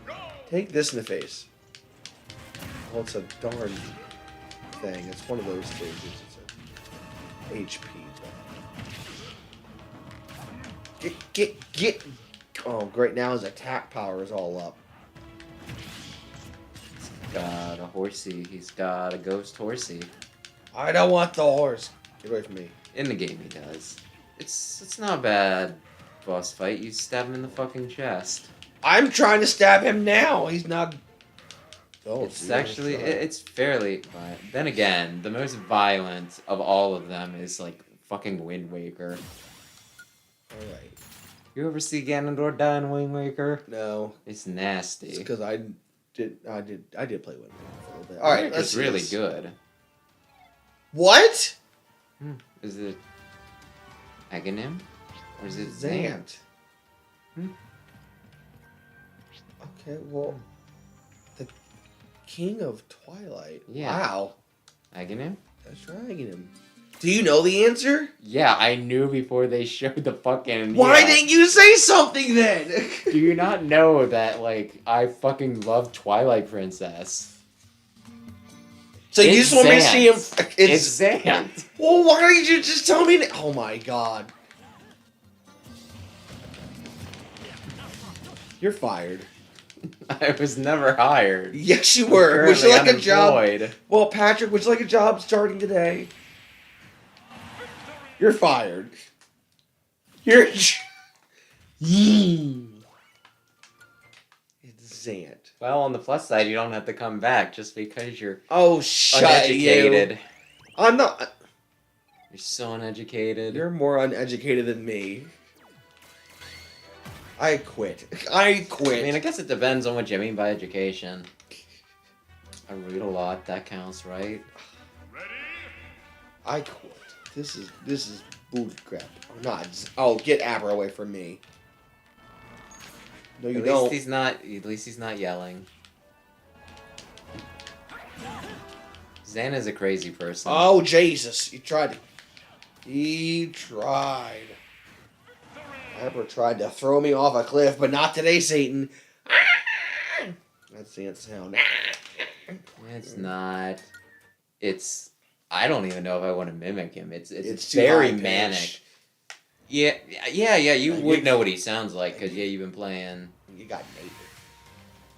to you. Take this in the face. Oh, it's a darn thing. It's one of those stages. It's a HP. Get. Oh, great. Now his attack power is all up. He's got a horsey. He's got a ghost horsey. I don't want the horse. Get away from me. In the game, he does. It's not a bad boss fight. You stab him in the fucking chest. I'm trying to stab him now. He's not. Oh, It's actually it's fairly violent. Then again, the most violent of all of them is like fucking Wind Waker. All right. You ever see Ganondorf die in Wind Waker? No, It's nasty. it's because I did play Wind Waker for a little bit. All right, let's It's see really this. good. What? Is it Aghanim? Or is it Zant? Zant? Hmm? Okay, well, the King of Twilight. Yeah. Wow, Aghanim? that's dragging him. Do you know the answer? Yeah, I knew before they showed the fucking... Why yeah. didn't you say something then? Do you not know that, like, I fucking love Twilight Princess? So you It's just want me to see him? Zant. It's Zant. Well, why don't you just tell me? Oh my god. You're fired. I was never hired. Yes, you were. I'm Would you like currently a job? unemployed. Well, Patrick, would you like a job starting today? You're fired. You're. It's Zant. Well, on the plus side, you don't have to come back just because you're Oh, shut uneducated. you. I'm not. You're so uneducated. You're more uneducated than me. I quit. I quit. I mean, I guess it depends on what you mean by education. I read a lot. That counts, right? I quit. This is booty crap. I'm not. Oh, get Abra away from me. No, you At don't. least he's not. At least he's not yelling. Xana's a crazy person. Oh Jesus! He tried. He tried. Abra tried to throw me off a cliff, but not today, Satan. That's the sound. It's not. It's. I don't even know if I want to mimic him. It's too very high-pitched. manic. Yeah. You Like, would know what he sounds like because you've been playing. You got naked.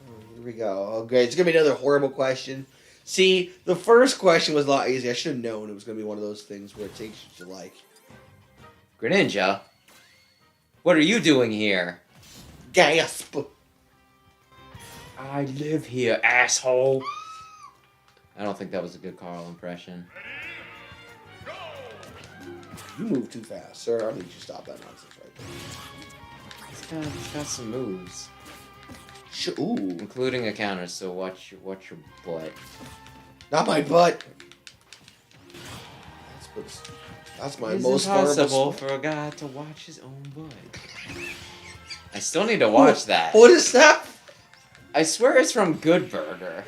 Oh, here we go. Okay, it's gonna be another horrible question. See, the first question was a lot easier. I should have known it was gonna be one of those things where it takes you to like. Greninja, what are you doing here? Gasp! I live here, asshole. I don't think that was a good Carl impression. You move too fast, sir. I need you to stop that nonsense right there. He's got some moves, Ooh, including a counter. So watch your butt. not my butt. That's my It's most impossible horrible. for a guy to watch his own butt. I still need to watch that. What is that? I swear it's from Good Burger.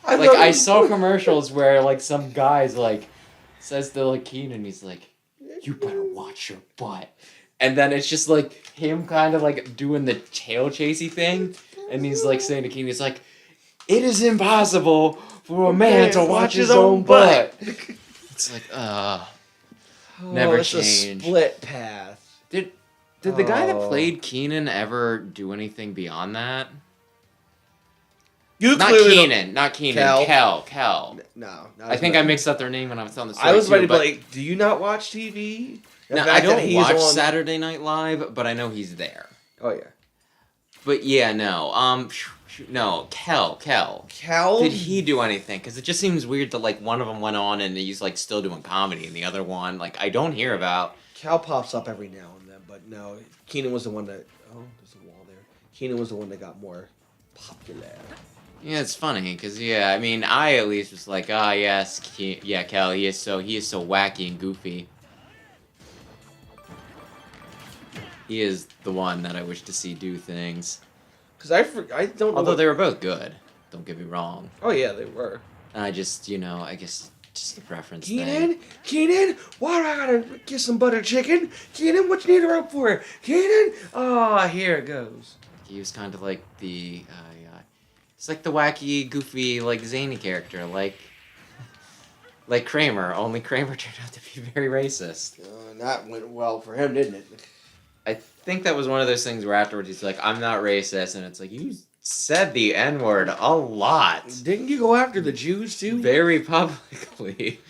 I Like, love I it. saw commercials where, like, some guy's, like, says to, like, Keenan, he's like, you better watch your butt. And then it's just, like, him kind of, like, doing the tail chasey thing. And he's, like, saying to Keenan, he's like, it is impossible for a man to watch his own butt. It's like, never it's change. A split path. Did the guy that Oh. played Keenan ever do anything beyond that? You Not clearly don't- Keenan, not Keenan. Kel. Kel. No, not I as think much. I mixed up their name when I was telling the story. I was ready too, to be but- like, do you not watch TV? The No, fact I that don't he's watch on- Saturday Night Live, but I know he's there. Oh yeah, But yeah, no. No, Kel. Cal. Did he do anything? Because it just seems weird that like one of them went on and he's like still doing comedy, and the other one like I don't hear about. Cal pops up every now and then, but no, Keenan was the one that. Oh, there's a wall there. Keenan was the one that got more popular. Yeah, it's funny because I mean, I at least was like, yes, Kel. He is so wacky and goofy. He is the one that I wish to see do things. Because I don't know. Although they were both good. Don't get me wrong. Oh yeah, they were. And I just, I guess, just a preference Keenan, thing. Keenan, why do I gotta get some butter chicken? Keenan, what you need a rope for? Keenan, oh, here it goes. He was kind of like the, it's like the wacky, goofy, like zany character, like Kramer. Only Kramer turned out to be very racist. And that went well for him, didn't it? I think that was one of those things where afterwards he's like, I'm not racist, and it's like, you said the N-word a lot. Didn't you go after the Jews too? Very publicly.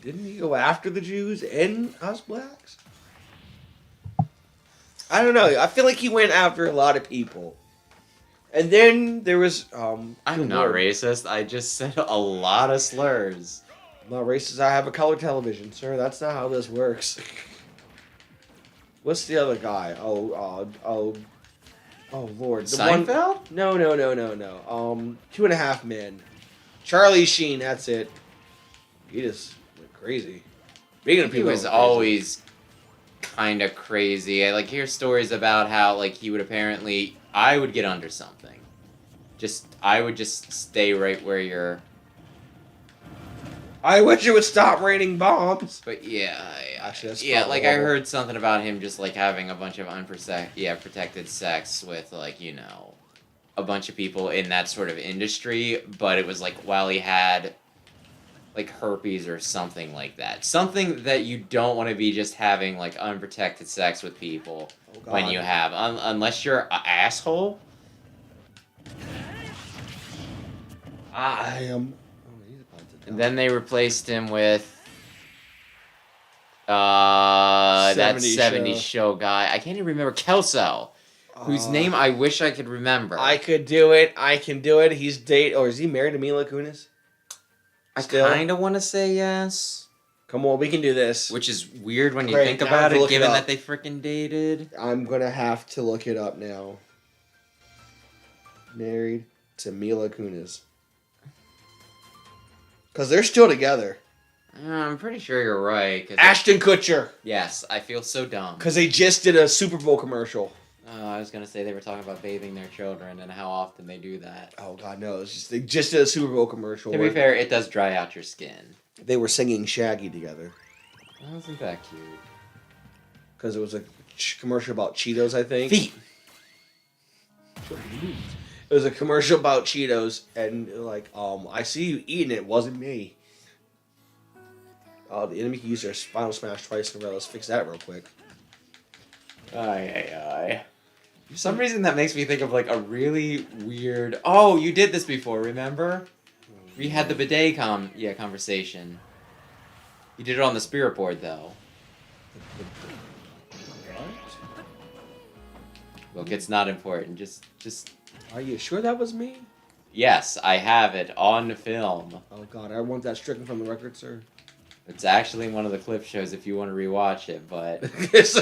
Didn't he go after the Jews and us blacks? I don't know. I feel like he went after a lot of people. And then there was I'm not racist. I just said a lot of slurs. I'm not racist. I have a color television, sir. That's not how this works. What's the other guy? Oh Lord. The Seinfeld? One... No. 2.5 Men. Charlie Sheen. That's it. He just went crazy. Speaking of He people, was going crazy. always kind of crazy. I hear stories about how like he would apparently I would get under something. I would just stay right where you're. I wish it would stop raining bombs. But yeah, Actually, that's yeah. probably Like I horrible. heard something about him just like having a bunch of protected sex with like a bunch of people in that sort of industry. But it was like while he had like herpes or something like that. Something that you don't want to be just having like unprotected sex with people when God. you have unless you're an asshole. I am. And then they replaced him with that 70s show guy. I can't even remember Kelso, whose name I wish I could remember. I could do it. I can do it. He's or is he married to Mila Kunis? I Still? kind of want to say yes. Come on, we can do this. Which is weird when you Great, think now about I have to it, look it given up. that they freaking dated. I'm gonna have to look it up now. Married to Mila Kunis. Because they're still together. I'm pretty sure you're right. Ashton Kutcher. Yes, I feel so dumb. Because they just did a Super Bowl commercial. I was gonna say they were talking about bathing their children and how often they do that. Oh God, no! It's just they just did a Super Bowl commercial. To be fair, it does dry out your skin. They were singing Shaggy together. Wasn't that cute? Because it was a commercial about Cheetos, I think. Feet. It was a commercial about Cheetos, and like, I see you eating it. Wasn't me. Oh, the enemy can use their Final Smash twice in a row. Let's fix that real quick. Aye. For some reason, that makes me think of like a really weird. Oh, you did this before, remember? We had the bidet conversation. You did it on the spirit board, though. What? Look, it's not important. Just. Are you sure that was me? Yes, I have it on film. Oh God, I want that stricken from the record, sir. It's actually one of the clip shows if you want to rewatch it, but It's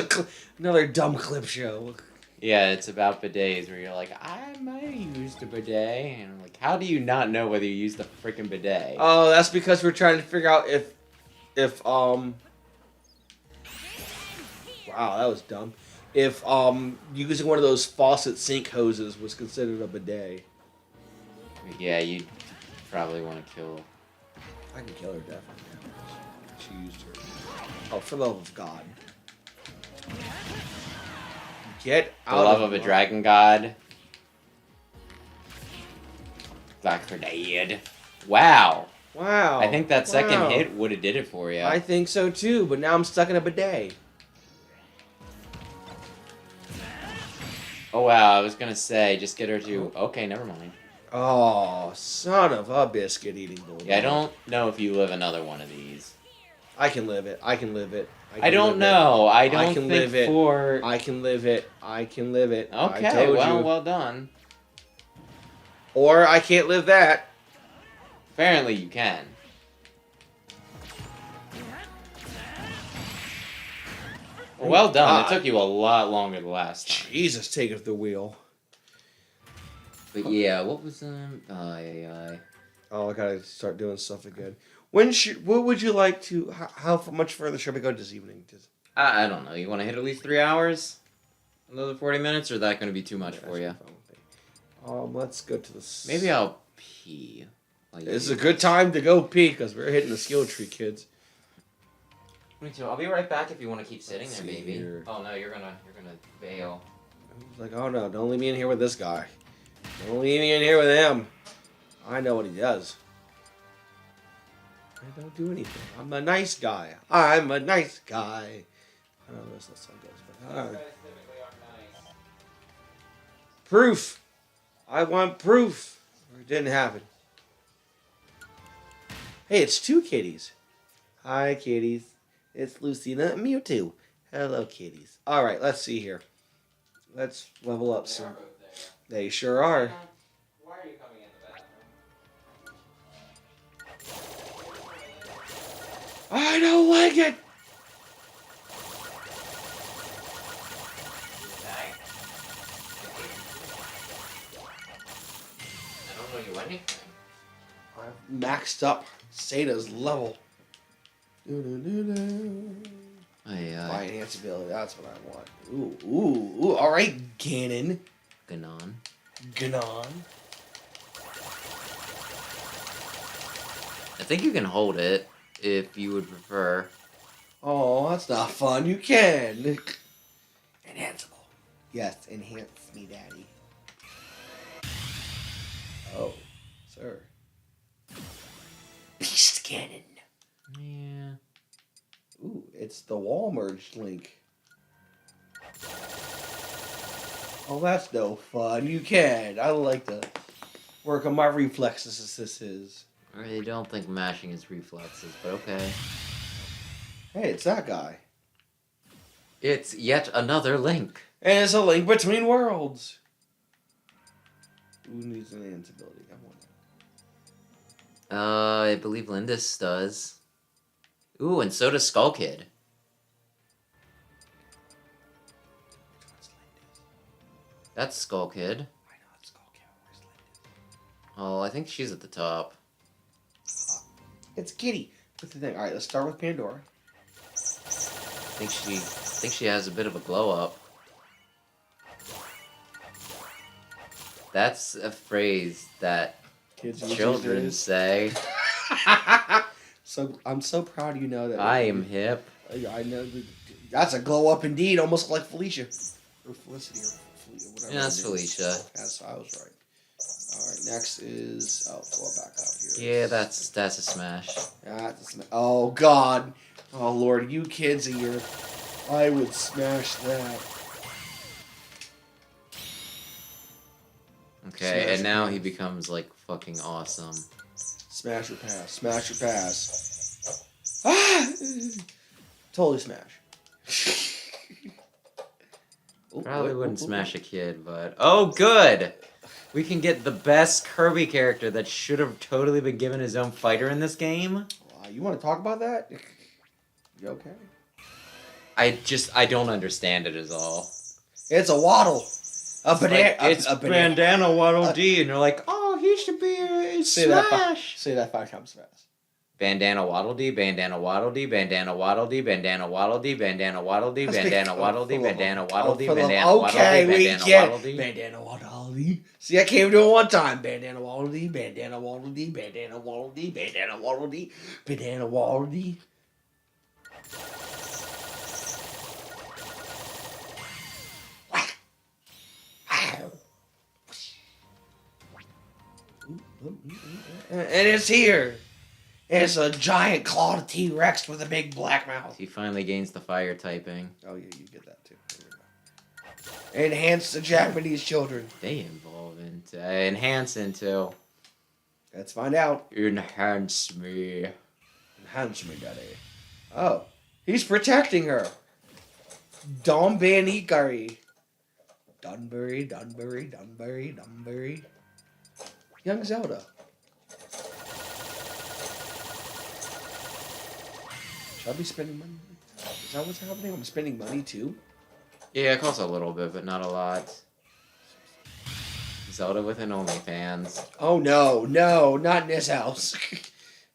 another dumb clip show. yeah, it's about bidets where you're like, I might have used a bidet, and I'm like, how do you not know whether you used a freaking bidet? Oh, that's because we're trying to figure out if wow, that was dumb. If using one of those faucet sink hoses was considered a bidet. Yeah, you probably want to kill. I can kill her definitely. She used her. Oh, for the love of God! Get The out love of a dragon god. Black grenade. Wow. Wow. I think that second Wow. hit would have did it for you. I think so too, but now I'm stuck in a bidet. Oh wow, I was gonna say, just get her to. Okay, never mind. Oh, son of a biscuit eating bulldog. Yeah, I don't know if you live another one of these. I can live it. I can live it. I don't know. I don't can think live it. for. I can live it. I can live it. I Okay, told you. well done. Or I can't live that. Apparently you can. Well done. God. It took you a lot longer the last time. Jesus, taketh the wheel. But yeah, what was Aye. Oh, I gotta start doing stuff again. What would you like to? How much further should we go this evening? I don't know. You want to hit at least 3 hours? Another 40 minutes, or is that going to be too much for you? Let's go to the. Maybe I'll pee. This is a good time to go pee because we're hitting the skill tree, kids. Me too. I'll be right back if you want to keep sitting Let's there, see baby. here. Oh no, you're gonna bail. He's like, oh no, don't leave me in here with this guy. Don't leave me in here with him. I know what he does. I don't do anything. I'm a nice guy. I'm a nice guy. I don't know if that song goes, but proof. I want proof. It didn't happen. Hey, it's two kitties. Hi, kitties. It's Lucina and Mewtwo. Hello, kitties. All right, let's see here. Let's level up some. They sure are. Why are you coming in the bathroom? I don't like it. I don't know you anything. I've maxed up Sata's level. My enhanceability, that's what I want. Ooh. All right, Ganon. Ganon. I think you can hold it if you would prefer. Oh, that's not fun. You can. Enhanceable. Yes, enhance me, daddy. Oh, sir. Beast Cannon. Yeah. Ooh, it's the wall merge link. Oh, that's no fun. You can. I like to work on my reflexes. This is. I really don't think mashing is reflexes, but okay. Hey, it's that guy. It's yet another link. And it's a link between worlds. Who needs an enhanceability? I want I believe Lindis does. Ooh, and so does Skull Kid. That's Skull Kid. I know it's Skull Kid. Where's Linda? Oh, I think she's at the top. It's Kitty. What's the thing? All right, let's start with Pandora. I think she has a bit of a glow up. That's a phrase that Kids use children these say. So I'm so proud you know that. I am hip. I know that's a glow up indeed, almost like Felicia or Felicity or whatever. Yeah, that's Felicia. That's I was right. All right, next is go back up here. Yeah, that's a smash. Oh God, oh Lord, you kids and your, I would smash that. Okay, Smash and now pass. he becomes like fucking awesome. Smash or pass. Smash or pass. Ah! Totally smash. Ooh, Probably ooh, wouldn't ooh, smash a kid, but oh, good. We can get the best Kirby character that should have totally been given his own fighter in this game. You want to talk about that? You okay? I don't understand it at all. It's a waddle. A banana. It's a banana. Bandana Waddle Dee, and you're like, oh, he should be a Say Smash. Say that 5 times fast. Bandana Waddle Dee, Bandana Waddle Dee, Bandana Waddle Dee, Bandana Waddle Dee, Bandana Waddle Dee, Bandana Waddle Dee, Bandana Waddle Dee, Bandana Waddle Dee, Bandana Waddle Dee. Bandana Waddle Dee. See, I can't even do it one time. Bandana Waddle Dee, Bandana Waddle Dee, Bandana Waddle Dee, Bandana Waddle Dee, Bandana Waddle Dee. And it's here. It's a giant clawed T-Rex with a big black mouth. He finally gains the fire typing. Oh yeah, you get that too. Enhance the Japanese children. They evolve into enhance into. Let's find out. Enhance me. Enhance me, daddy. Oh, he's protecting her. Donban Ikari. Dunbury, Dunbury, Dunbury, Dunbury. Young Zelda. Should I be spending money? Is that what's happening? I'm spending money too? Yeah, it costs a little bit, but not a lot. Zelda with an OnlyFans. Oh no, no, not in this house.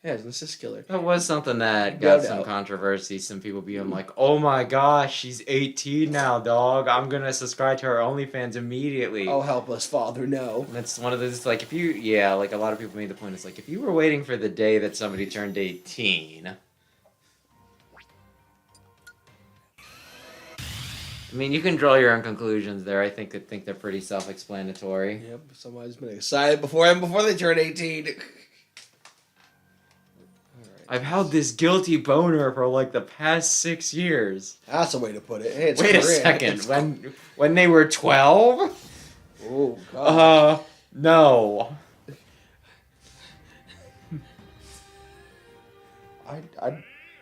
Yeah, this is killer. That was something that got No, some no. controversy. Some people being like, "Oh my gosh, she's 18 now, dog. I'm gonna subscribe to her OnlyFans immediately." Oh, help us, Father, no. And that's one of those, like, if you, yeah, like a lot of people made the point. It's like, if you were waiting for the day that somebody turned 18. I mean, you can draw your own conclusions there. I think they're pretty self-explanatory. Yep, somebody's been excited before they turn 18. I've held this guilty boner for like the past 6 years. That's a way to put it. Hey, it's Wait a Korean. second. When they were 12? Oh God. No.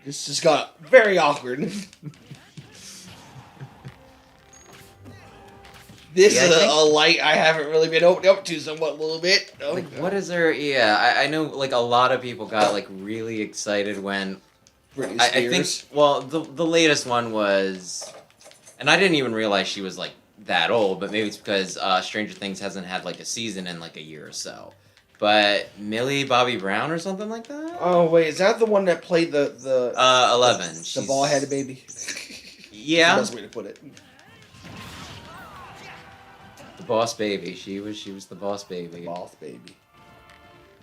This just got very awkward. This is a light I haven't really been opened up to somewhat a little bit. Oh, Like, what is there? Yeah, I know, like, a lot of people got, like, really excited when... Britney I think, Spears. well, the latest one was... And I didn't even realize she was, like, that old, but maybe it's because Stranger Things hasn't had, like, a season in, like, a year or so. But Millie Bobby Brown or something like that? Oh wait, is that the one that played the 11. the ball-headed baby? Yeah. That's the best way to put it. The boss baby. She was the boss baby. Boss baby.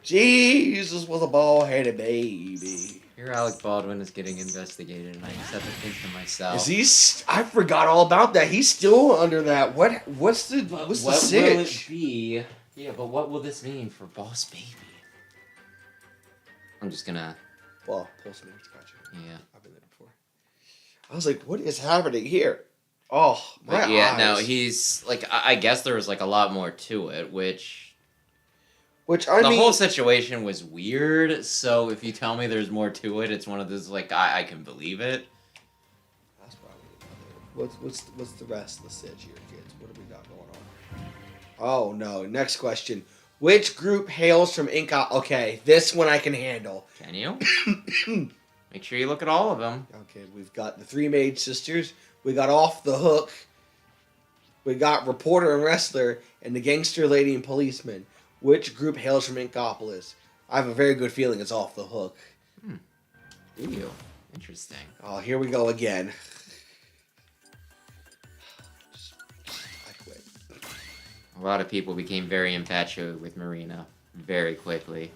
Jesus was a ball-headed baby. Here Alec Baldwin is getting investigated, and I just have to think to myself. Is he? I forgot all about that. He's still under that. What's the What will sitch? it be? Yeah, but what will this mean for Boss Baby? I'm just gonna... Well, Postmates got you. Yeah. I've been there before. I was like, what is happening here? Oh, my But yeah, eyes. no, he's... Like, I guess there was, like, a lot more to it, which... Which, I the mean... whole situation was weird, so if you tell me there's more to it, it's one of those, like, I can believe it. That's probably another. What's the rest of the sitch here, kids? What have we got going on? Oh, no. Next question. Which group hails from Inca? Okay, this one I can handle. Can you? Make sure you look at all of them. Okay, we've got the three Mage Sisters. We got Off the Hook. We got Reporter and Wrestler, and the Gangster Lady and Policeman. Which group hails from Inkopolis? I have a very good feeling it's Off the Hook. Do you? Interesting. Oh, here we go again. I quit. A lot of people became very infatuated with Marina very quickly.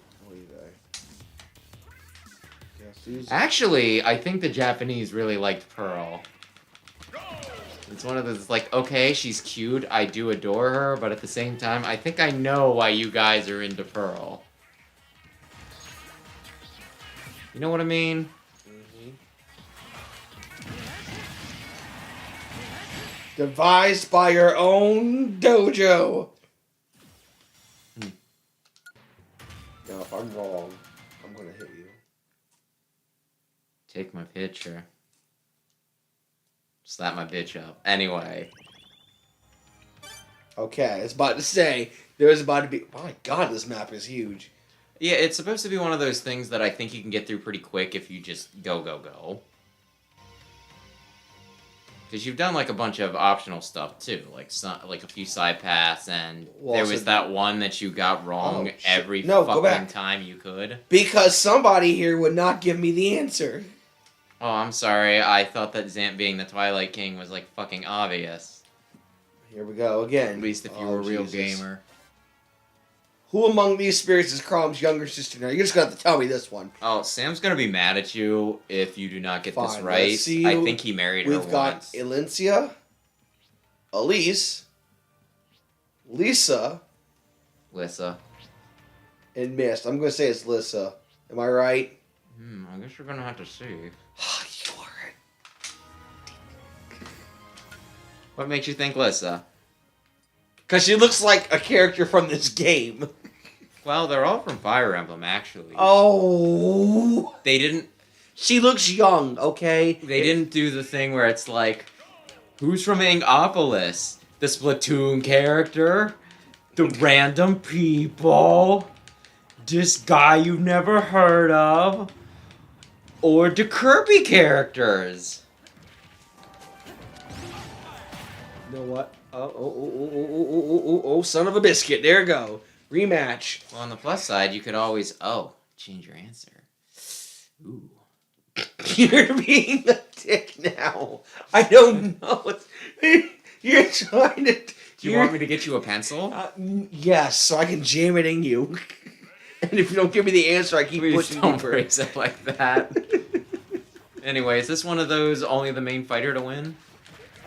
Actually, I think the Japanese really liked Pearl. It's one of those, like, okay, she's cute, I do adore her, but at the same time, I think I know why you guys are into Pearl. You know what I mean? Devised by your own dojo. Now, if I'm wrong, I'm gonna hit you. Take my picture. Slap my bitch up. Anyway. Okay, I was about to say, there's about to be... Oh my god, this map is huge. Yeah, it's supposed to be one of those things that I think you can get through pretty quick if you just go, go, go. Because you've done, like, a bunch of optional stuff, too. Like a few side paths, and there was that one that you got wrong every fucking time you could. Because somebody here would not give me the answer. Oh, I'm sorry. I thought that Zamp being the Twilight King was, like, fucking obvious. Here we go again. At least if you were a real gamer. Who among these spirits is Crom's younger sister? Now, you're just going to have to tell me this one. Oh, Sam's going to be mad at you if you do not get this right. I think he married her once. We've got Elincia, Elise, Lisa, and Mist. I'm going to say it's Lissa. Am I right? I guess you're going to have to see. You are right. What makes you think Lissa? Because she looks like a character from this game. Well, they're all from Fire Emblem, actually. Oh. They didn't... She looks young, okay? They didn't do the thing where it's like, who's from Inkopolis? The Splatoon character? The random people? This guy you've never heard of? Or the Kirby characters? You know what? Oh, son of a biscuit. There you go. Rematch. Well, on the plus side, you could always, change your answer. Ooh. You're being a dick now. I don't know. You're trying to... Do you want me to get you a pencil? Yes, so I can jam it in you. And if you don't give me the answer, I keep pushing don't deeper. phrase it like that. Anyway, is this one of those only the main fighter to win?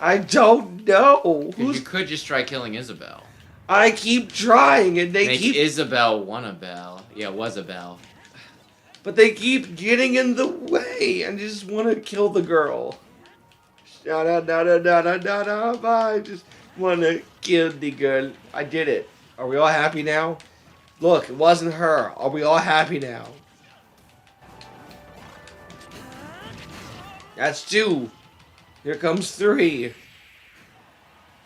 I don't know. You could just try killing Isabelle. I keep trying, and they keep... Isabelle one a bell. Yeah, was a bell. But they keep getting in the way. I just want to kill the girl. I just want to kill the girl. I did it. Are we all happy now? Look, it wasn't her. Are we all happy now? That's 2. Here comes 3.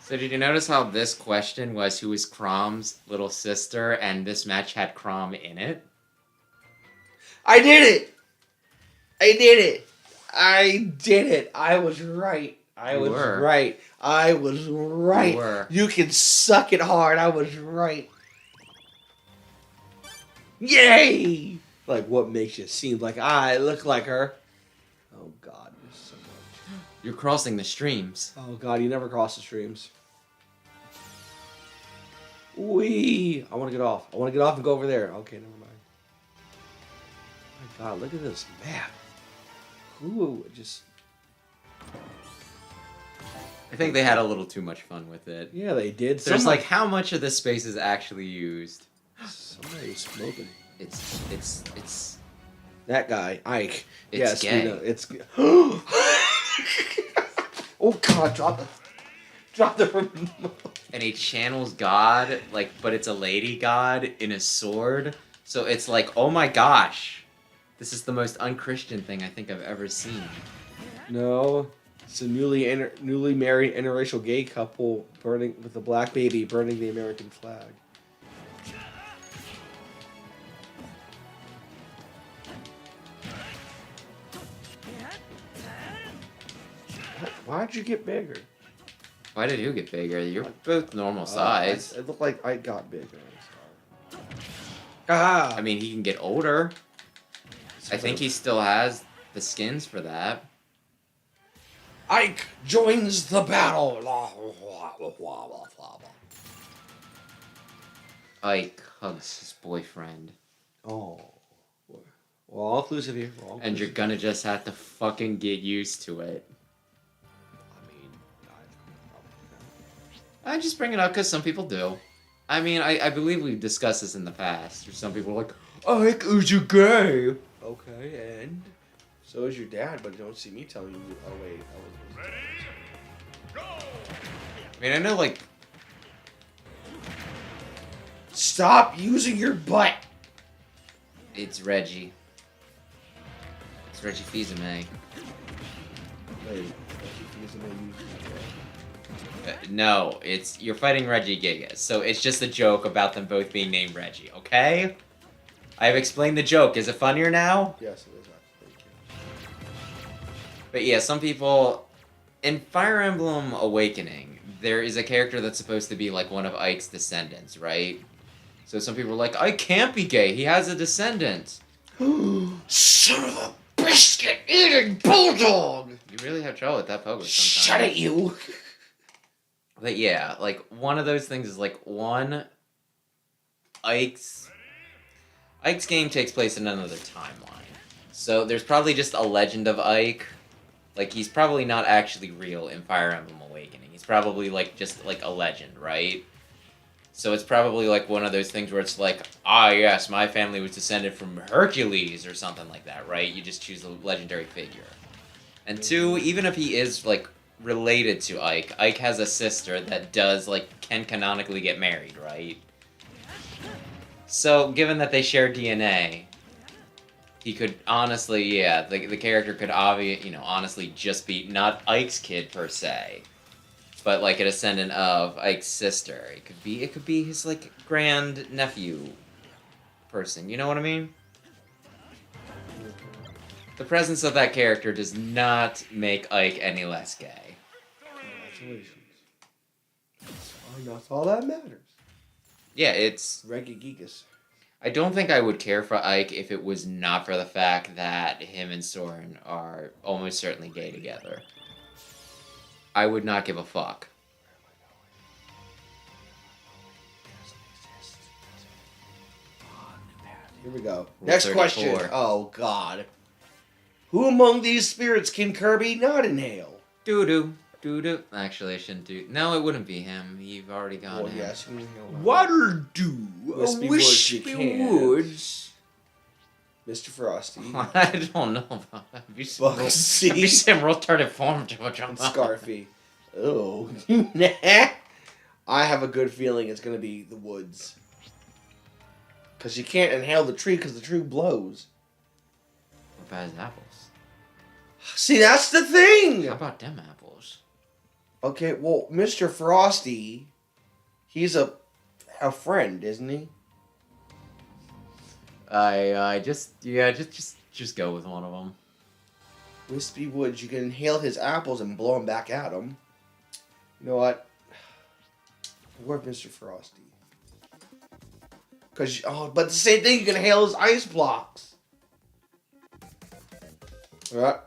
So did you notice how this question was who is Crom's little sister, and this match had Crom in it? I did it! I did it! I did it! I was right. I was right. I was right. You were. You can suck it hard. I was right. Yay! Like, what makes you seem like I look like her? Oh, God. There's so much. You're crossing the streams. Oh, God. You never cross the streams. Wee! I want to get off. I want to get off and go over there. Okay, never mind. My God, look at this map. Who just... I think they had a little too much fun with it. Yeah, they did. There's like, how much of this space is actually used? Somebody was smoking. It's... That guy, Ike. It's gay. It's... Oh, God, drop the remote. And he channels God, like, but it's a lady god in a sword. So it's like, oh my gosh. This is the most unchristian thing I think I've ever seen. No. It's a newly married interracial gay couple burning with a black baby burning the American flag. Why'd you get bigger? Why did you get bigger? You're both normal size. It looked like I got bigger. Ah! I mean, he can get older. I think he still has the skins for that. Ike joins the battle. Ike hugs his boyfriend. Oh. Well, all inclusive here. And you're gonna just have to fucking get used to it. I mean, I just bring it up because some people do. I mean, I believe we've discussed this in the past. Or some people are like, Ike, is you gay? okay, and so is your dad, but don't see me telling you. Oh wait, I was. Ready? Go! I mean, I know, like, Stop using your butt. it's Reggie. It's Reggie Fils-Aimé. Wait, No, you're fighting Reggie Gigas, so it's just a joke about them both being named Reggie, okay? I've explained the joke. Is it funnier now? Yes, it is actually. Thank you. But yeah, some people... In Fire Emblem Awakening, there is a character that's supposed to be like one of Ike's descendants, right? So some people are like, Ike can't be gay, he has a descendant. Son of a biscuit-eating bulldog! You really have trouble with that Pogo sometimes. Shut it, you! But yeah, like, one of those things is like, one, Ike's game takes place in another timeline. So there's probably just a legend of Ike. Like, he's probably not actually real in Fire Emblem Awakening. He's probably, like, just, like, a legend, right? So it's probably, like, one of those things where it's like, ah, yes, my family was descended from Hercules or something like that, right? You just choose a legendary figure. And two, even if he is, like, related to Ike, Ike has a sister that does, like, can canonically get married, right? So, given that they share DNA, he could honestly, yeah, the character could honestly just be not Ike's kid per se, but like a descendant of Ike's sister. It could be his like grand nephew person. You know what I mean? The presence of that character does not make Ike any less gay. Congratulations. That's all that matters. Yeah, it's... Reggie Gigas. I don't think I would care for Ike if it was not for the fact that him and Soren are almost certainly gay together. I would not give a fuck. Here we go. Rule Next 34. question. Oh, God. Who among these spirits can Kirby not inhale? Doo-doo. Doo-doo. Actually, I shouldn't do... No, it wouldn't be him. You've already got him. Yes, you can inhale. Water do. Wispy Woods, you can. Woods. Mr. Frosty. I don't know about that. Have you seen Bugsy. retarded form to a And Scarfy. Oh. I have a good feeling it's going to be the woods. Because you can't inhale the tree because the tree blows. What about his apples? See, that's the thing! How about them apples? Okay, well, Mr. Frosty, he's a friend, isn't he? Just go with one of them. Wispy Woods, you can inhale his apples and blow them back at him. You know what? We're Mr. Frosty. But the same thing, you can inhale his ice blocks. Alright.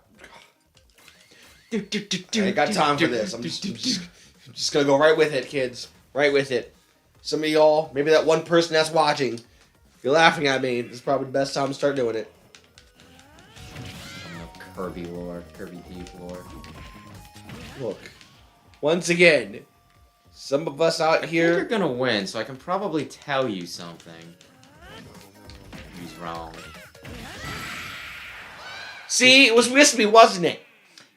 I ain't got time for this. I'm just gonna go right with it, kids. Right with it. Some of y'all, maybe that one person that's watching, if you're laughing at me, this is probably the best time to start doing it. Kirby lore, Kirby Deep lore. Look, once again, some of us out I think here. you're gonna win, so I can probably tell you something. He's wrong. See, it was Wispy, wasn't it?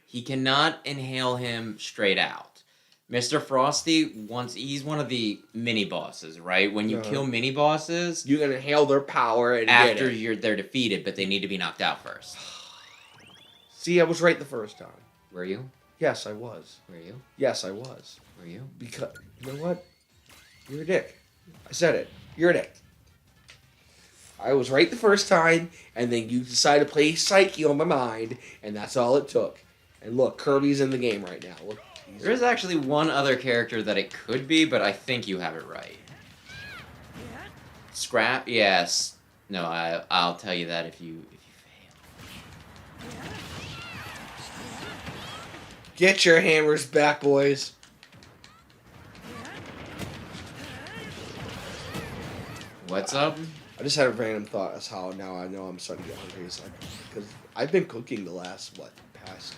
He cannot inhale him straight out. Mr. Frosty, he's one of the mini-bosses, right? When you kill mini-bosses... You can inhale their power and after get it. they're defeated, but they need to be knocked out first. See, I was right the first time. Were you? Yes, I was. Were you? Yes, I was. Were you? Because, you know what? You're a dick. I said it. You're a dick. I was right the first time, and then you decided to play Psyche on my mind, and that's all it took. And look, Kirby's in the game right now. Look, There is actually one other character that it could be, but I think you have it right. Scrap? Yes. No, I'll tell you that if you fail. Get your hammers back, boys. What's up? I just had a random thought. That's how now I know I'm starting to get hungry. Because I've been cooking the last, past...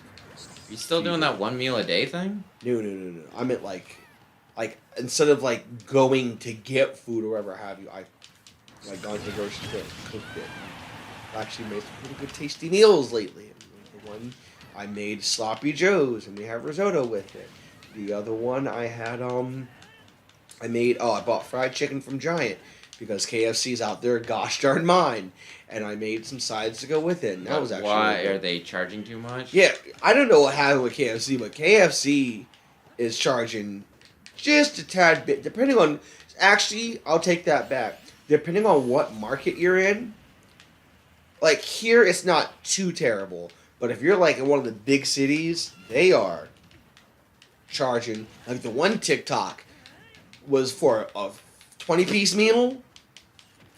You still doing that 1 meal a day thing? No. I meant like instead of like going to get food or whatever have you, I like gone to the grocery store and cooked it. I actually made some pretty good tasty meals lately. The one I made sloppy joes and we have risotto with it. The other one I had I bought fried chicken from Giant because KFC's out there, gosh darn mine, and I made some sides to go with it. And that was actually why really good. are they charging too much? Yeah, I don't know what happened with KFC, but KFC is charging just a tad bit, depending on... Actually, I'll take that back. Depending on what market you're in, like here, it's not too terrible. But if you're like in one of the big cities, they are charging... Like the one TikTok was for a 20-piece meal,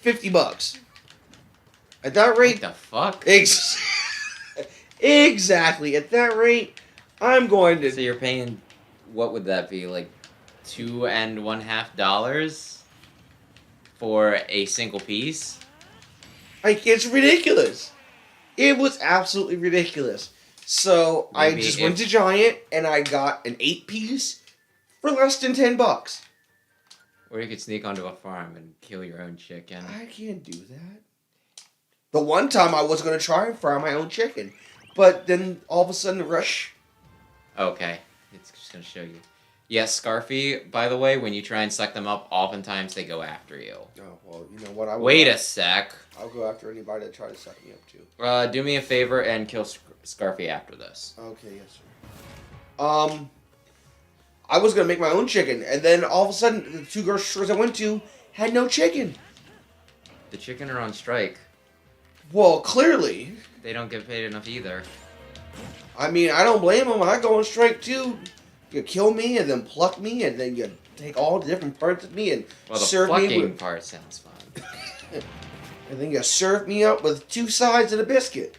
$50. At that rate... What the fuck? Exactly. At that rate, I'm going to... So you're paying, what would that be, like $2.50 for a single piece? Like, it's ridiculous. It was absolutely ridiculous. So, I just went to Giant, and I got an 8-piece for less than $10. Or you could sneak onto a farm and kill your own chicken. I can't do that. The one time I was going to try and fry my own chicken. But then, all of a sudden, the rush... Okay. It's just going to show you. Yes, Scarfy, by the way, when you try and suck them up, oftentimes they go after you. Oh, well, you know what? Wait a sec. I'll go after anybody that tries to suck me up, too. Do me a favor and kill Scarfy after this. Okay, yes, sir. I was going to make my own chicken, and then all of a sudden, the 2 grocery stores I went to had no chicken. The chicken are on strike. Well, clearly. They don't get paid enough either. I mean, I don't blame them. I go on strike, too. You kill me, and then pluck me, and then you take all the different parts of me and serve me with... Well, the plucking part sounds fun. And then you serve me up with 2 sides of a biscuit.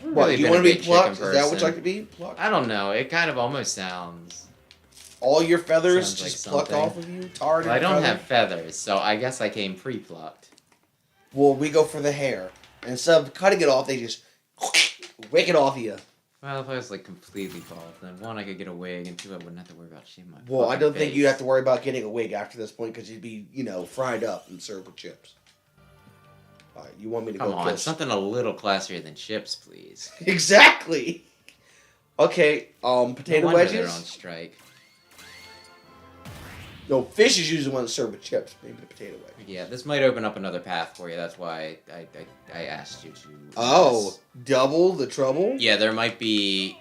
What, you want to be plucked? Is that what you like to be? Plucked? I don't know. It kind of almost sounds... All your feathers Sounds like just plucked something. off of you? Tarred Well, I and don't feathered? have feathers, so I guess I came pre-plucked. Well, we go for the hair. And instead of cutting it off, they just wick it off of you. Well, if I was like completely bald, then 1, I could get a wig, and 2, I wouldn't have to worry about shaving my Well, I don't think face. you'd have to worry about getting a wig after this point because you'd be, fried up and served with chips. All right, you want me to Come go on, kill... something a little classier than chips, please. Exactly! Okay, potato No wonder they're on wedges? strike. No, fish is usually the one that's served with chips. Maybe the potato wedge. Yeah, this might open up another path for you. That's why I asked you to. Oh, double the trouble? Yeah, there might be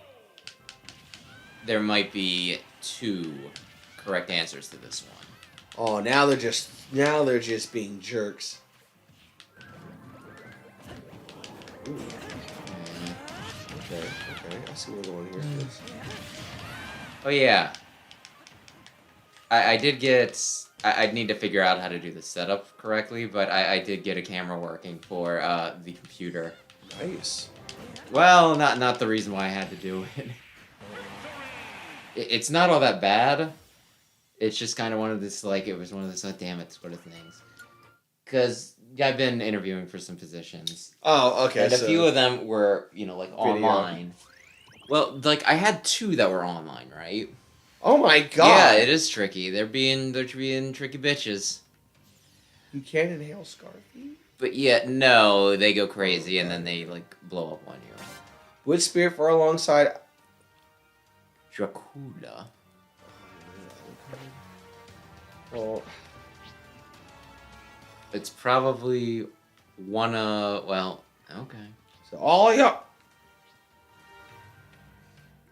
2 correct answers to this one. Oh, now they're just being jerks. Ooh. Okay, I see where we're going here. Oh yeah. I did get... I'd need to figure out how to do the setup correctly, but I did get a camera working for the computer. Nice. Well, not the reason why I had to do it. It's not all that bad. It's just kind of one of this, like, it was one of those, oh, damn it, sort of things. Because I've been interviewing for some positions. Oh, okay. And a few of them were, like, online. Well, like, I had 2 that were online, right? Oh my god! Yeah, it is tricky. They're being tricky bitches. You can't inhale Scarfy? But yeah, no, they go crazy and then they like blow up on you. Would Spirit far alongside Dracula. Well, It's probably one of okay. so all yeah.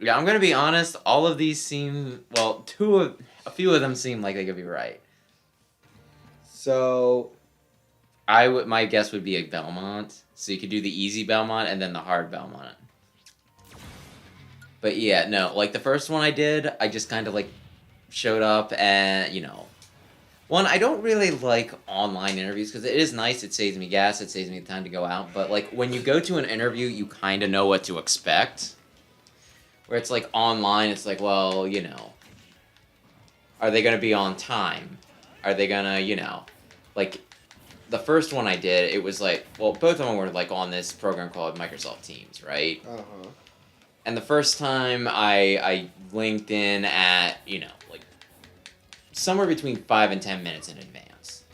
Yeah, I'm gonna be honest. All of these seem a few of them seem like they could be right. So My guess would be a Belmont. So you could do the easy Belmont and then the hard Belmont. But yeah, no, like the first one I did, I just kind of like showed up and, you know, one, I don't really like online interviews because it is nice. It saves me gas. It saves me time to go out. But like when you go to an interview, you kind of know what to expect. Where it's like online, it's like, well, you know, are they going to be on time? Are they going to, you know, like the first one I did, it was like, well, both of them were like on this program called Microsoft Teams, right? Uh-huh. And the first time I linked in at, you know, like somewhere between 5 and 10 minutes in advance.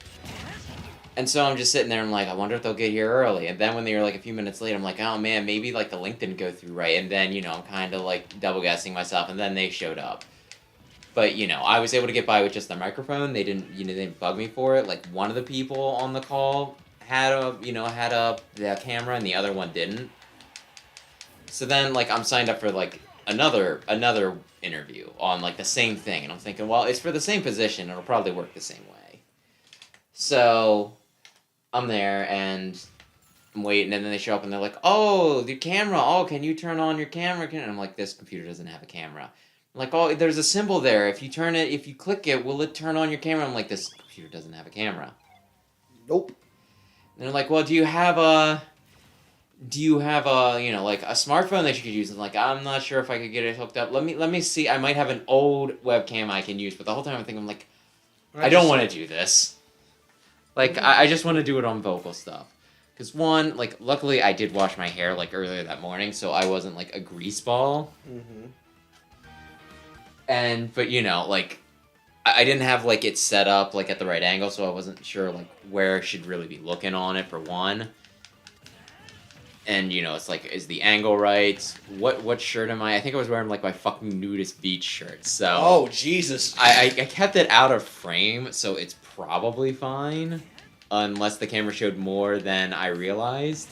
And so I'm just sitting there and I'm like, I wonder if they'll get here early. And then when they were like a few minutes late, I'm like, oh man, maybe like the link didn't go through right. And then, you know, I'm kind of like double guessing myself. And then they showed up. But, you know, I was able to get by with just the microphone. They didn't, you know, they didn't bug me for it. Like one of the people on the call had the camera and the other one didn't. So then, like, I'm signed up for, like, another interview on, like, the same thing. And I'm thinking, well, it's for the same position. It'll probably work the same way. So I'm there, and I'm waiting, and then they show up, and they're like, oh, the camera. Oh, can you turn on your camera? And I'm like, this computer doesn't have a camera. I'm like, oh, there's a symbol there. If you click it, will it turn on your camera? I'm like, this computer doesn't have a camera. Nope. And they're like, well, do you have a, you know, like a smartphone that you could use? And like, I'm not sure if I could get it hooked up. Let me see. I might have an old webcam I can use. But the whole time I'm like, I don't want to do this. Like, I just want to do it on vocal stuff. Because one, like, luckily I did wash my hair, like, earlier that morning, so I wasn't, like, a grease ball. Mm-hmm. But, you know, like, I didn't have, like, it set up, like, at the right angle, so I wasn't sure, like, where I should really be looking on it, for one. And, you know, it's like, is the angle right? What shirt am I? I think I was wearing, like, my fucking nudist beach shirt, so... Oh, Jesus. I kept it out of frame, so it's probably fine. Unless the camera showed more than I realized.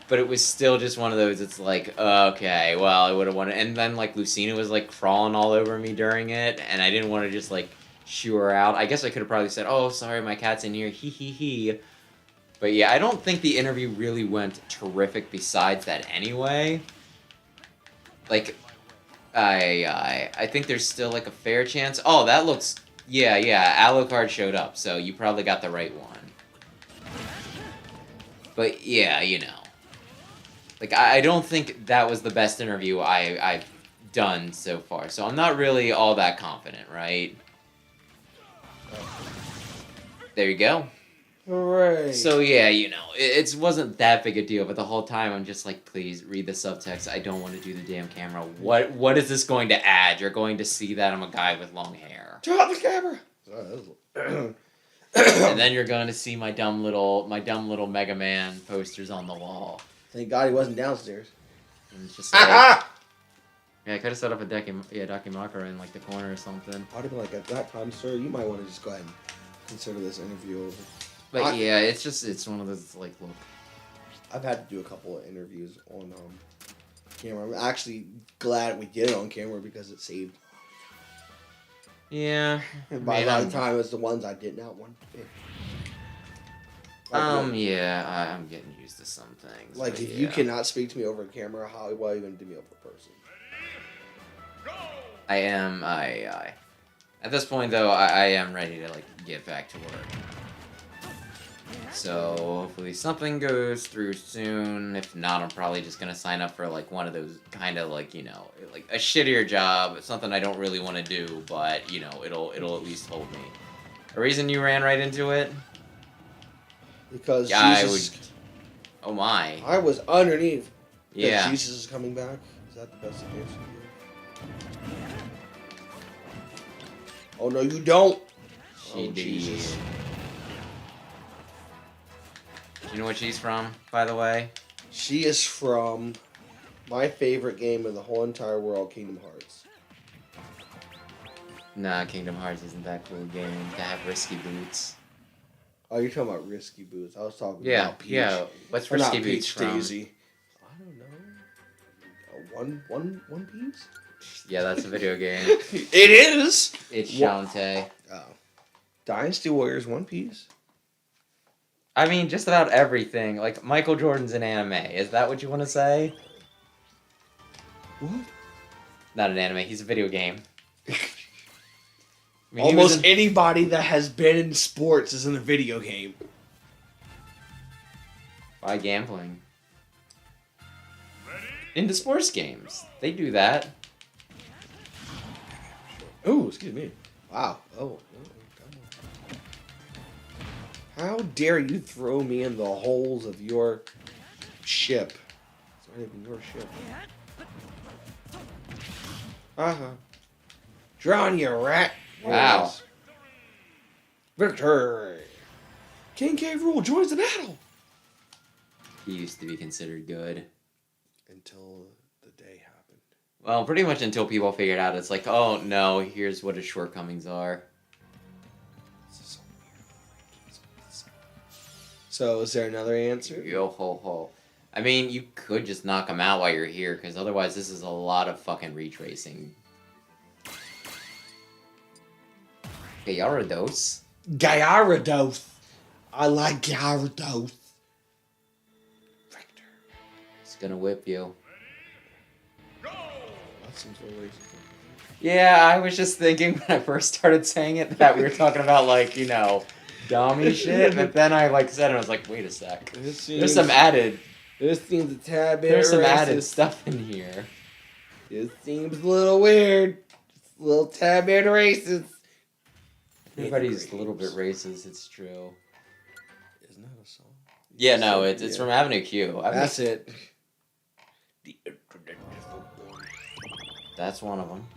But it was still just one of those, it's like, okay, well, I would have wanted... And then, like, Lucina was, like, crawling all over me during it, and I didn't want to just, like, shoo her out. I guess I could have probably said, oh, sorry, my cat's in here, hee. But yeah, I don't think the interview really went terrific besides that anyway. Like, I think there's still, like, a fair chance. Oh, that looks... Yeah, Alucard showed up, so you probably got the right one. But yeah, you know. Like, I don't think that was the best interview I've done so far, so I'm not really all that confident, right? There you go. Hooray. So yeah, you know, it wasn't that big a deal, but the whole time I'm just like, please read the subtext. I don't want to do the damn camera. What is this going to add? You're going to see that I'm a guy with long hair. Drop the camera. And then you're going to see my dumb little Mega Man posters on the wall. Thank God he wasn't downstairs. And it's just like, yeah, I could have set up a Dakimakura in like the corner or something. I'd have been like, at that time, sir, you might want to just go ahead and consider this interview over. But yeah, it's one of those, like, look. I've had to do a couple of interviews on camera. I'm actually glad we did it on camera because it saved. Yeah. And by a lot of time, it was the ones I did not want to pick. Yeah, I'm getting used to some things. Like, if you cannot speak to me over camera, how are you going to do me over person? I am, at this point, though, I am ready to, like, get back to work. So, hopefully something goes through soon. If not, I'm probably just gonna sign up for, like, one of those kind of, like, you know, like, a shittier job. Something I don't really want to do, but, you know, it'll at least hold me. A reason you ran right into it? Because yeah, Jesus... Oh, my. I was underneath. Yeah. Jesus is coming back. Is that the best advice you give? Oh, no, you don't. She oh, did. Jesus. Do you know what she's from, by the way? She is from my favorite game in the whole entire world, Kingdom Hearts. Nah, Kingdom Hearts isn't that cool a game to have Risky Boots. Oh, you're talking about Risky Boots. I was talking about Peach. Yeah, what's Risky Boots from? Daisy. I don't know. One Piece? Yeah, that's a video game. It is! It's Shantae. Oh. Dynasty Warriors One Piece? I mean, just about everything. Like, Michael Jordan's an anime. Is that what you want to say? What? Not an anime. He's a video game. I mean, Almost anybody that has been in sports is in a video game. Why gambling? Into sports games. They do that. Oh, excuse me. Wow. Oh. How dare you throw me in the holes of your ship? It's not even your ship. Drown, you rat. Wow. Yes. Victory. King K. Rool joins the battle. He used to be considered good. Until the day happened. Well, pretty much until people figured out it's like, oh no, here's what his shortcomings are. So, is there another answer? Yo ho ho. I mean, you could just knock him out while you're here, because otherwise this is a lot of fucking retracing. Gyarados. Gyarados. I like Gyarados. Victor. It's gonna whip you. That seems a little racist. Yeah, I was just thinking when I first started saying it that we were talking about, like, you know, dummy shit, but then I, like, said it and I was like, wait a sec. There's some added... This seems a tad bit There's some racist. added stuff in here. It seems a little weird. Just a little tad bit racist. Everybody's a little bit racist, it's true. Isn't that a song? Yeah, no, it's from Avenue Q. That's it. That's one of them.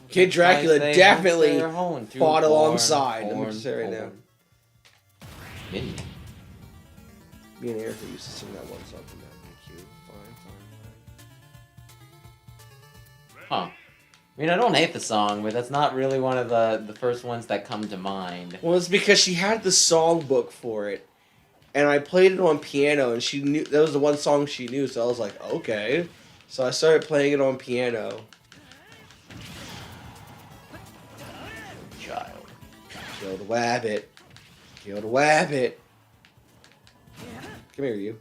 Kid Dracula definitely fought alongside. I'm gonna say right now. Mini. Me and Erica used to sing that one song from Avenue Q. Fine. Huh. I mean, I don't hate the song, but that's not really one of the first ones that come to mind. Well, it's because she had the song book for it, and I played it on piano, and she knew that was the one song she knew. So I was like, okay. So I started playing it on piano. Child. Kill the wabbit. Kill the wabbit. Come here, you.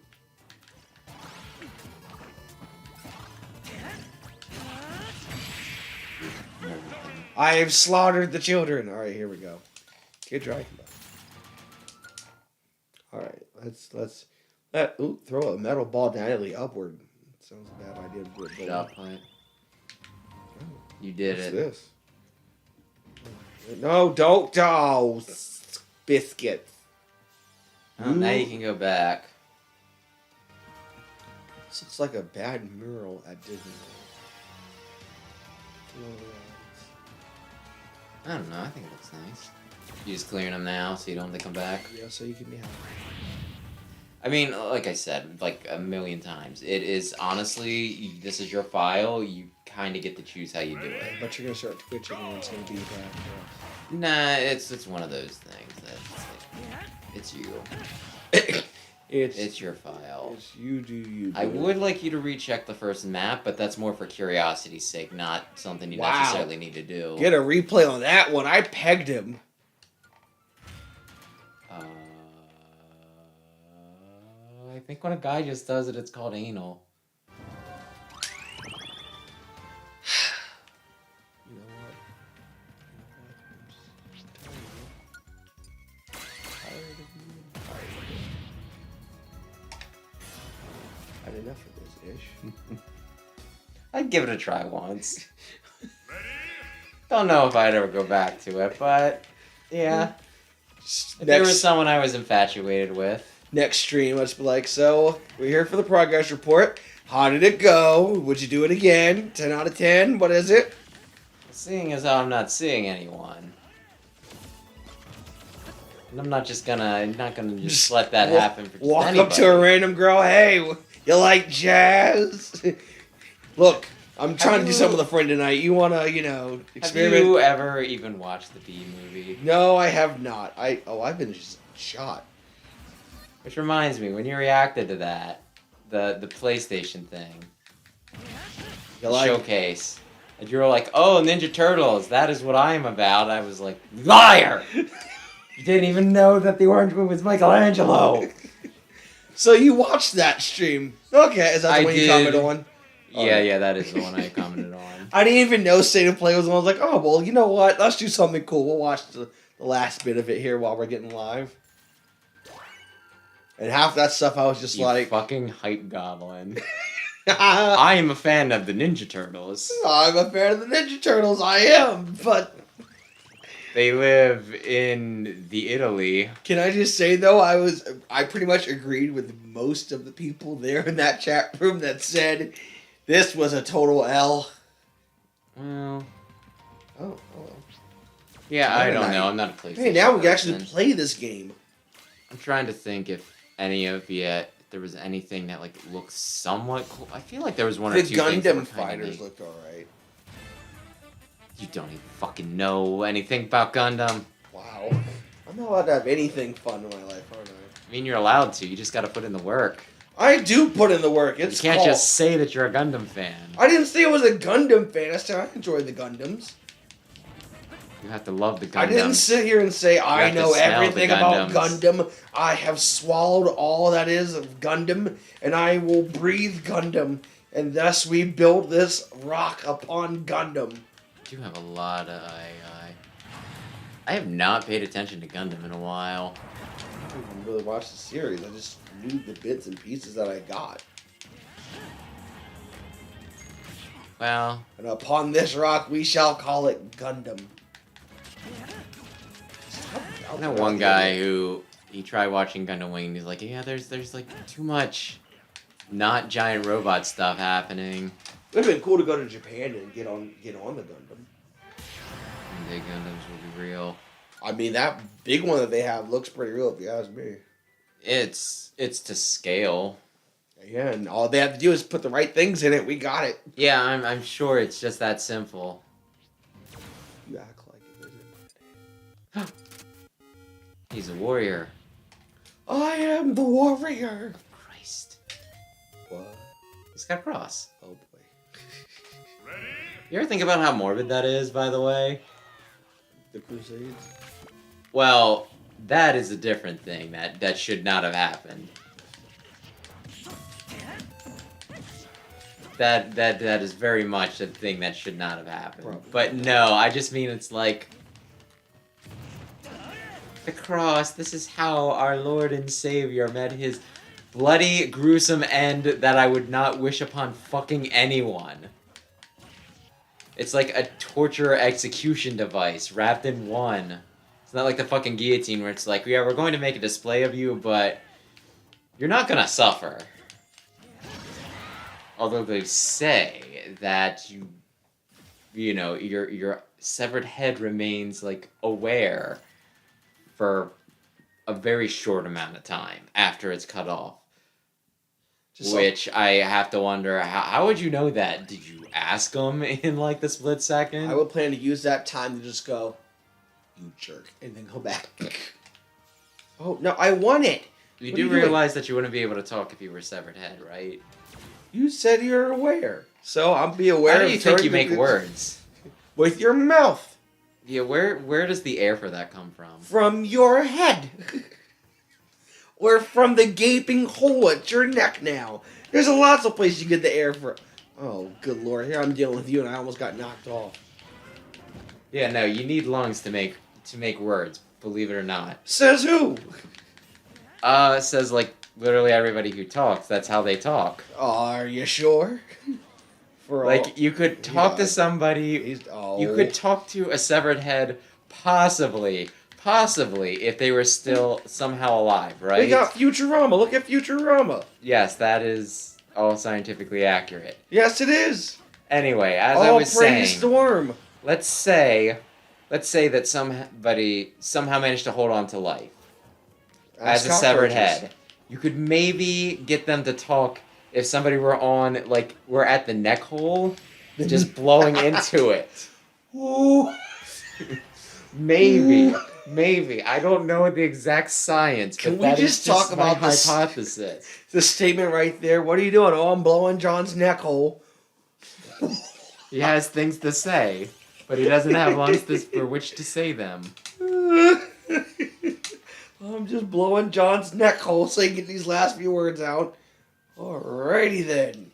I have slaughtered the children. All right, here we go. Kid Dracula. All right, let's throw a metal ball diagonally upward. Sounds a bad idea to do it. Shot point. You did What's it. this? No, don't. Oh, biscuits. Oh, now you can go back. This looks like a bad mural at Disney World. I don't know, I think it looks nice. You just clearing them now so you don't have to come back? Yeah, so you can be happy. I mean, like I said, like a million times, it is honestly, this is your file, you kind of get to choose how you do it. But you're going to start twitching and it's going to be bad for us. Nah, it's one of those things that's like, it's you. It's your file. It's you do you. I would like you to recheck the first map, but that's more for curiosity's sake, not something you necessarily need to do. Get a replay on that one. I pegged him. I think when a guy just does it, it's called anal. You know what? I've had enough of this, Ish. I'd give it a try once. Don't know if I'd ever go back to it, but yeah. If there was someone I was infatuated with. Next stream, let's be like, so, we're here for the progress report. How did it go? Would you do it again? 10 out of 10? What is it? Seeing as how I'm not seeing anyone. And I'm not gonna just let that happen for just walk anybody. up to a random girl, hey, you like jazz? Look, I'm trying to do something with a friend tonight. You wanna, experiment? Have you ever even watched the Bee Movie? No, I have not. I've been just shot. Which reminds me, when you reacted to that, the PlayStation thing, showcase, and you were like, "Oh, Ninja Turtles, that is what I am about." I was like, "Liar! You didn't even know that the Orange Moon was Michelangelo." So you watched that stream. Okay, is that the I one you did. commented on? Yeah, that is the one I commented on. I didn't even know State of Play was on. I was like, oh, well, you know what? Let's do something cool. We'll watch the last bit of it here while we're getting live. And half that stuff I was just You like... fucking hype goblin. I am a fan of the Ninja Turtles. I'm a fan of the Ninja Turtles. I am, but... They live in the Italy. Can I just say, though, I pretty much agreed with most of the people there in that chat room that said this was a total L. Well... Oh. Yeah, I don't know. I'm not a PlayStation Hey, now we can person. actually play this game. I'm trying to think if any of yet there was anything that like looks somewhat cool. I feel like there was one or The two things that were Gundam kinda fighters neat. looked alright. You don't even fucking know anything about Gundam. Wow. I'm not allowed to have anything fun in my life, aren't I? I mean, you're allowed to. You just got to put in the work. I do put in the work. It's You can't called... just say that you're a Gundam fan. I didn't say I was a Gundam fan. I said I enjoy the Gundams. You have to love the Gundam. I didn't sit here and say I have to know smell the everything about Gundams. Gundam. I have swallowed all that is of Gundam, and I will breathe Gundam. And thus we build this rock upon Gundam. You have a lot of I have not paid attention to Gundam in a while. I didn't really watch the series. I just knew the bits and pieces that I got. Well, And upon this rock we shall call it Gundam. I know one guy who he tried watching Gundam Wing and he's like, yeah, there's like too much not giant robot stuff happening. It would have been cool to go to Japan and get on the Gundam. The Gundams will be real. I mean, that big one that they have looks pretty real if you ask me. It's to scale. Yeah, and all they have to do is put the right things in it. We got it. Yeah, I'm sure it's just that simple. You act like it, is it? He's a warrior. I am the warrior. Christ. What? He's got a cross. Oh boy. You ever think about how morbid that is, by the way? The Crusades. Well, that is a different thing. That should not have happened. That is very much a thing that should not have happened. Probably. But no, I just mean it's like the cross. This is how our Lord and Savior met his bloody, gruesome end that I would not wish upon fucking anyone. It's like a torture execution device wrapped in one. It's not like the fucking guillotine where it's like, yeah, we're going to make a display of you, but you're not gonna suffer. Although they say that you know, your severed head remains like aware for a very short amount of time after it's cut off. Which I have to wonder, how would you know that? Did you ask them in like the split second? I would plan to use that time to just go, you jerk, and then go back. Oh no, I won it. You What do are you doing? realize that you wouldn't be able to talk if you were severed head, right? You said you're aware, so I'll be aware. How do of you think you certain make things words? with your mouth Yeah, where does the air for that come from? from your head, or from the gaping hole at your neck? Now, there's lots of places you get the air from. Oh, good lord! Here I'm dealing with you, and I almost got knocked off. Yeah, no, you need lungs to make words. Believe it or not. Says who? Says like literally everybody who talks. That's how they talk. Are you sure? For Like you could talk to Yeah. somebody. You could talk to a severed head, possibly if they were still somehow alive, right? We got Futurama. Look at Futurama. Yes, that is all scientifically accurate. Yes, it is. Anyway, as I All was praise saying, the worm. let's say that somebody somehow managed to hold on to life as a severed head. You could maybe get them to talk if somebody were at the neck hole, just blowing into it. Ooh. Maybe. I don't know the exact science, but Can we that is just talk my about this? hypothesis. The statement right there. What are you doing? Oh, I'm blowing John's neck hole. He has things to say, but he doesn't have lungs for which to say them. I'm just blowing John's neck hole so he can get these last few words out. Alrighty then.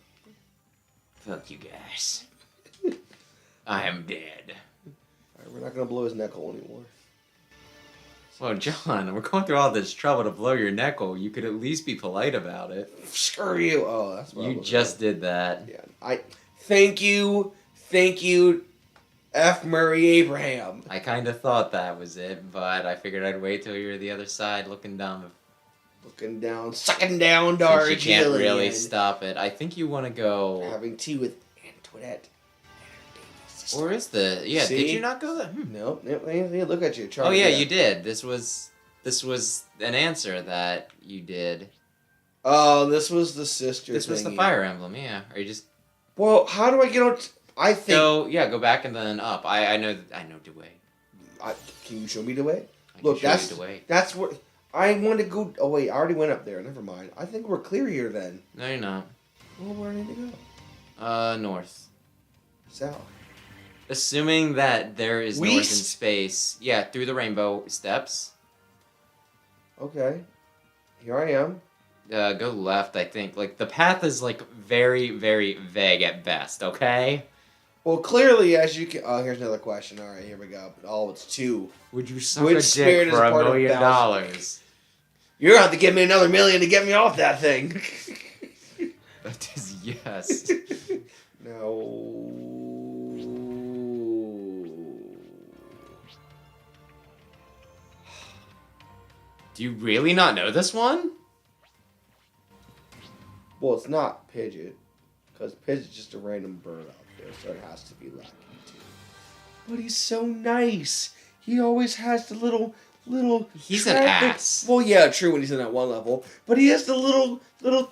Fuck you guys. I am dead. Alright, we're not gonna blow his neck hole anymore. Well, John, we're going through all this trouble to blow your neck hole. You could at least be polite about it. Screw you. Oh, that's what You just did that. Yeah. Thank you, F. Murray Abraham. I kind of thought that was it, but I figured I'd wait till you're the other side looking dumb. Looking down, sucking down Dark. Since you can't really stop it. I think you want to go... Having tea with Antoinette. Or is the... Yeah, See? did you not go there? Nope. Look at you. Oh, yeah, you did. This was an answer that you did. Oh, this was the sister This was the thingy. Fire Emblem, yeah. Are you just... Well, how do I get on... I think... Go back and then up. I know the way. Can you show me the way? I Look, can show you the way. that's what... I want to go... Oh, wait, I already went up there. Never mind. I think we're clear here, then. No, you're not. Well, where do I need to go? North. South. Assuming that there is north in West? space. Yeah, through the rainbow steps. Okay. Here I am. Go left, I think. Like, the path is, like, very, very vague at best, okay? Well, clearly, as you can... Oh, here's another question. All right, here we go. Oh, it's 2. Would you suck Which a spirit dick is for $1 part of million? thousands? You're going to have to give me another million to get me off that thing. That is yes. No. Do you really not know this one? Well, it's not Pidgeot. Because Pidgeot's just a random bird out there, so it has to be Lucky too. But he's so nice. He always has the little He's an traffic- ass. Well, yeah, true when he's in that one level. But he has the little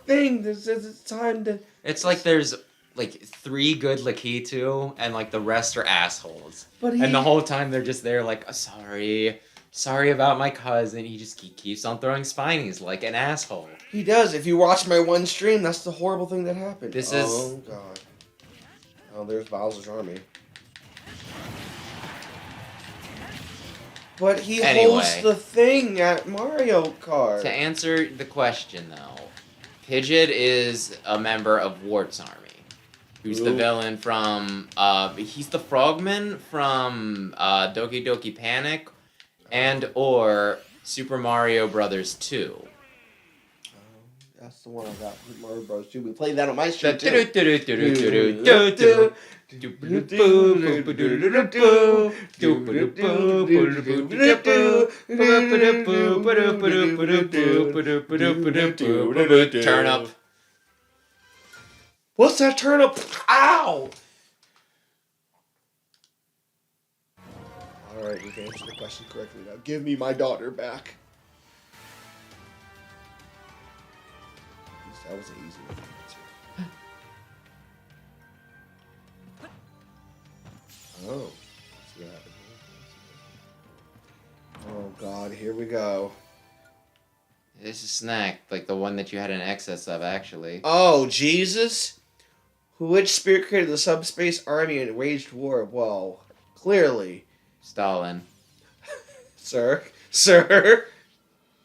thing that says it's time to... It's like there's like 3 good Lakitu and like the rest are assholes. But And the whole time they're just there like, sorry about my cousin. He just keeps on throwing spinies like an asshole. He does. If you watch my one stream, that's the horrible thing that happened. This is... Oh, God. Oh, there's Bowser's army. But he holds the thing at Mario Kart. To answer the question though, Pidgeot is a member of Wart's army. Who's the villain from, he's the frogman from Doki Doki Panic and or Super Mario Brothers 2. That's the one I got with Mario Bros. 2. We played that on my stream too. Turnip. What's that turnip? Ow! Alright, we can answer the question correctly now. Give me my daughter back. That was an easy one to answer. Oh. What's that? Oh God, here we go. It's a snack, like the one that you had in excess of, actually. Oh, Jesus? Which spirit created the subspace army and waged war? Well, clearly. Stalin. Sir? Sir?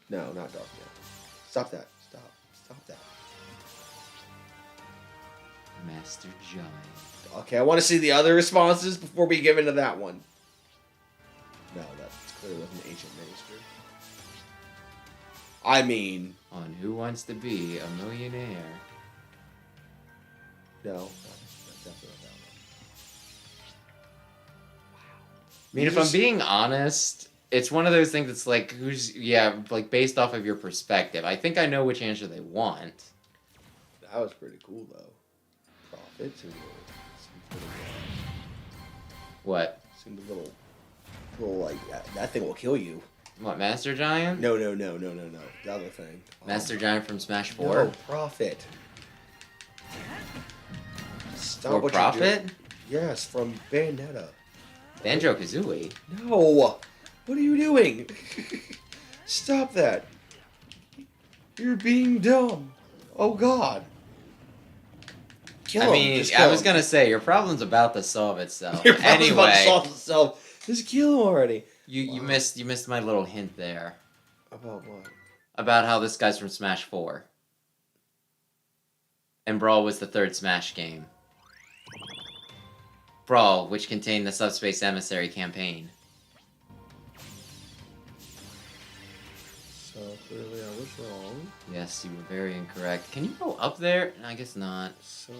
No, not Dark Knight. Stop that. Stop that. Master Giant. Okay, I want to see the other responses before we give into that one. No, that clearly wasn't an ancient minister. I mean... On Who Wants to Be a Millionaire? No, that's definitely not that one. I mean, if I'm being honest, it's one of those things that's like, like based off of your perspective. I think I know which answer they want. That was pretty cool, though. Profit seemed What? Seemed a little like, that thing will kill you. What, Master Giant? No. The other thing. Master Giant from Smash 4? No, Profit. Stop Or what you're Profit? doing. Yes, from Bayonetta. Banjo-Kazooie? No! What are you doing? Stop that. You're being dumb. Oh, God. Kill him. I mean, Just kill I was him. gonna say, your problem's about to solve itself. Your problem's about to Anyway, solve itself. Just kill him already. you missed my little hint there. About what? About how this guy's from Smash 4. And Brawl was the third Smash game. Brawl, which contained the Subspace Emissary campaign. So clearly I was wrong. Yes, you were very incorrect. Can you go up there? I guess not. So...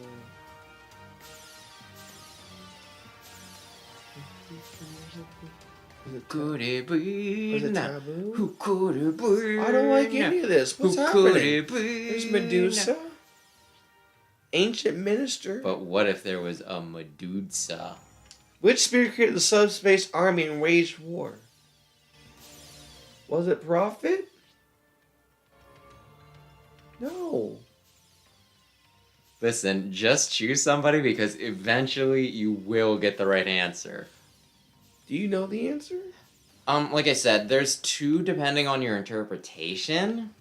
Who could it be? Was it taboo? Who could it be? I don't like any of this. What's Who happening? could it be? There's Medusa. Ancient Minister. But what if there was a Medusa? Which spirit created the subspace army and waged war? Was it Prophet? No. Listen, just choose somebody because eventually you will get the right answer. Do you know the answer? Like I said, there's two depending on your interpretation.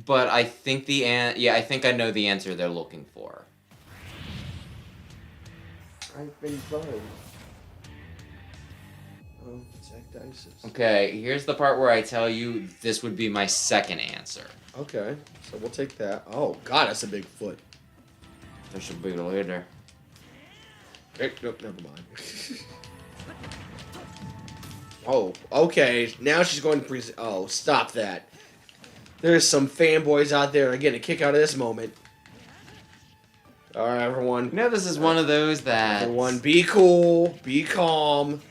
But I think I think I know the answer they're looking for. I've been close. Oh, Zacdices. Okay, here's the part where I tell you this would be my second answer. Okay, so we'll take that. Oh, God, that's a big foot. There should be later. Nope, never mind. Oh, okay. Now she's going to oh, stop that. There's some fanboys out there getting a kick out of this moment. Alright, everyone. You know, this is one of those that... Everyone, be cool. Be calm.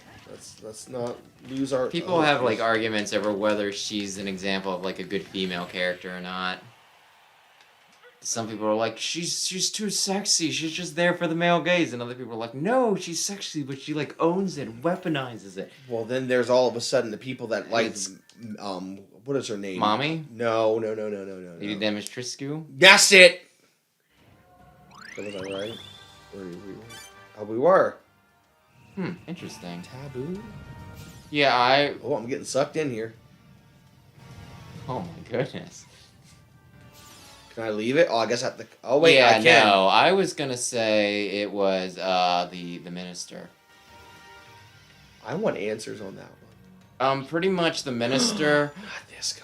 Let's not lose our... People have, like, arguments over whether she's an example of, like, a good female character or not. Some people are like, she's too sexy. She's just there for the male gaze. And other people are like, no, she's sexy, but she, like, owns it, weaponizes it. Well, then there's all of a sudden the people that like... what is her name? Mommy? No. Lady Demetriscu? That's it! Was I right? We were. Interesting. Taboo? Yeah, Oh, I'm getting sucked in here. Oh my goodness. Can I leave it? Oh, I guess I have to... Oh, wait, yeah, I can. no, I was gonna say it was, the minister. I want answers on that one. Pretty much the minister... Not this guy.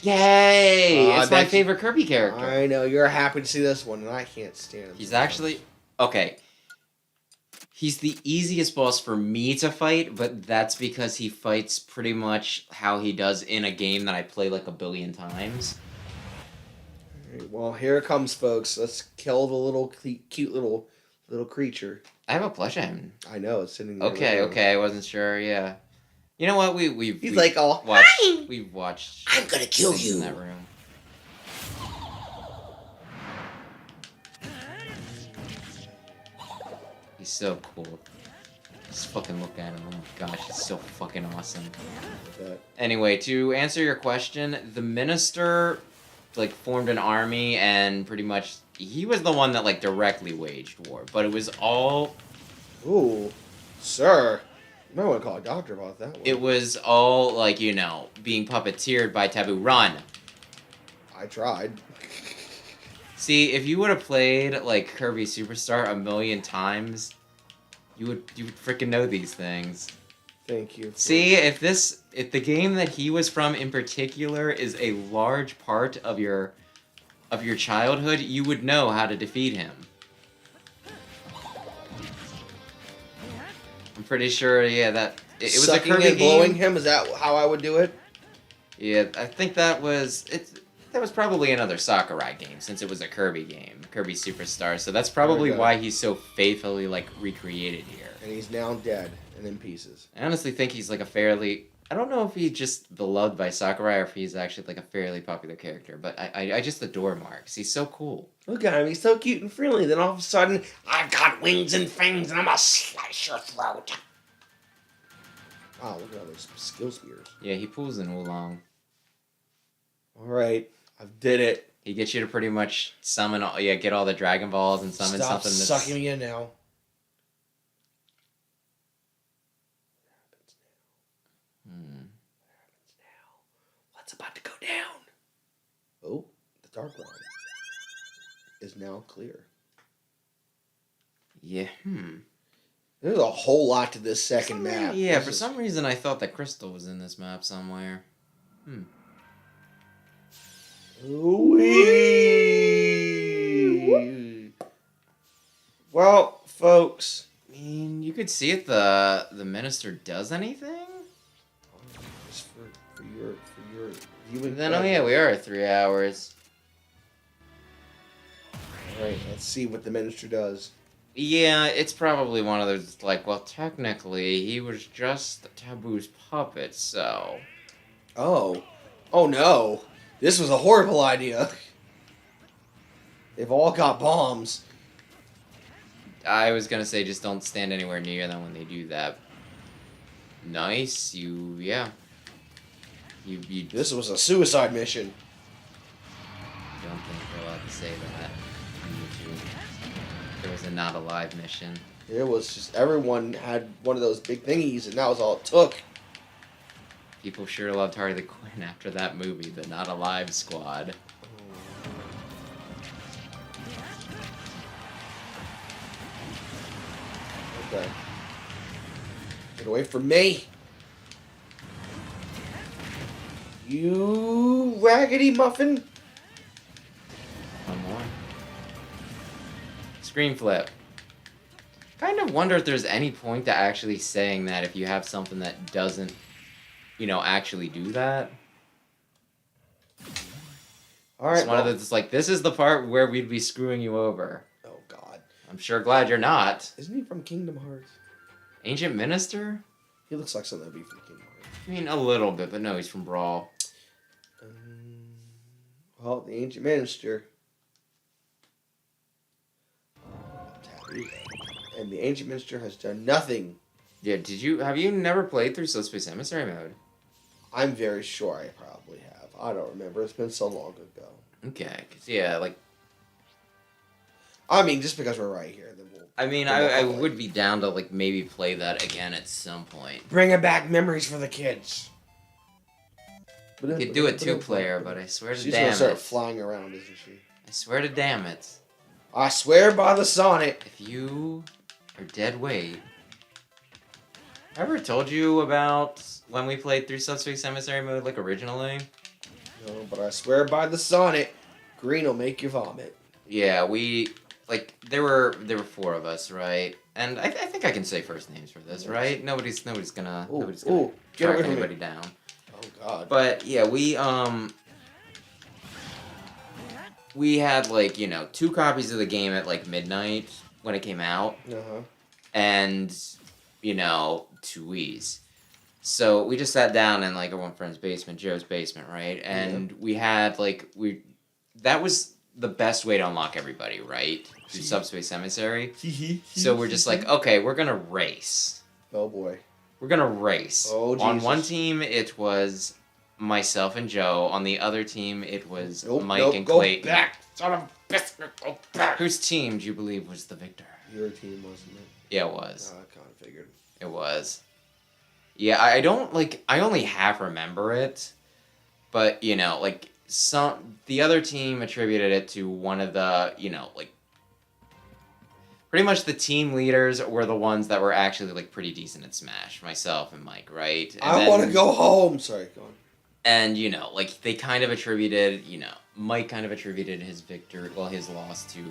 Yay! I It's my bet favorite Kirby character. I know, you're happy to see this one, and I can't stand him. He's actually... Okay. He's the easiest boss for me to fight, but that's because he fights pretty much how he does in a game that I play like a billion times. Alright, well, here it comes, folks. Let's kill the little cute little creature. I have a plush of him. I know, it's sitting there. Okay, I wasn't sure, yeah. You know what, He's like, oh, watched, hi! We've watched... I'm gonna kill things you! in that room. He's so cool. Just fucking look at him. Oh my gosh, he's so fucking awesome. Anyway, to answer your question, the minister, like, formed an army and pretty much... He was the one that, like, directly waged war. But it was all... Ooh, sir. You might want to call a doctor about that one. It was all, like, you know, being puppeteered by Taboo. Run! I tried. See, if you would have played, like, Kirby Superstar a million times, you would freaking know these things. Thank you. See, if the game that he was from in particular is a large part of your childhood, you would know how to defeat him. I'm pretty sure, yeah, that it was Sucking a Kirby and game. blowing him, is that how I would do it? Yeah, I think that was probably another Sakurai game, since it was a Kirby game, Kirby Superstar. So that's probably why he's so faithfully, like, recreated here. And he's now dead and in pieces. I honestly think he's, like, I don't know if he's just beloved by Sakurai or if he's actually, like, a fairly popular character, but I just adore Marks. He's so cool. Look at him, he's so cute and friendly. Then all of a sudden, I've got wings and fangs and I'm gonna slice your throat. Wow, look at all those skill spears. Yeah, he pulls an oolong. Alright, I did it. He gets you to pretty much summon get all the Dragon Balls and summon Stop something that's... sucking me in now. What happens now? What's about to go down? Oh, the dark rod is now clear. Yeah, There's a whole lot to this second map. Yeah, for some reason I thought that Crystal was in this map somewhere. Wee. Well, folks. I mean, you could see if the minister does anything. Just for your viewing. Then, oh yeah, we are at 3 hours. Alright, let's see what the minister does. Yeah, it's probably one of those, like, well, technically, he was just Taboo's puppet, so... Oh. Oh no. This was a horrible idea. They've all got bombs. I was gonna say, just don't stand anywhere near them when they do that. Nice, yeah. You This was a suicide mission. don't think we're allowed to say that on YouTube. There was a not alive mission. It was just everyone had one of those big thingies, and that was all it took. People sure loved Harley Quinn after that movie, the Not Alive Squad. Okay. Get away from me. You raggedy muffin. One more. Screen flip. Kind of wonder if there's any point to actually saying that if you have something that doesn't, actually do that. All right. It's one of those, like, this is the part where we'd be screwing you over. Oh God. I'm sure glad you're not. Isn't he from Kingdom Hearts? Ancient Minister? He looks like something that'd be from Kingdom Hearts. I mean, a little bit, but no, he's from Brawl. Well, the Ancient Minister. And the Ancient Minister has done nothing. Yeah, have you never played through Subspace Emissary mode? I'm very sure I probably have. I don't remember. It's been so long ago. Okay, 'cause, yeah, like... I mean, just because we're right here, then we'll... I mean, I would be down to, like, maybe play that again at some point. Bringing back memories for the kids. You could do a two-player, but I swear to She's damn gonna start it. flying around, isn't she? I swear to damn it. I swear by the Sonic. If you are dead weight... I ever told you about when we played through Subspace Emissary mode, like, originally? No, but I swear by the Sonic, green will make you vomit. Yeah, there were 4 of us, right? And I think I can say first names for this, right? Nobody's gonna get away track from anybody me. down. Oh God. But yeah, we had, like, 2 copies of the game at, like, midnight when it came out. Uh-huh. And 2 Wii's. So we just sat down in, like, our one friend's basement, Joe's basement, right? And we had, like, that was the best way to unlock everybody, right? Through Subspace Emissary. So we're just like, okay, we're gonna race. Oh boy. We're gonna race. Oh, Jesus. On one team, it was myself and Joe. On the other team, it was Mike and Clayton. Go back, son of a biscuit, go back. Whose team do you believe was the victor? Your team, wasn't it? Yeah, it was. I kind of figured. It was. Yeah, I don't, like, I only half remember it, but, the other team attributed it to one of the, like, pretty much the team leaders were the ones that were actually, like, pretty decent at Smash, myself and Mike, right? And I want to go home. Sorry, go on. And, like, they kind of attributed, Mike kind of attributed his loss to,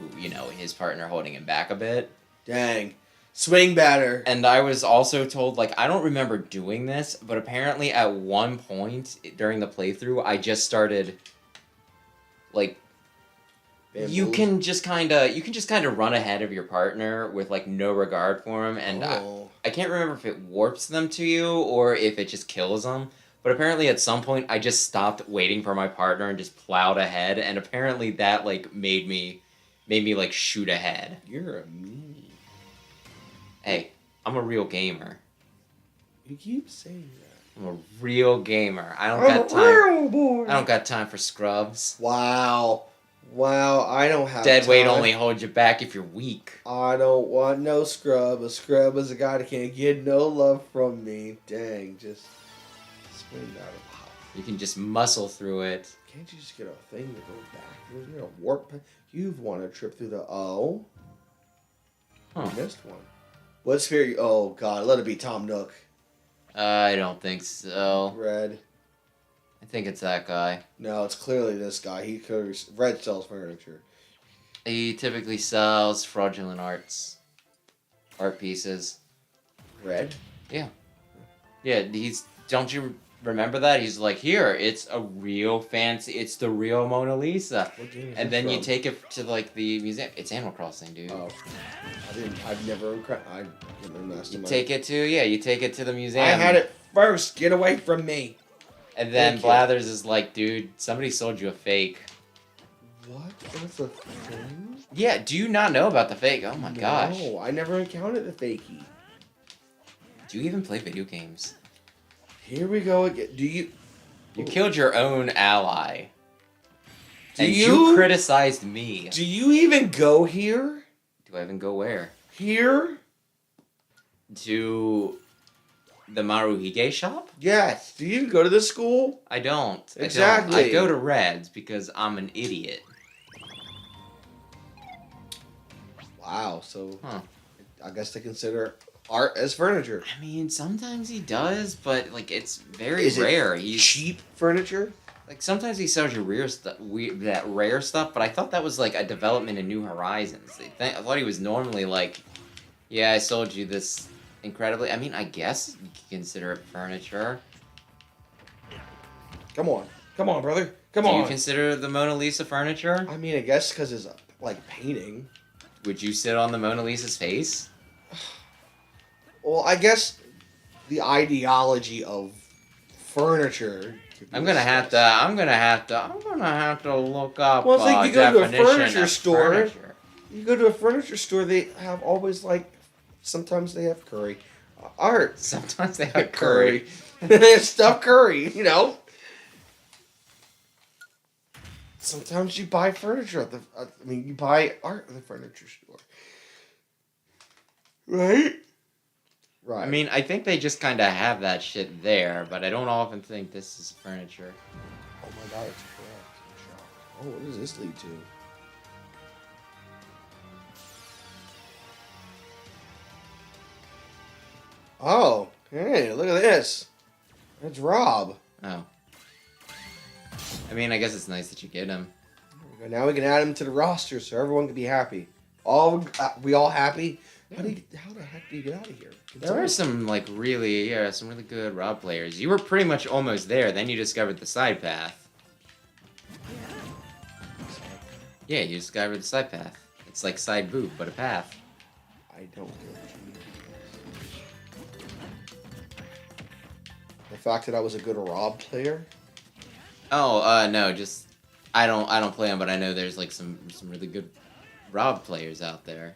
his partner holding him back a bit. Dang. Swing batter. And I was also told, like, I don't remember doing this, but apparently at one point during the playthrough, I just started, like, you can just kind of run ahead of your partner with, like, no regard for him, and I can't remember if it warps them to you or if it just kills them, but apparently at some point I just stopped waiting for my partner and just plowed ahead, and apparently that, like, made me, like, shoot ahead. You're a meanie. Hey, I'm a real gamer. You keep saying that. I'm a real gamer. I don't got time for scrubs. Wow. I don't have Dead time. weight only holds you back if you're weak. I don't want no scrub. A scrub is a guy that can't get no love from me. Dang, just swing out of power. You can just muscle through it. Can't you just get a thing to go back? You're a warp. You've won a trip through the O. Huh. You missed one. What sphere? Oh God, let it be Tom Nook. I don't think so. Red. I think it's that guy. No, it's clearly this guy. Red sells furniture. He typically sells fraudulent art pieces. Red? Yeah. Yeah, don't you remember that? He's like, here, it's a real fancy, it's the real Mona Lisa. What game is And this then you from? take it to, like, the museum. It's Animal Crossing, dude. Oh. I've never... I You take it to the museum. I had it first. Get away from me. And then Thank you. Blathers is like, dude, somebody sold you a fake. What? That's a thing? Yeah, do you not know about the fake? Oh my gosh. No, I never encountered the fakie. Do you even play video games? Here we go again. Do you... You killed your own ally. Do and you criticized me. Do you even go here? Do I even go where? Here? To the Maruhige shop? Yes. Do you even go to this school? I don't. Exactly. I go to Reds because I'm an idiot. Wow, so Huh. I guess they consider art as furniture. I mean, sometimes he does, but like it's very Is it rare. He's cheap furniture? like sometimes he sells you that rare stuff, but I thought that was like a development in New Horizons. I thought he was normally like, yeah, I sold you this incredibly. I mean, I guess you could consider it furniture. Come on, brother. Come Do on. you consider the Mona Lisa furniture? I mean, I guess because it's like painting. Would you sit on the Mona Lisa's face? Well, I guess the ideology of furniture. I'm gonna have to look up. Well, it's like you go to a definition furniture of store. furniture. You go to a furniture store, they have always like. Sometimes they have curry, art. Sometimes they have curry. Stuffed curry. You know. Sometimes you buy furniture at you buy art at the furniture store. Right? Right. I mean, I think they just kind of have that shit there, but I don't often think this is furniture. Oh my god, it's correct. I'm shocked. Oh, what does this lead to? Oh, hey, look at this. That's Rob. Oh. I mean, I guess it's nice that you get him. There we go. Now we can add him to the roster so everyone can be happy. We all happy? How the heck do you get out of here? There are some really good Rob players. You were pretty much almost there. Then you discovered the side path. Yeah, you discovered the side path. It's like side boob, but a path. I don't get what you mean. The fact that I was a good Rob player? Oh, no, just I don't play him, but I know there's like some really good Rob players out there.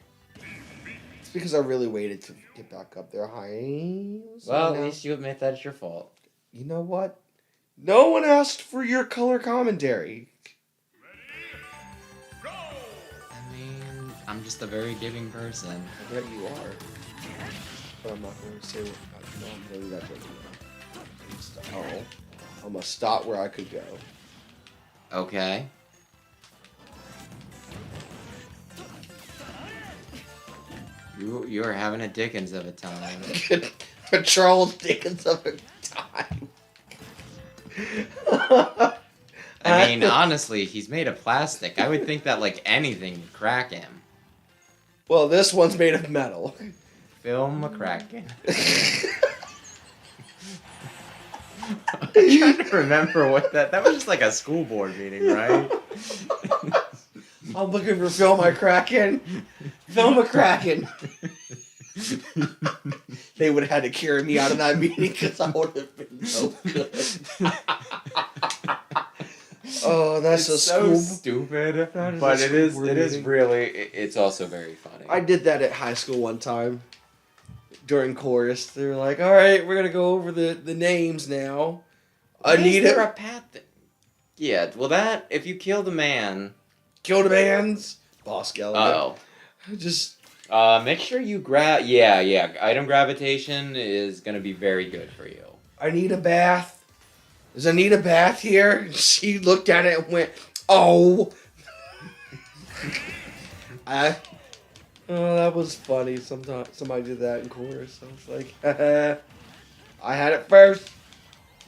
It's because I really waited to get back up there. Well, at least you admit that it's your fault. You know what? No one asked for your color commentary. I mean, I'm just a very giving person. I bet you are. But I'm not going to say what. No, I'm going to leave that to you. Oh, I'm gonna stop where I could go. Okay. You're having a Dickens of a time. A Charles Dickens of a time. I mean, honestly, he's made of plastic. I would think that like anything would crack him. Well, this one's made of metal. Film McCracken. I'm trying to remember what that was just like a school board meeting, right? I'm looking for Phil McCracken. Phil McCracken. They would have had to carry me out of that meeting because I would have been so good. Oh, that's it's so stupid, but it is also very funny. I did that at high school one time. During chorus, they were like, "All right, we're gonna go over the names now." Is there a path? Yeah, well, that if you kill the man, kill the man's boss skeleton. Oh, just make sure you grab. Yeah. Item gravitation is gonna be very good for you. I need a bath. Does I need a bath here? She looked at it and went, "Oh." Oh, that was funny. Sometimes somebody did that in chorus. I was like, I had it first.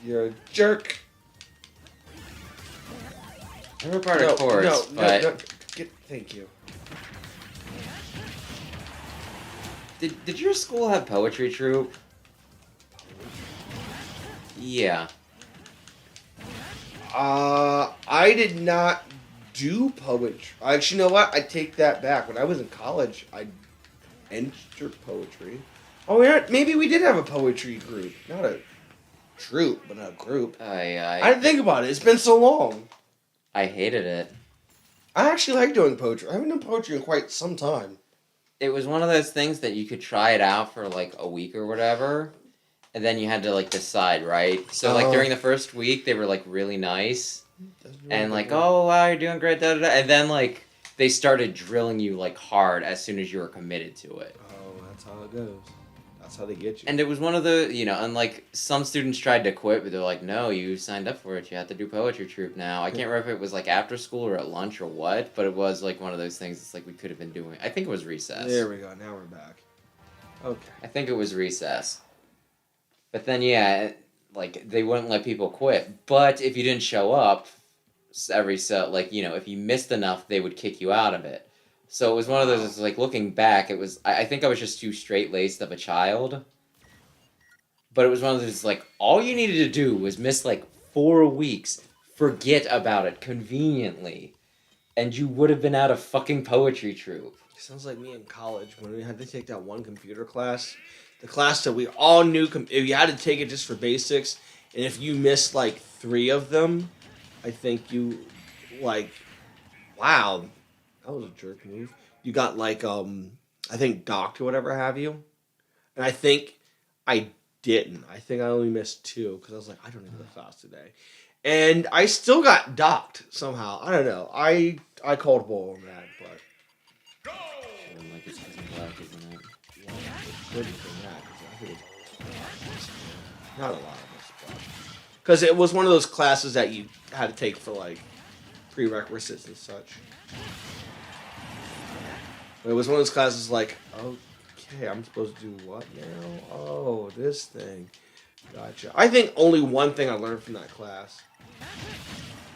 You're a jerk. Never part of chorus, but... no. Thank you. Did your school have poetry troupe? Yeah. I did not do poetry. Actually, you know what? I take that back. When I was in college, I entered poetry. Oh, yeah, maybe we did have a poetry group. Not a troupe, but a group. I didn't think about it. It's been so long. I hated it. I actually like doing poetry. I haven't done poetry in quite some time. It was one of those things that you could try it out for like a week or whatever, and then you had to like decide, right? So like during the first week, they were like really nice, and like, oh wow, you're doing great, da da da, and then like they started drilling you like hard as soon as you were committed to it. Oh, that's how it goes. That's how they get you. And it was one of the, and like some students tried to quit, but they're like, no, you signed up for it. You have to do poetry troupe now. I can't remember if it was like after school or at lunch or what, but it was like one of those things. It's like we could have been doing. I think it was recess. There we go. Now we're back. Okay. I think it was recess. But then yeah, like they wouldn't let people quit. But if you didn't show up if you missed enough, they would kick you out of it. So it was one of those, like, looking back, it was, I think I was just too straight-laced of a child. But it was one of those, like, all you needed to do was miss, like, 4 weeks, forget about it conveniently, and you would have been out of fucking poetry troupe. Sounds like me in college when we had to take that one computer class. The class that we all knew, you had to take it just for basics, and if you missed, like, 3 of them, I think you, like, wow. That was a jerk move. You got like, I think docked or whatever have you. And I think I didn't. I think I only missed 2 because I was like, I don't need the class today. And I still got docked somehow. I don't know. I called bull on that, but. Like it's black, isn't it? Yeah, it could have been that because I think it's not a lot of us, but. Because it was one of those classes that you had to take for like prerequisites and such. It was one of those classes like, okay, I'm supposed to do what now? Oh, this thing. Gotcha. I think only one thing I learned from that class.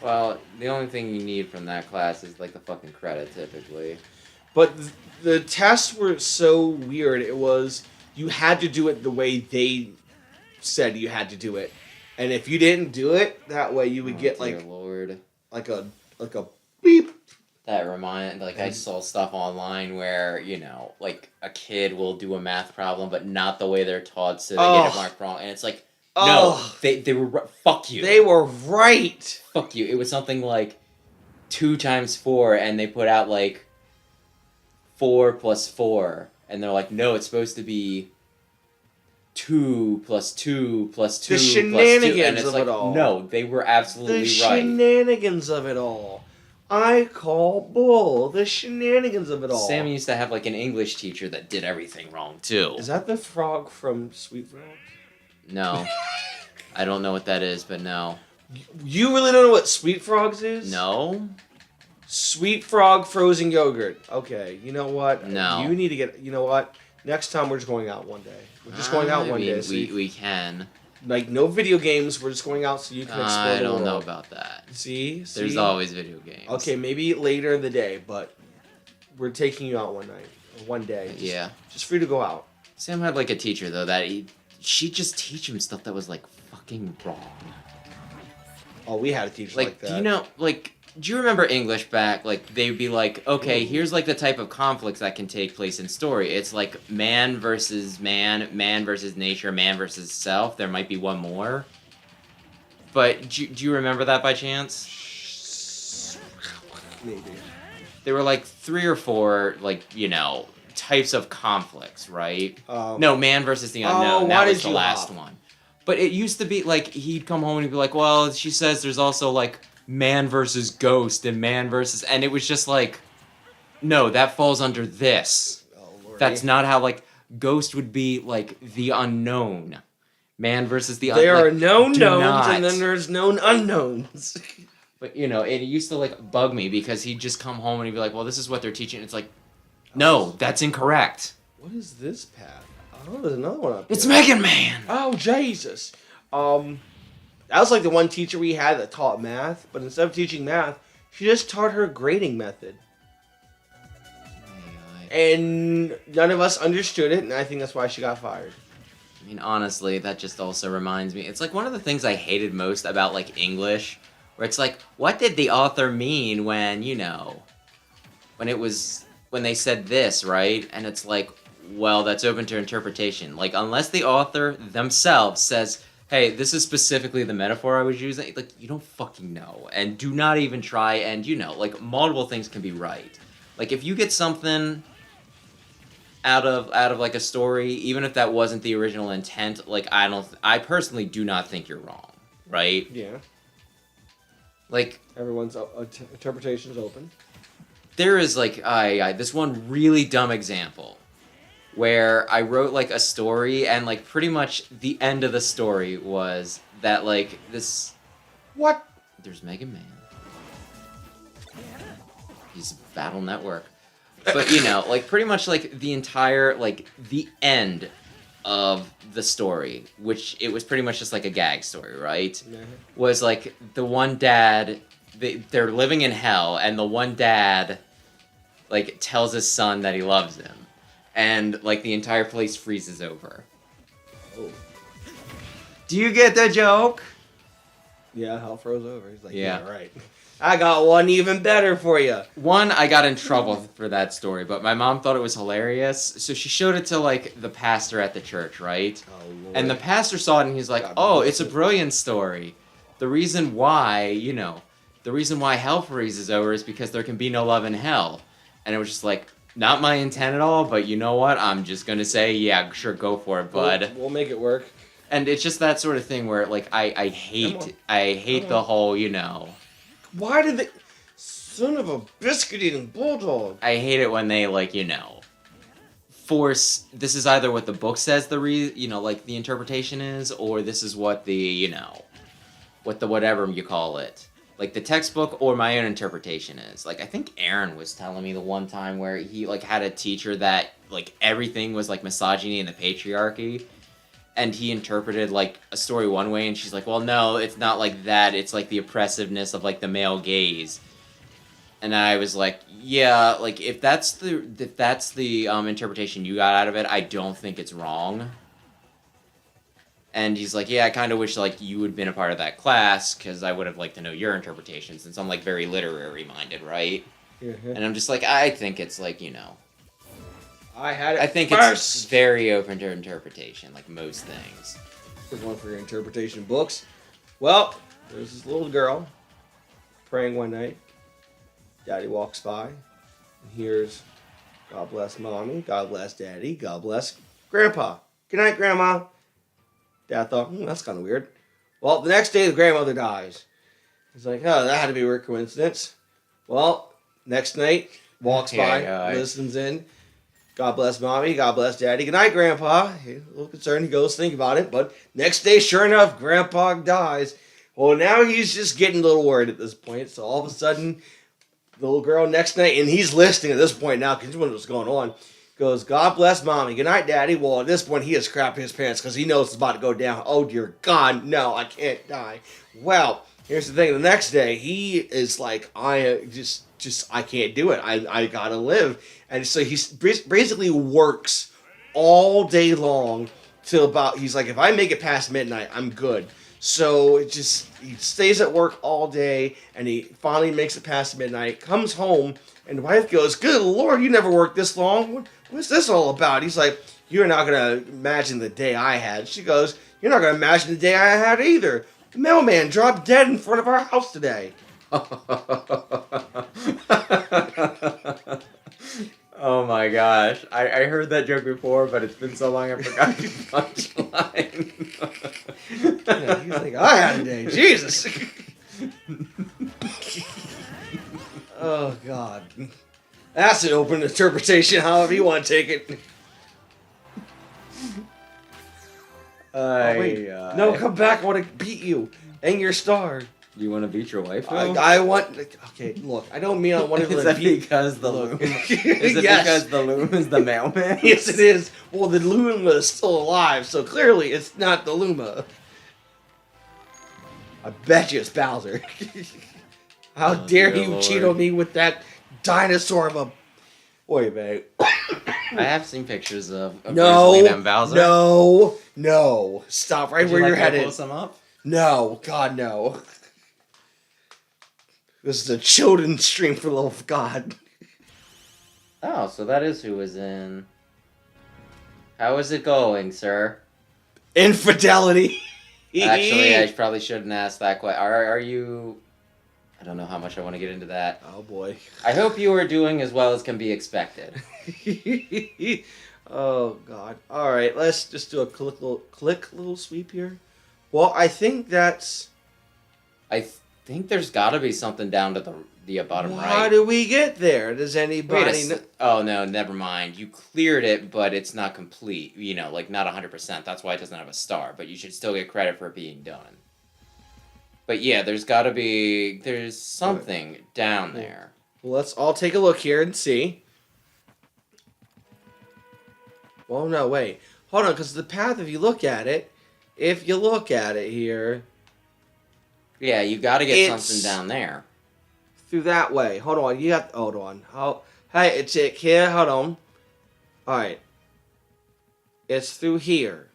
Well, the only thing you need from that class is like the fucking credit, typically. But the tests were so weird. It was, you had to do it the way they said you had to do it. And if you didn't do it that way, you would get like, Lord. like a beep. That reminded, like, I saw stuff online where, like, a kid will do a math problem, but not the way they're taught, so they get it marked wrong. And it's like, no, they were, fuck you. They were right. Fuck you. It was something like 2 times 4, and they put out, like, 4 plus 4. And they're like, no, it's supposed to be 2 plus 2 plus 2 the plus 2. shenanigans And it's of like, it all. no, they were absolutely the right. The shenanigans of it all. I call bull. The shenanigans of it all. Sam used to have like an English teacher that did everything wrong too. Is that the frog from Sweet Frog? No. I don't know what that is, but no. You really don't know what Sweet Frogs is? No. Sweet Frog frozen yogurt. Okay, you know what? No. You need to get, you know what? Next time we're just going out one day. We're just going out one day. So we can. Like, no video games. We're just going out so you can explore I the don't world. know about that. See? There's always video games. Okay, maybe later in the day, but we're taking you out one night. Or one day. Just for you to go out. Sam had like a teacher, though, that she'd just teach him stuff that was like fucking wrong. Oh, we had a teacher like that. Do you know, like, do you remember English back? Like, they'd be like, okay, here's like the type of conflicts that can take place in story. It's like man versus man, man versus nature, man versus self. There might be one more. But do you remember that by chance? Maybe. There were like 3 or 4, like, types of conflicts, right? No, man versus the unknown. That was the last one. But it used to be like, he'd come home and he'd be like, well, she says there's also like man versus ghost and man versus, and it was just like, no, that falls under this. Oh, Lordy. That's not how, like, ghost would be like the unknown. Man versus the unknown. There are known knowns and then there's known unknowns. But, it used to, like, bug me because he'd just come home and he'd be like, well, this is what they're teaching. It's like, no, that's incorrect. What is this path? Oh, there's another one up It's there. Mega Man! Oh, Jesus. That was like the one teacher we had that taught math, but instead of teaching math, She just taught her a grading method. And none of us understood it, and I think that's why she got fired. I mean, honestly, that just also reminds me. It's like one of the things I hated most about, like, English, where it's like, what did the author mean when, you know, when they said this, right? And it's like, well, that's open to interpretation. Like, unless the author themselves says, hey, this is specifically the metaphor I was using, like, you don't fucking know. And do not even try, and, you know, like, multiple things can be right. Like, if you get something out of like a story, even if that wasn't the original intent, like, I personally do not think you're wrong, right? Yeah. Like, Everyone's interpretation is open. there is, like, this one really dumb example where I wrote, like, a story, and, like, pretty much the end of the story was that, like, this... What? There's Mega Man. He's Battle Network. But, you know, like, pretty much, like, the entire, like, the end of the story, which it was pretty much just, like, a gag story, right? Mm-hmm. Was, like, the one dad... They're living in hell, and the one dad, like, tells his son that he loves him. And, like, the entire place freezes over. Oh. Do you get the joke? Yeah, hell froze over. He's like, Yeah. yeah, right. I got one even better for you. One, I got in trouble for that story, but my mom thought it was hilarious, so she showed it to, like, the pastor at the church, right? Oh, Lord. And the pastor saw it, and he's like, oh, it's a brilliant story. The reason why, you know, the reason why hell freezes over is because there can be no love in hell. And it was just like, not my intent at all, but you know what? I'm just gonna say, yeah, sure, go for it, bud. We'll make it work. And it's just that sort of thing where, like, I hate the whole, you know... Why did they... Son of a biscuit-eating bulldog. I hate it when they, like, you know, force... This is either what the book says you know, like, the interpretation is, or this is what the, you know, what the whatever you call it. Like, the textbook or my own interpretation is. Like, I think Aaron was telling me the one time where he, like, had a teacher that, like, everything was, like, misogyny and the patriarchy. And he interpreted, like, a story one way, and she's like, well, no, it's not like that. It's, like, the oppressiveness of, like, the male gaze. And I was like, yeah, like, if that's the interpretation you got out of it, I don't think it's wrong. And he's like, yeah, I kind of wish, like, you would have been a part of that class, because I would have liked to know your interpretation, since I'm, like, very literary-minded, right? Mm-hmm. And I'm just like, I think it's, like, you know... I think first. It's very open to interpretation, like most things. Here's one for your interpretation books. Well, there's this little girl praying one night. Daddy walks by and hears, God bless Mommy, God bless Daddy, God bless Grandpa. Good night, Grandma. Dad thought, that's kind of weird. Well, the next day the grandmother dies. He's like, oh, that had to be a weird coincidence. Well, next night, walks by, listens in. God bless Mommy, God bless Daddy. Good night, Grandpa. He's a little concerned. He goes think about it. But next day, sure enough, Grandpa dies. Well, now he's just getting a little worried at this point. So all of a sudden, the little girl next night, and he's listening at this point now because he knows what's going on, goes, God bless Mommy. Good night, Daddy. Well, at this point, he has crapped his pants because he knows it's about to go down. Oh, dear God, no, I can't die. Well, here's the thing. The next day, he is like, I can't do it. I gotta live. And so he basically works all day long till about, he's like, if I make it past midnight, I'm good. So he stays at work all day, and he finally makes it past midnight, comes home, and the wife goes, good Lord, you never worked this long. What's this all about? He's like, you're not going to imagine the day I had. She goes, you're not going to imagine the day I had either. The mailman dropped dead in front of our house today. Oh my gosh. I heard that joke before, but it's been so long I forgot the punchline. Yeah, he's like, I had a day. Jesus. Oh, God. That's an open interpretation, however you want to take it. Wait. No, come back. I want to beat you. And your star. You want to beat your wife? I want... Okay, look. I don't mean I want to... Is that because the loom? Is it because the loom is the mailman? Yes, it is. Well, the Luma is still alive, so clearly it's not the Luma. I bet you it's Bowser. How Oh, dare dear you Lord. cheat on me with that dinosaur of a... Wait, man. I have seen pictures of No, Rosalina and Bowser. no. Stop right Would where you you're like me to headed. pull some up? No, God, no. This is a children's stream for the love of God. Oh, so that is who was in. How is it going, sir? Infidelity. Actually, I probably shouldn't ask that question. Are you... I don't know how much I want to get into that. Oh, boy. I hope you are doing as well as can be expected. Oh, God. All right, let's just do a click little sweep here. Well, I think that's... I think there's got to be something down to the bottom right. How do we get there? Does Wait anybody know? Oh, no, never mind. You cleared it, but it's not complete. You know, like, not 100%. That's why it doesn't have a star, but you should still get credit for it being done. But yeah, there's got to be... There's something down there. Well, let's all take a look here and see. Well, no, wait. Hold on, because the path, if you look at it here... Yeah, you got to get It's- something down there. Through that way. Hold on, hold on. Hey, it's it here, hold on. Alright. It's through here.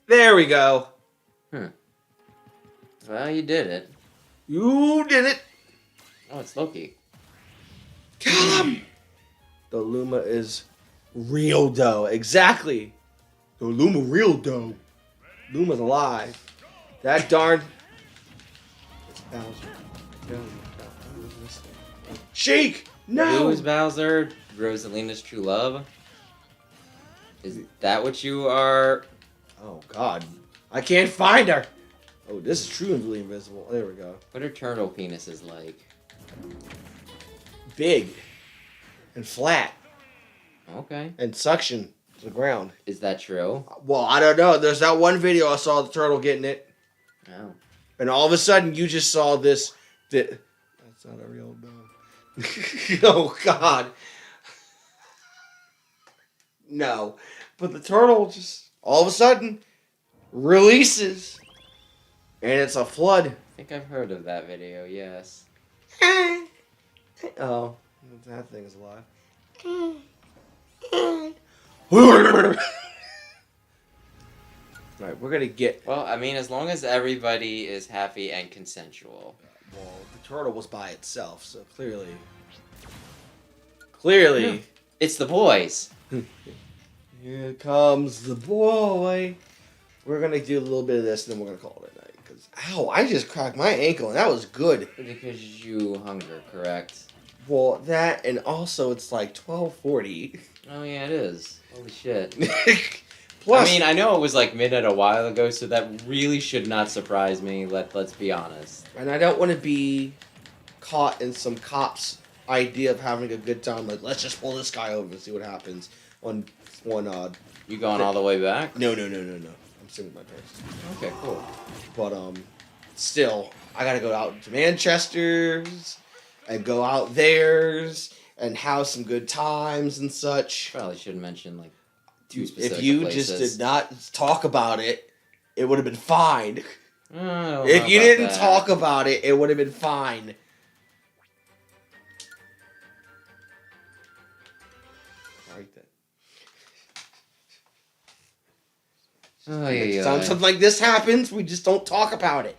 There we go. Well, you did it. You did it. Oh, it's Loki. Kill him. The Luma is real though. Exactly. The Luma real though. Luma's alive. That darn. It's Bowser. Sheik! No! Who is Bowser? Rosalina's true love? Is that what you are? Oh God. I can't find her! Oh, this is truly invisible. There we go. What are turtle penises like? Big. And flat. Okay. And suction to the ground. Is that true? Well, I don't know. There's that one video I saw the turtle getting it. Oh. And all of a sudden, you just saw this. That's not a real dog. Oh, God. No. But the turtle just, all of a sudden, releases. And it's a flood. I think I've heard of that video, yes. Oh, that thing is alive. Alright, we're gonna get... Well, I mean, as long as everybody is happy and consensual. Well, the turtle was by itself, so clearly... Clearly... It's the boys! Here comes the boy. We're gonna do a little bit of this, and then we're gonna call it a night. Cause, ow, I just cracked my ankle, and that was good. Because you hunger, correct? Well, that, and also it's like 12:40. Oh yeah, it is. Holy shit. Plus, I mean, I know it was like midnight a while ago, so that really should not surprise me, let's be honest. and I don't want to be caught in some cop's idea of having a good time. Like, let's just pull this guy over and see what happens. You going all the way back? No. I'm sitting with my parents. Okay, cool. But still, I gotta go out to Manchester's and go out theirs and have some good times and such. Probably should mention like two If specific you places. just did not talk about it, it would have been fine. I don't know If you about didn't that. talk about it, it would have been fine. Right then. Oh, Next yeah, time something like this happens, we just don't talk about it.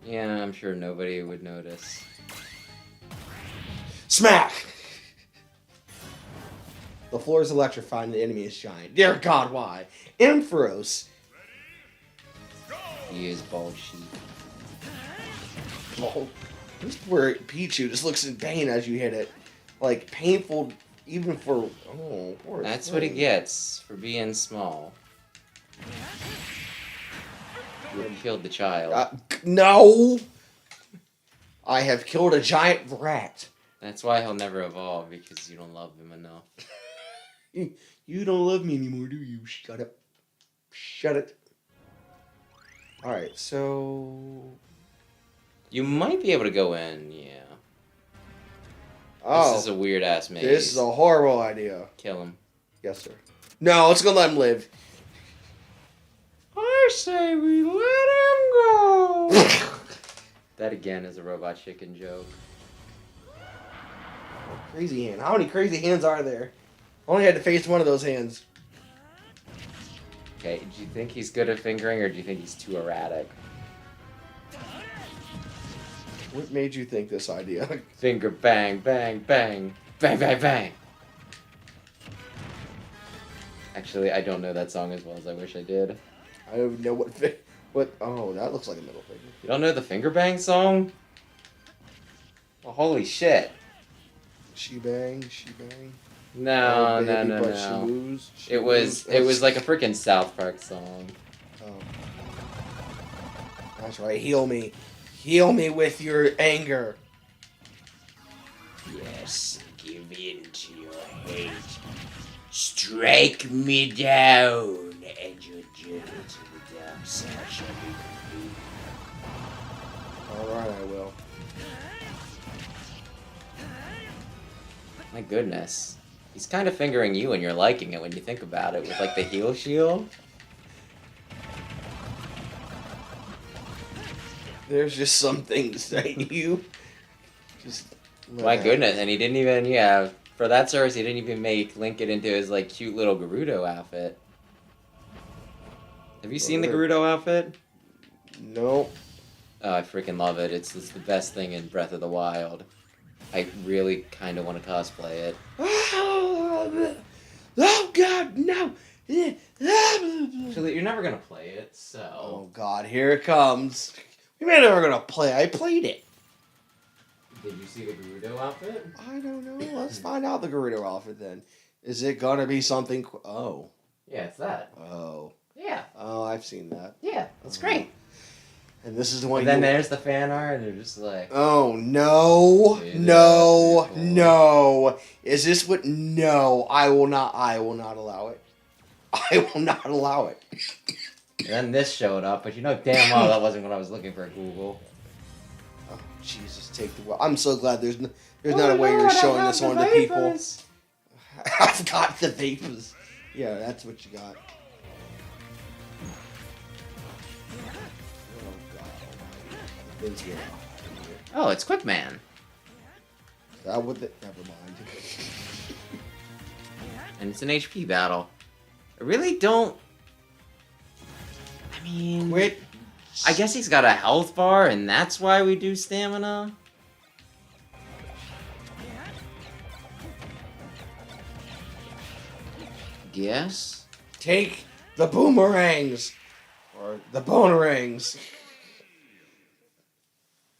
yeah, I'm sure nobody would notice. Smack! The floor is electrified and the enemy is giant. Dear God, why? Ampharos. He is bald sheep. Oh, this poor Pichu just looks in pain as you hit it. Like, painful even for... Oh, poor That's thing. what he gets for being small. You killed the child. No! I have killed a giant rat. That's why he'll never evolve, because you don't love him enough. You don't love me anymore, do you? Shut up. Shut it. Alright, so... You might be able to go in, yeah. Oh, This is a weird-ass maze. this is a horrible idea. Kill him. Yes, sir. No, let's go let him live. I say we let him go. That again is a Robot Chicken joke. Crazy hand. How many crazy hands are there? Only had to face one of those hands. Okay, do you think he's good at fingering, or do you think he's too erratic? What made you think this idea? Finger bang, bang, bang, bang, bang, bang. Actually, I don't know that song as well as I wish I did. I don't even know what. Oh, that looks like a middle finger. You don't know the finger bang song? Well, holy shit. She bang, she bang. No, Oh, no, baby, no, but no. She moves, she It moves. was like a freaking South Park song. Oh. That's right. Heal me. Heal me with your anger. Yes, give in to your hate. Strike me down, and your journey to the dark side shall be complete. Alright, I will. My goodness. He's kind of fingering you and you're liking it when you think about it, with like the heal shield. There's just some things that you just. My goodness, and he didn't even, yeah, for that service, he didn't even link it into his like cute little Gerudo outfit. Have you seen the Gerudo outfit? Nope. Oh, I freaking love it. It's the best thing in Breath of the Wild. I really kind of want to cosplay it. Oh God, no! Actually, you're never gonna play it, so. Oh God, here it comes. We may never gonna play. I played it. Did you see the Gerudo outfit? I don't know. Let's find out the Gerudo outfit then. Is it gonna be something? Oh. Yeah, it's that. Oh. Yeah. Oh, I've seen that. Yeah, that's great. And this is the one. And then there's the fan art, and they're just like. Oh no! It No! is No! Is this what? No! I will not. I will not allow it. I will not allow it. And then this showed up, but you know damn well that wasn't what I was looking for at Google. Oh, Jesus, take the wheel. I'm so glad there's not a way you're showing this one to people. I've got the vapors. Yeah, that's what you got. Oh, God almighty. Oh, it's Quickman. That would. Never mind. And it's an HP battle. I really don't. I mean. Quit. I guess he's got a health bar, and that's why we do stamina. Guess. Take the boomerangs. Or the boomerangs.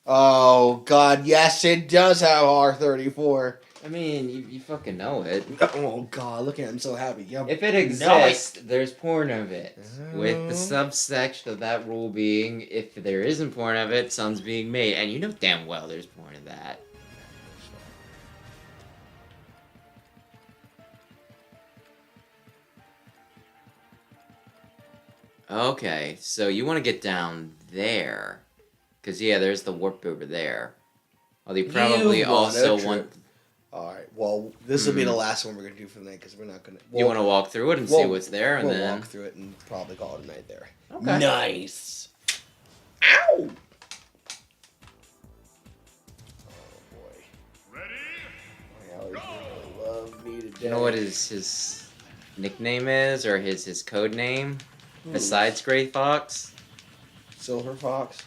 Oh, God, yes, it does have R34. I mean, you fucking know it. Oh, God, look at him so happy. Yep. If it exists, there's porn of it. With the subsection of that rule being, if there isn't porn of it, son's being made. And you know damn well there's porn of that. Okay, so you want to get down there. Because, yeah, there's the warp over there. Well, you probably also want... Alright, well, this will be the last one we're going to do for the night, because we're not going to... You want to walk through it and see what's there, and we'll then... walk through it and probably call it a night there. Okay. Nice! Ow! Oh, boy. Ready? Really love me today. You know what his nickname is, or his code name? Besides Gray Fox? Silver Fox?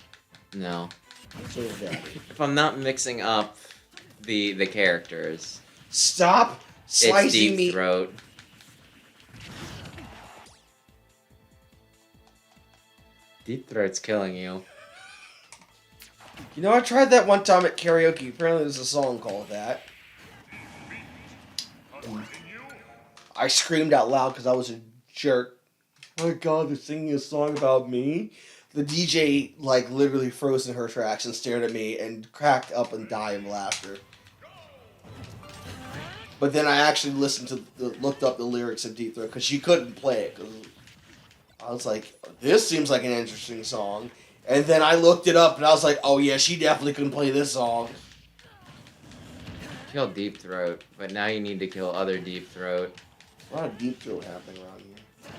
No. Silver Daddy. If I'm not mixing up the characters. Stop It's slicing Deep me. Throat. Deep Throat's killing you. You know, I tried that one time at karaoke. Apparently there's a song called that. And I screamed out loud because I was a jerk. Oh my God, they're singing a song about me. The DJ, like, literally froze in her tracks and stared at me and cracked up and died of laughter. But then I actually looked up the lyrics of Deep Throat because she couldn't play it. Cause I was like, this seems like an interesting song. And then I looked it up and I was like, oh yeah, she definitely couldn't play this song. Kill Deep Throat, but now you need to kill other Deep Throat. A lot of deep throat happening around here.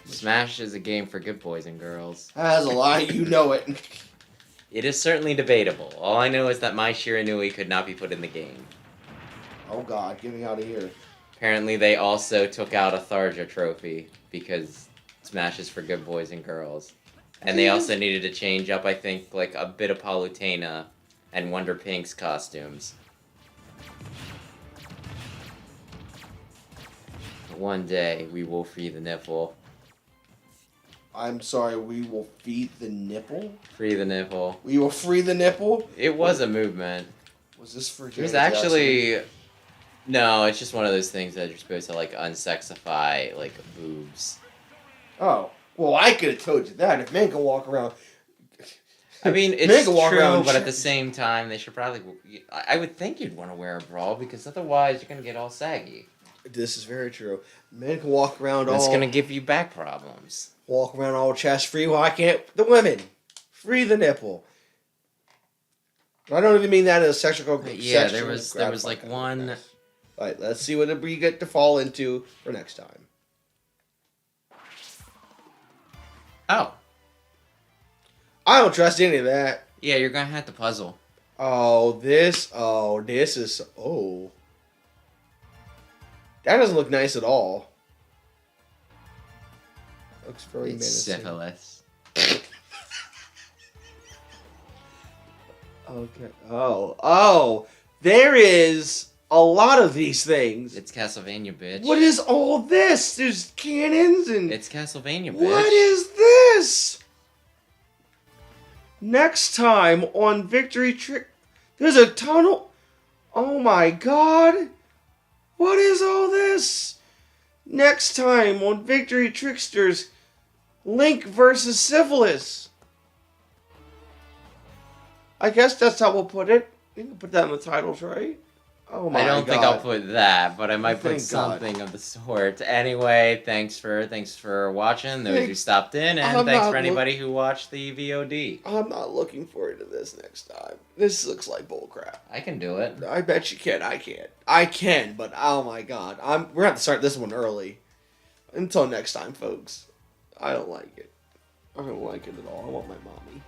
Smash is a game for good boys and girls. That's a lie, you know it. It is certainly debatable. All I know is that my Shiranui could not be put in the game. Oh god, get me out of here. Apparently they also took out a Tharja trophy because Smash is for good boys and girls. And they also needed to change up, I think, like a bit of Palutena and Wonder Pink's costumes. One day we will free the nipple. I'm sorry, we will feed the nipple? Free the nipple. We will free the nipple? It was a movement. Was this for It was Janet actually... Jackson? No, it's just one of those things that you're supposed to, like, unsexify, like, boobs. Oh. Well, I could have told you that. If men can walk around... I mean, Men it's can walk true, around but at shirts. the same time, they should probably... I would think you'd want to wear a bra, because otherwise you're going to get all saggy. This is very true. Men can walk around It's all... going to give you back problems. Walk around all chest free. Why can't the women? Free the nipple. I don't even mean that as a sexual... Yeah, there was like one... Alright, let's see what we get to fall into for next time. Oh. I don't trust any of that. Yeah, you're going to have to puzzle. This is... That doesn't look nice at all. Looks very It's menacing. syphilis. Okay. There is a lot of these things. It's Castlevania, bitch. What is all this? There's cannons and... It's Castlevania, bitch. What is this? Next time on Victory Trick... There's a tunnel... Oh my god. What is all this? Next time on Victory Tricksters... Link versus Syphilis. I guess that's how we'll put it. You can put that in the titles, right? Oh my god. I don't think I'll put that, but I might put Thank something of the sort. Anyway, thanks for watching, those who stopped in, and I'm thanks not for anybody who watched the VOD. I'm not looking forward to this next time. This looks like bullcrap. I can do it. I bet you can. I can't. I can, but oh my god. We're going to have to start this one early. Until next time, folks. I don't like it. I don't like it at all. I want my mommy.